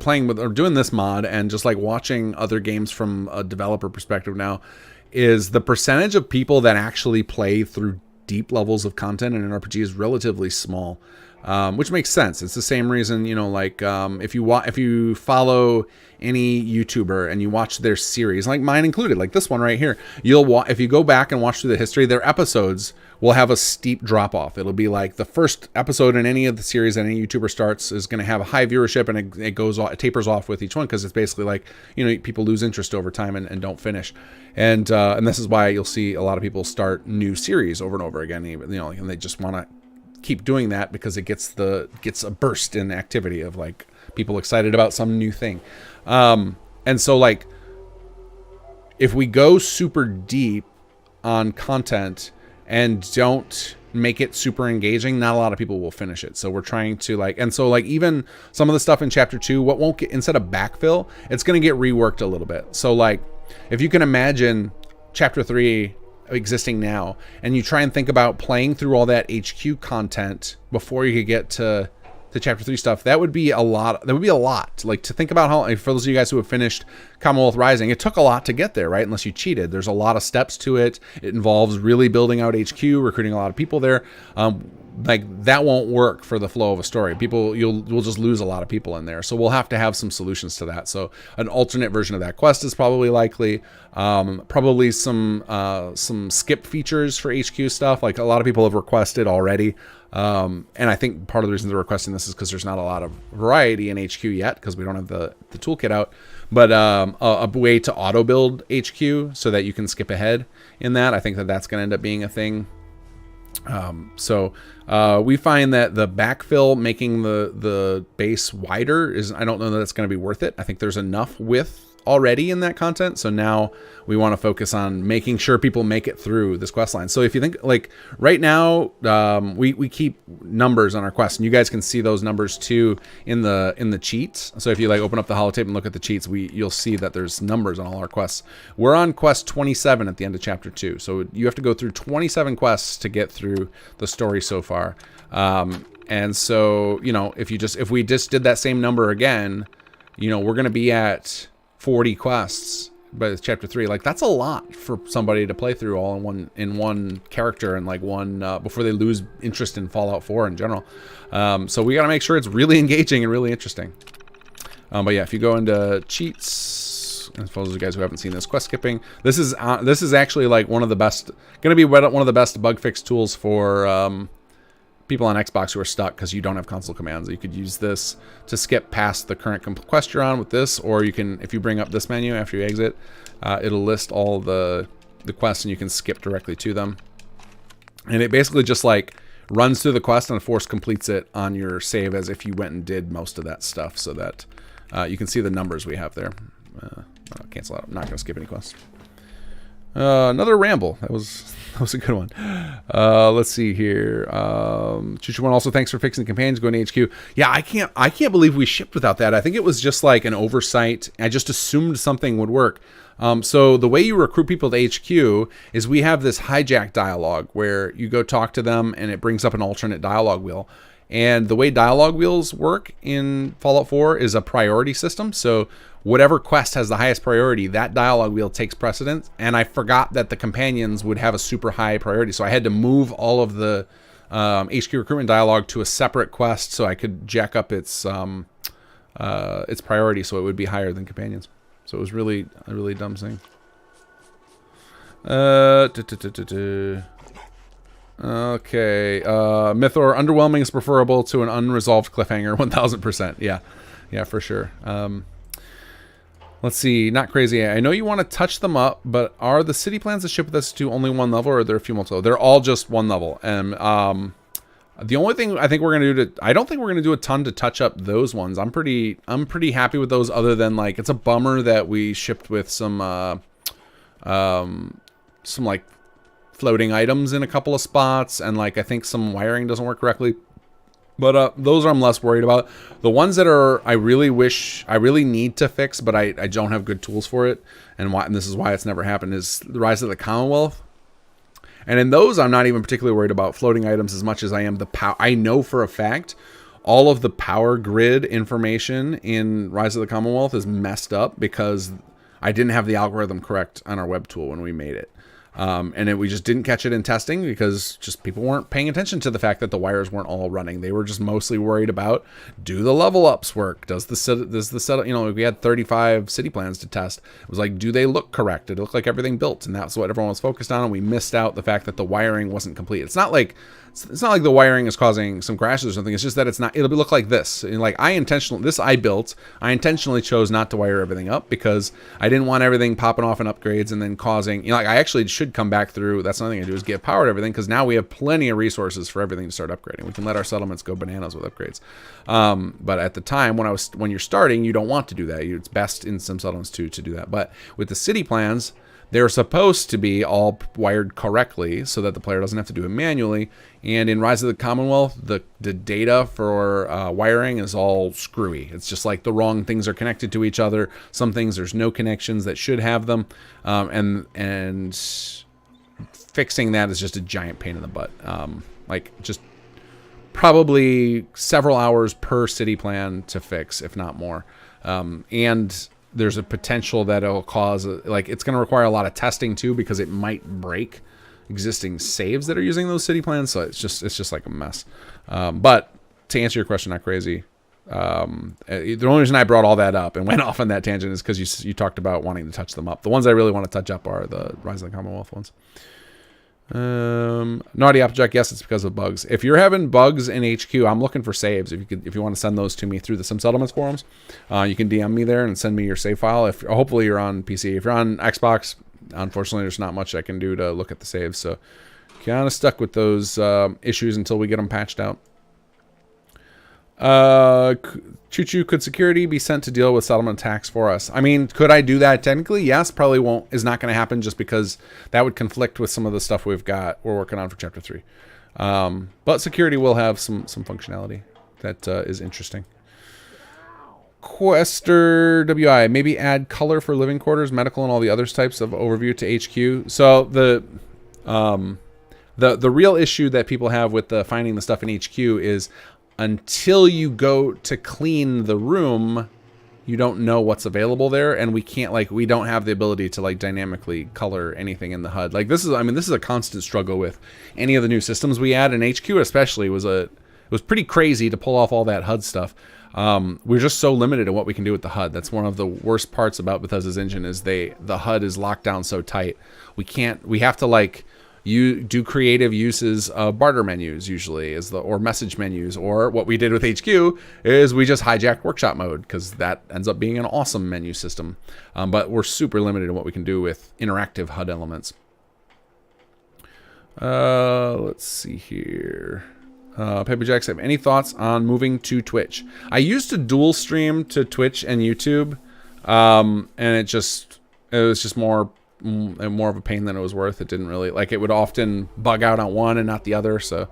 playing with or doing this mod and just like watching other games from a developer perspective now is the percentage of people that actually play through deep levels of content in an RPG is relatively small. Which makes sense. It's the same reason, if you follow any YouTuber and you watch their series, like mine included, like this one right here, if you go back and watch through the history, their episodes will have a steep drop off. It'll be like the first episode in any of the series that any YouTuber starts is going to have a high viewership, and it tapers off with each one because it's basically like, people lose interest over time and don't finish. And this is why you'll see a lot of people start new series over and over again, and they just want to keep doing that because it gets a burst in activity of like people excited about some new thing. And so like if we go super deep on content and don't make it super engaging, not a lot of people will finish it. So we're trying to even some of the stuff in Chapter 2, what won't get, instead of backfill, it's going to get reworked a little bit. So like if you can imagine Chapter 3 existing now, and you try and think about playing through all that HQ content before you could get to the Chapter 3 stuff, that would be a lot. Like to think about how, for those of you guys who have finished Commonwealth Rising, it took a lot to get there, right? Unless you cheated. There's a lot of steps to it. It involves really building out HQ, recruiting a lot of people there. Like that won't work for the flow of a story. We'll just lose a lot of people in there. So we'll have to have some solutions to that. So an alternate version of that quest is probably likely. Probably some skip features for HQ stuff. Like a lot of people have requested already. And I think part of the reason they're requesting this is because there's not a lot of variety in HQ yet because we don't have the toolkit out. But a way to auto build HQ so that you can skip ahead in that. I think that's going to end up being a thing. So we find that the backfill, making the base wider, is, I don't know that that's going to be worth it. I think there's enough width already in that content. So now we want to focus on making sure people make it through this quest line. So if you think, like, right now, we keep numbers on our quests, and you guys can see those numbers too in the cheats. So if you like open up the holotape and look at the cheats, you'll see that there's numbers on all our quests. We're on quest 27 at the end of chapter 2. So you have to go through 27 quests to get through the story so far. And so, you know, if we just did that same number again, you know, we're going to be at 40 quests by chapter 3. Like, that's a lot for somebody to play through all in one character, and like one before they lose interest in Fallout 4 in general. So we got to make sure it's really engaging and really interesting. But yeah, if you go into cheats, and for those of you guys who haven't seen this, quest skipping, this is actually like one of the best, going to be one of the best bug fix tools for people on Xbox who are stuck because you don't have console commands. You could use this to skip past the current quest you're on with this, or you can, if you bring up this menu after you exit, it'll list all the quests and you can skip directly to them. And it basically just like runs through the quest and force completes it on your save as if you went and did most of that stuff, so that you can see the numbers we have there. I'll cancel out. I'm not going to skip any quests. Another ramble. That was a good one. Let's see here. Chuchu1 also, thanks for fixing companions going to HQ. Yeah, I can't believe we shipped without that. I think it was just like an oversight. I just assumed something would work. So the way you recruit people to HQ is we have this hijack dialogue where you go talk to them and it brings up an alternate dialogue wheel. And the way dialogue wheels work in Fallout 4 is a priority system. So whatever quest has the highest priority, that dialogue wheel takes precedence. And I forgot that the companions would have a super high priority. So I had to move all of the HQ recruitment dialogue to a separate quest so I could jack up its priority so it would be higher than companions. So it was really a really dumb thing. Okay, Mythor, underwhelming is preferable to an unresolved cliffhanger, 1000%. Yeah, for sure. Let's see, not crazy. I know you want to touch them up, but are the city plans to ship with us to only one level, or are there a few multiple? They're all just one level. And the only thing I think we're gonna do I don't think we're gonna do a ton to touch up those ones. I'm pretty happy with those, other than like it's a bummer that we shipped with some like floating items in a couple of spots, and like I think some wiring doesn't work correctly. But those I'm less worried about. The ones that I really need to fix, but I don't have good tools for it, and this is why it's never happened, is the Rise of the Commonwealth. And in those, I'm not even particularly worried about floating items as much as I am the power. I know for a fact all of the power grid information in Rise of the Commonwealth is messed up because I didn't have the algorithm correct on our web tool when we made it. We just didn't catch it in testing because just people weren't paying attention to the fact that the wires weren't all running. They were just mostly worried about, do the level ups work? Does the setup, you know, we had 35 city plans to test. It was like, do they look correct? Did it look like everything built? And that's what everyone was focused on. And we missed out the fact that the wiring wasn't complete. It's not like the wiring is causing some crashes or something. It's just that it'll look like this. And like I intentionally chose not to wire everything up because I didn't want everything popping off in upgrades and then causing, you know, like I actually should come back through. That's another thing I do, is get power to everything, because now we have plenty of resources for everything to start upgrading. We can let our settlements go bananas with upgrades. But at the time when you're starting, you don't want to do that. It's best in some settlements to do that. But with the city plans, they're supposed to be all wired correctly so that the player doesn't have to do it manually. And in Rise of the Commonwealth, the data for wiring is all screwy. It's just like the wrong things are connected to each other. Some things there's no connections that should have them. And fixing that is just a giant pain in the butt. Like just probably several hours per city plan to fix, if not more. And there's a potential that it'll cause, it's going to require a lot of testing too, because it might break existing saves that are using those city plans. So it's just like a mess. But to answer your question, not crazy. The only reason I brought all that up and went off on that tangent is because you talked about wanting to touch them up. The ones I really want to touch up are the Rise of the Commonwealth ones. Naughty Applejack, yes, it's because of bugs. If you're having bugs in HQ, I'm looking for saves. If you want to send those to me through the Sim Settlements forums, you can DM me there and send me your save file. Hopefully you're on PC. If you're on Xbox, unfortunately there's not much I can do to look at the saves. So Kind of stuck with those issues until we get them patched out. Choo-choo, could security be sent to deal with settlement attacks for us? I mean, could I do that technically? Yes, probably won't. Is not going to happen just because that would conflict with some of the stuff we're working on for Chapter 3. But security will have some functionality that is interesting. Quester WI, maybe add color for living quarters, medical, and all the other types of overview to HQ. So the real issue that people have with finding the stuff in HQ is until you go to clean the room, you don't know what's available there, and we don't have the ability to dynamically color anything in the HUD. Like this is a constant struggle with any of the new systems we add, and HQ especially it was pretty crazy to pull off all that HUD stuff. We're just so limited in what we can do with the HUD. That's one of the worst parts about Bethesda's engine is the HUD is locked down so tight. We have to you do creative uses of barter menus usually or message menus, or what we did with HQ is we just hijacked workshop mode because that ends up being an awesome menu system. But we're super limited in what we can do with interactive HUD elements. Let's see here. Paper Jacks, have any thoughts on moving to Twitch? I used to dual stream to Twitch and YouTube, and it was just more of a pain than it was worth. It didn't really it would often bug out on one and not the other. So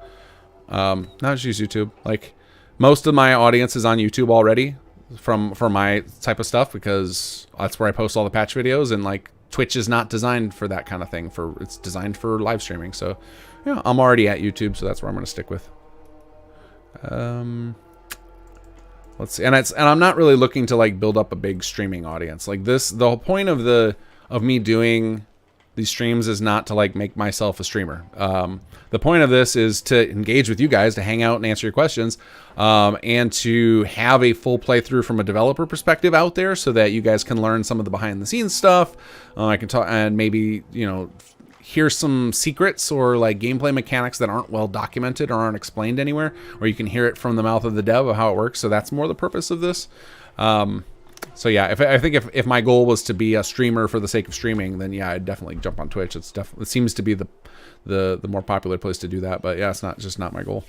now I just use YouTube. Most of my audience is on YouTube already for my type of stuff because that's where I post all the patch videos, and Twitch is not designed for that kind of thing. It's designed for live streaming. So yeah, I'm already at YouTube, so that's where I'm going to stick with. Let's see, and I'm not really looking to build up a big streaming audience. The whole point of me doing these streams is not to make myself a streamer. The point of this is to engage with you guys, to hang out and answer your questions, and to have a full playthrough from a developer perspective out there so that you guys can learn some of the behind the scenes stuff. I can talk and maybe, hear some secrets or gameplay mechanics that aren't well documented or aren't explained anywhere, or you can hear it from the mouth of the dev of how it works. So that's more the purpose of this. So yeah, I think if my goal was to be a streamer for the sake of streaming, then yeah, I'd definitely jump on Twitch. It seems to be the more popular place to do that. But yeah, it's just not my goal.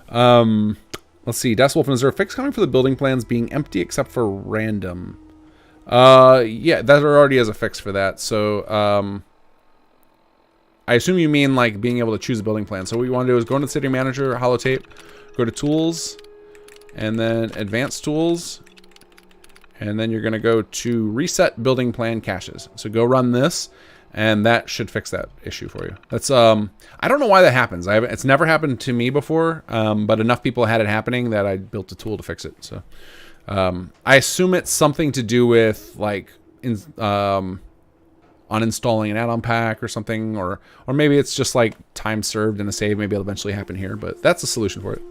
Let's see. Deathwolf, is there a fix coming for the building plans being empty except for random? Yeah, that already has a fix for that. So I assume you mean being able to choose a building plan. So what you want to do is go into the city manager, holotape, go to tools, and then advanced tools. And then you're going to go to reset building plan caches. So go run this, and that should fix that issue for you. That's I don't know why that happens. It's never happened to me before, but enough people had it happening that I built a tool to fix it. So I assume it's something to do with uninstalling an add-on pack or something, or maybe it's just time served in a save. Maybe it'll eventually happen here, but that's the solution for it.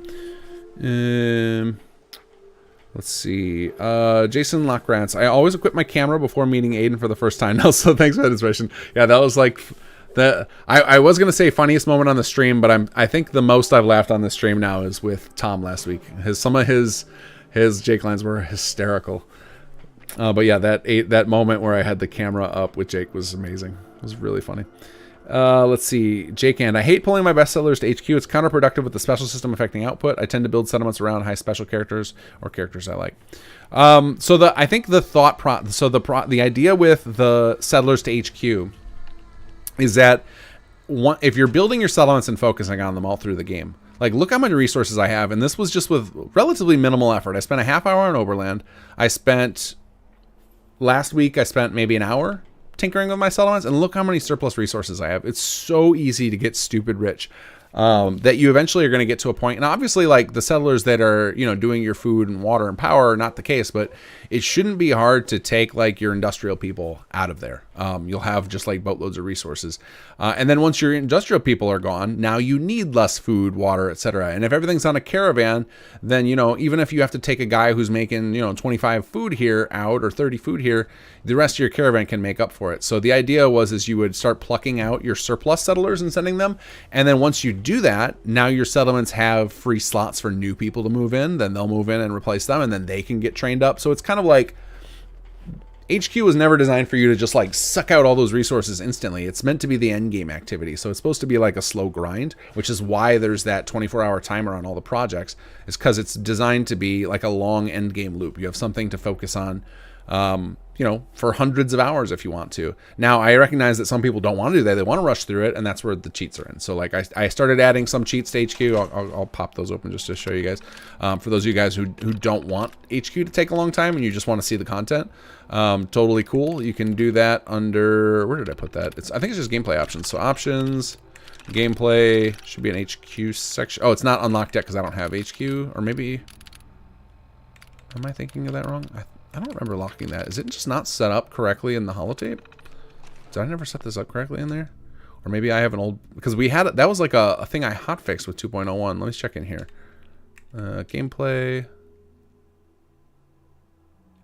Let's see. Jason Lockrantz. I always equip my camera before meeting Aiden for the first time. No, so thanks for that inspiration. Yeah, that was I was gonna say funniest moment on the stream, but I think the most I've laughed on the stream now is with Tom last week. Some of his Jake lines were hysterical. But yeah, that moment where I had the camera up with Jake was amazing. It was really funny. Let's see. Jake, and I hate pulling my bestsellers to HQ. It's counterproductive with the special system affecting output. I tend to build settlements around high special characters or characters I like. I think the idea with the settlers to HQ is that if you're building your settlements and focusing on them all through the game, look how many resources I have, and this was just with relatively minimal effort. I spent a half hour on Oberland. Last week I spent maybe an hour tinkering with my settlements, and look how many surplus resources I have. It's so easy to get stupid rich that you eventually are going to get to a point. And obviously the settlers that are doing your food and water and power are not the case, but it shouldn't be hard to take your industrial people out of there. You'll have just boatloads of resources, and then once your industrial people are gone, now you need less food, water, etc. And if everything's on a caravan, then even if you have to take a guy who's making 25 food here out or 30 food here, the rest of your caravan can make up for it. So the idea is you would start plucking out your surplus settlers and sending them, and then once you do that, now your settlements have free slots for new people to move in. Then they'll move in and replace them, and then they can get trained up. So it's kind of HQ was never designed for you to just like suck out all those resources instantly. It's meant to be the end game activity. So it's supposed to be like a slow grind, which is why there's that 24-hour timer on all the projects. It's because it's designed to be like a long end game loop. You have something to focus on, you know, for hundreds of hours if you want to. Now, I recognize that some people don't want to do that. They want to rush through it, and that's where the cheats are in. So like I started adding some cheats to HQ. I'll pop those open just to show you guys. For those of you guys who don't want HQ to take a long time and you just want to see the content, totally cool. You can do that under, where did I put that? I think it's just gameplay options. So options, gameplay, should be an HQ section. Oh, it's not unlocked yet because I don't have HQ, or maybe, am I thinking of that wrong? I don't remember locking that. Is it just not set up correctly in the holotape? Did I never set this up correctly in there? Or maybe I have an old, because we had, that was like a thing I hotfixed with 2.01. Let me check in here. Gameplay.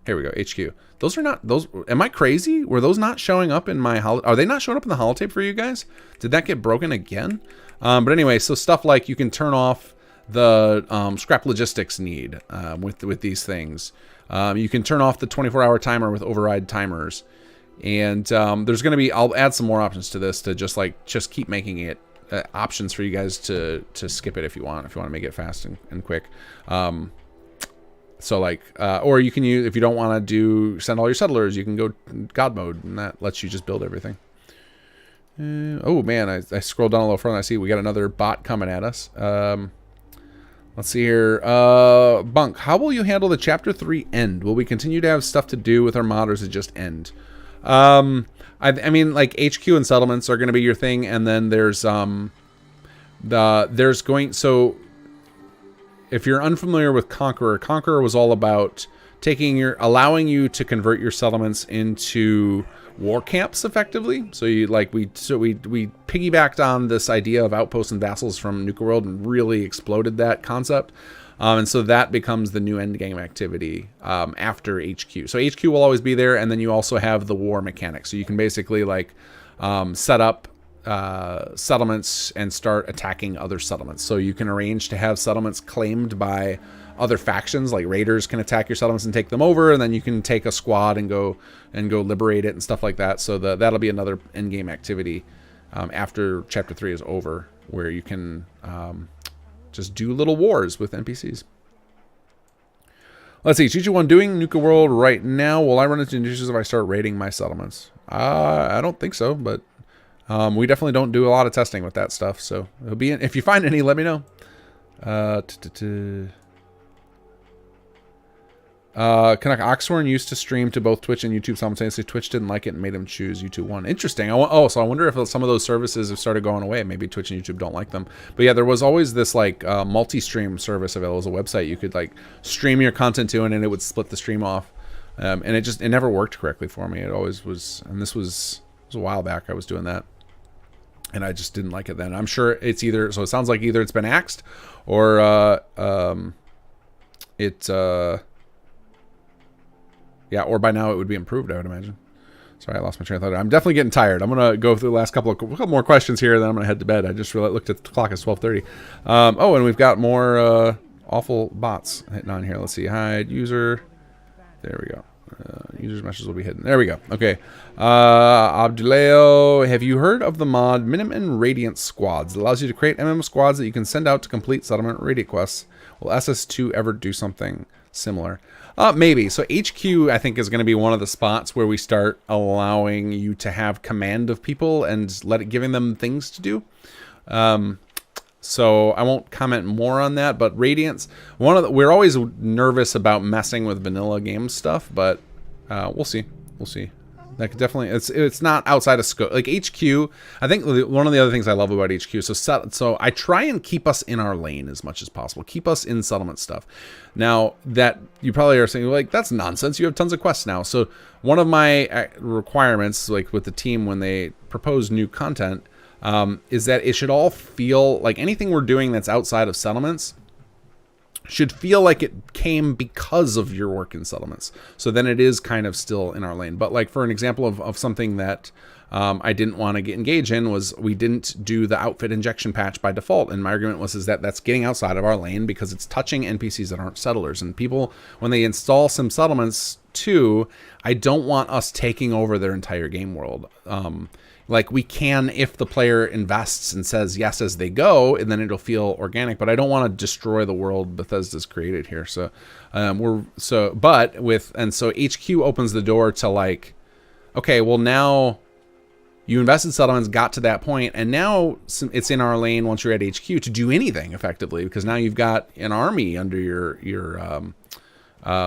Here we go, HQ. Those are not, those, am I crazy? Were those not showing up in my, are they not showing up in the holotape for you guys? Did that get broken again? But anyway, so stuff like you can turn off the scrap logistics need with these things. You can turn off the 24-hour timer with override timers. And there's going to be, I'll add some more options to this to just keep making it options for you guys to skip it if you want to make it fast and quick. So like, or you can use, if you don't want to send all your settlers, you can go God mode, and that lets you just build everything. Oh man, I scrolled down a little further and I see we got another bot coming at us. Let's see here. Bunk, how will you handle the Chapter 3 end? Will we continue to have stuff to do with our mod, or does it just end? I mean, like, HQ and settlements are going to be your thing, and then there's, so, if you're unfamiliar with Conqueror, Conqueror was all about allowing you to convert your settlements into war camps effectively. So we piggybacked on this idea of outposts and vassals from Nuka World and really exploded that concept. And so that becomes the new end game activity after HQ. So HQ will always be there, and then you also have the war mechanic. So you can basically like set up settlements and start attacking other settlements. So you can arrange to have settlements claimed by other factions, like raiders can attack your settlements and take them over, and then you can take a squad and go liberate it and stuff like that. So that'll be another end game activity after Chapter 3 is over, where you can just do little wars with NPCs. Let's see, Chichu1 doing Nuka World right now. Will I run into issues if I start raiding my settlements? I don't think so, but we definitely don't do a lot of testing with that stuff. So it'll be if you find any, let me know. Canuck Oxhorn used to stream to both Twitch and YouTube simultaneously. Twitch didn't like it and made him choose YouTube 1. Interesting. So I wonder if some of those services have started going away. Maybe Twitch and YouTube don't like them. But yeah, there was always this like multi-stream service available as a website. You could like stream your content to, and then it would split the stream off. And it never worked correctly for me. It always was. And this was a while back I was doing that, and I just didn't like it then. I'm sure it's either, so it sounds like either it's been axed or yeah, or by now it would be improved, I would imagine. Sorry, I lost my train of thought. I'm definitely getting tired. I'm going to go through the last couple more questions here, then I'm going to head to bed. I just really looked at the clock. It's 12:30. Oh, and we've got more awful bots hitting on here. Let's see. Hide user. There we go. User's messages will be hidden. There we go. Okay. Abduleo, have you heard of the mod Minimum Radiant Squads? It allows you to create MM squads that you can send out to complete settlement radiant quests. Will SS2 ever do something similar? Maybe. So HQ, I think, is going to be one of the spots where we start allowing you to have command of people and giving them things to do. So I won't comment more on that, but Radiance, we're always nervous about messing with vanilla game stuff, but we'll see. We'll see. That could definitely, it's not outside of scope. Like HQ, I think one of the other things I love about HQ, so I try and keep us in our lane as much as possible. Keep us in settlement stuff. Now, that you probably are saying, like, that's nonsense. You have tons of quests now. So one of my requirements, like with the team when they propose new content, is that it should all feel like anything we're doing that's outside of settlements should feel like it came because of your work in settlements. So then it is kind of still in our lane. But like for an example of something that I didn't want to engage in was we didn't do the outfit injection patch by default. And my argument was that that's getting outside of our lane because it's touching NPCs that aren't settlers. And people, when they install some settlements, 2, I don't want us taking over their entire game world. Like we can if the player invests and says yes as they go, and then it'll feel organic. But I don't want to destroy the world Bethesda's created here. So so HQ opens the door to like, okay, well now you invested settlements, got to that point, and now it's in our lane once you're at HQ to do anything effectively, because now you've got an army under your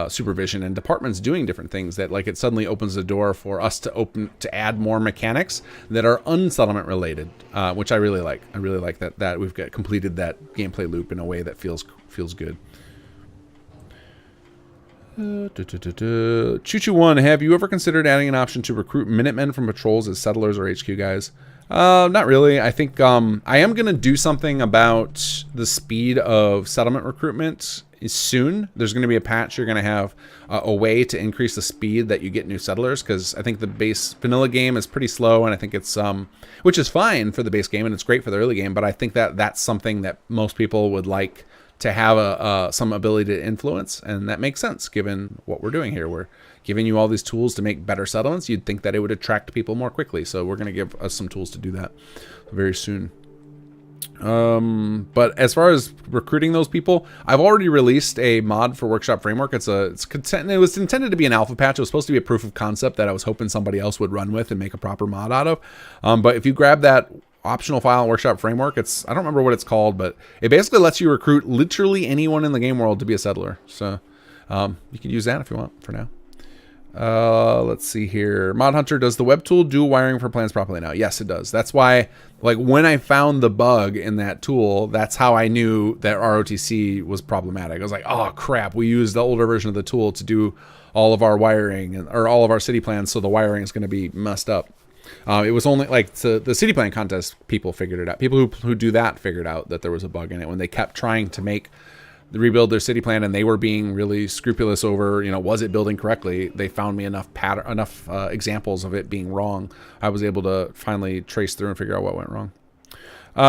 supervision and departments doing different things. That like it suddenly opens the door for us to add more mechanics that are unsettlement related, which I really like. I really like that we've completed that gameplay loop in a way that feels good. Choo-choo1, have you ever considered adding an option to recruit Minutemen from patrols as settlers or HQ guys? Not really. I think I am going to do something about the speed of settlement recruitment soon. There's going to be a patch. You're going to have a way to increase the speed that you get new settlers, because I think the base vanilla game is pretty slow, and I think it's which is fine for the base game and it's great for the early game, but I think that that's something that most people would like to have some ability to influence, and that makes sense given what we're doing here. We're giving you all these tools to make better settlements. You'd think that it would attract people more quickly, so we're going to give us some tools to do that very soon. But as far as recruiting those people, I've already released a mod for Workshop Framework. It was intended to be an alpha patch. It was supposed to be a proof of concept that I was hoping somebody else would run with and make a proper mod out of. But if you grab that optional file in Workshop Framework, I don't remember what it's called, but it basically lets you recruit literally anyone in the game world to be a settler. So you can use that if you want for now. Let's see here. Mod Hunter, does the web tool do wiring for plans properly now? Yes, it does. That's why, like, when I found the bug in that tool, that's how I knew that ROTC was problematic. I was like, oh crap, we used the older version of the tool to do all of our wiring or all of our city plans, so the wiring is going to be messed up. It was only like the city plan contest people figured it out. People who do that figured out that there was a bug in it when they kept trying to rebuild their city plan, and they were being really scrupulous over, was it building correctly? They found me enough examples of it being wrong. I was able to finally trace through and figure out what went wrong.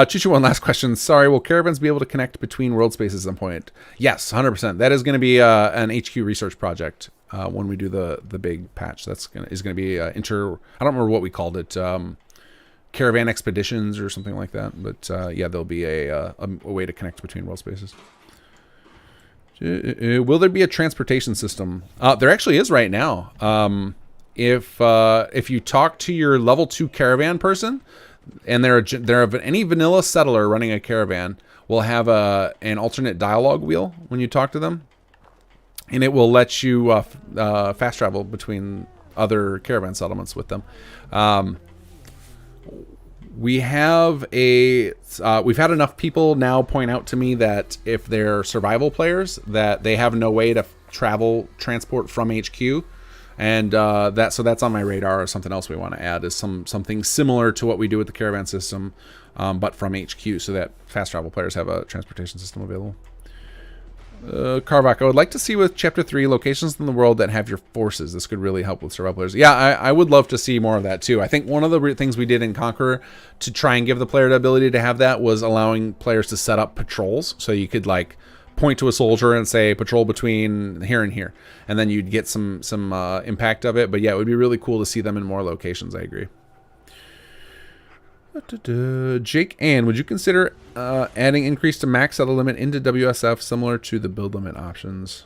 Choo-choo, one last question. Sorry, will caravans be able to connect between world spaces at some point? Yes, 100%. That is going to be an HQ research project when we do the big patch. Is going to be I don't remember what we called it. Caravan expeditions or something like that. But yeah, there'll be a way to connect between world spaces. Will there be a transportation system? There actually is right now. If you talk to your level 2 caravan person, and any vanilla settler running a caravan will have an alternate dialogue wheel when you talk to them, and it will let you fast travel between other caravan settlements with them. We've had enough people now point out to me that if they're survival players, that they have no way to transport from HQ, and so that's on my radar. Or something else we want to add is something similar to what we do with the caravan system, but from HQ, so that fast travel players have a transportation system available. Carvac, I would like to see with Chapter 3 locations in the world that have your forces. This could really help with survival players. Yeah, I would love to see more of that too. I think one of the things we did in Conqueror to try and give the player the ability to have that was allowing players to set up patrols. So you could like point to a soldier and say patrol between here and here, and then you'd get some impact of it. But yeah, it would be really cool to see them in more locations. I agree. Jake Ann, would you consider adding increase to max settle limit into WSF similar to the build limit options?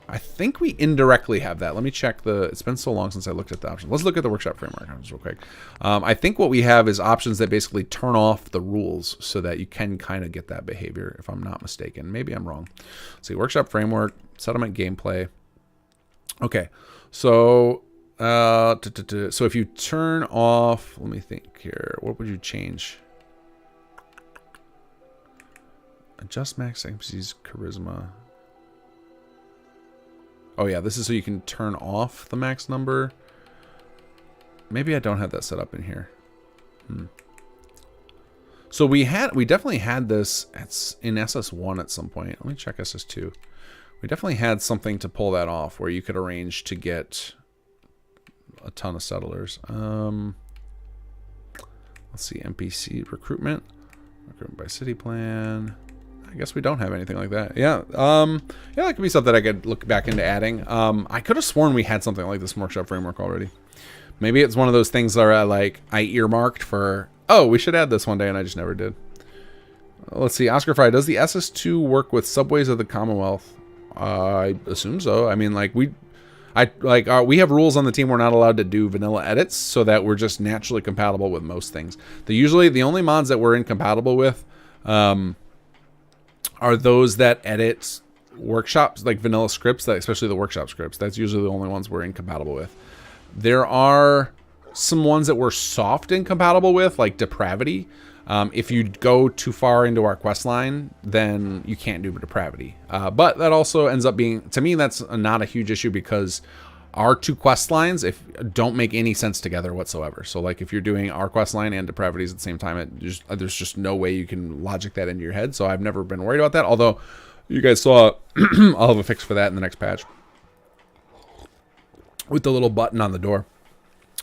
I think we indirectly have that. Let me check it's been so long since I looked at the options. Let's look at the Workshop Framework options real quick. I think what we have is options that basically turn off the rules so that you can kind of get that behavior, if I'm not mistaken. Maybe I'm wrong. Let's see, Workshop Framework, settlement gameplay. Okay, so so if you turn off, let me think here, what would you change? Adjust max NPC's charisma. Oh yeah, this is so you can turn off the max number. Maybe I don't have that set up in here. So we definitely had this in SS1 at some point. Let me check SS2. We definitely had something to pull that off where you could arrange to get a ton of settlers. Let's see, NPC recruitment by city plan. I guess we don't have anything like that. Yeah, yeah, that could be something I could look back into adding. I could have sworn we had something like this in Workshop Framework already. Maybe it's one of those things that are like I earmarked for, oh, we should add this one day, and I just never did. Let's see, Oscar Fry, does the SS2 work with subways of the Commonwealth? I assume so. I mean, like, we have rules on the team we're not allowed to do vanilla edits, so that we're just naturally compatible with most things. The only mods that we're incompatible with are those that edit workshops, like vanilla scripts, that especially the workshop scripts. That's usually the only ones we're incompatible with. There are some ones that we're soft incompatible with, like depravity. If you go too far into our quest line, then you can't do depravity. But that also ends up being, to me, that's not a huge issue because our two quest lines don't make any sense together whatsoever. So like if you're doing our quest line and depravities at the same time, there's just no way you can logic that into your head. So I've never been worried about that. Although you guys saw, I'll have a fix for that in the next patch with the little button on the door.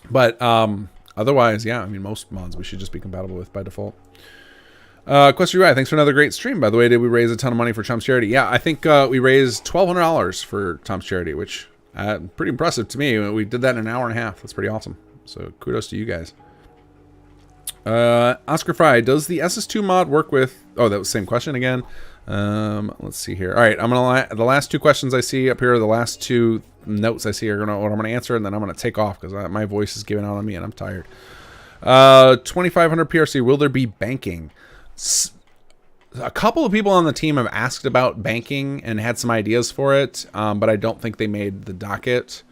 But otherwise, yeah, I mean, most mods we should just be compatible with by default. Quest UI, thanks for another great stream. By the way, did we raise a ton of money for Tom's Charity? Yeah, I think we raised $1,200 for Tom's Charity, which pretty impressive to me. We did that in an hour and a half. That's pretty awesome. So kudos to you guys. Oscar Fry, does the SS2 mod work with... Oh, that was the same question again. Let's see here. All right, the last two questions I see up here are the last two notes I see are what I'm gonna answer, and then I'm gonna take off because my voice is giving out on me and I'm tired. 2500 PRC, will there be banking? A couple of people on the team have asked about banking and had some ideas for it, but I don't think they made the docket,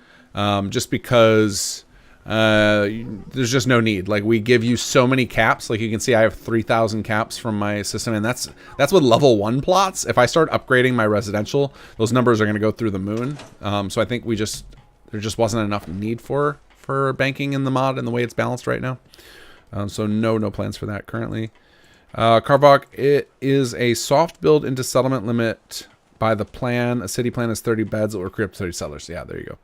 just because there's just no need. Like, we give you so many caps. Like, you can see I have 3,000 caps from my system, and that's with level 1 plots. If I start upgrading my residential, those numbers are going to go through the moon. So I think there just wasn't enough need for banking in the mod and the way it's balanced right now. So no plans for that currently. Carvok, it is a soft build into settlement limit by the plan. A city plan is 30 beds. It will recruit up to 30 settlers. Yeah, there you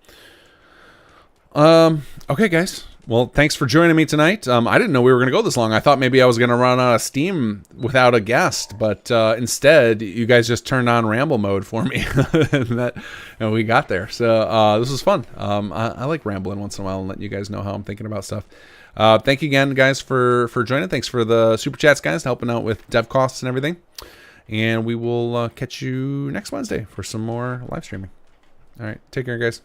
go. Okay, guys. Well, thanks for joining me tonight. I didn't know we were going to go this long. I thought maybe I was going to run out of steam without a guest, but instead, you guys just turned on ramble mode for me, and we got there. So this was fun. I like rambling once in a while and letting you guys know how I'm thinking about stuff. Thank you again, guys, for joining. Thanks for the super chats, guys, helping out with dev costs and everything. And we will catch you next Wednesday for some more live streaming. All right, take care, guys.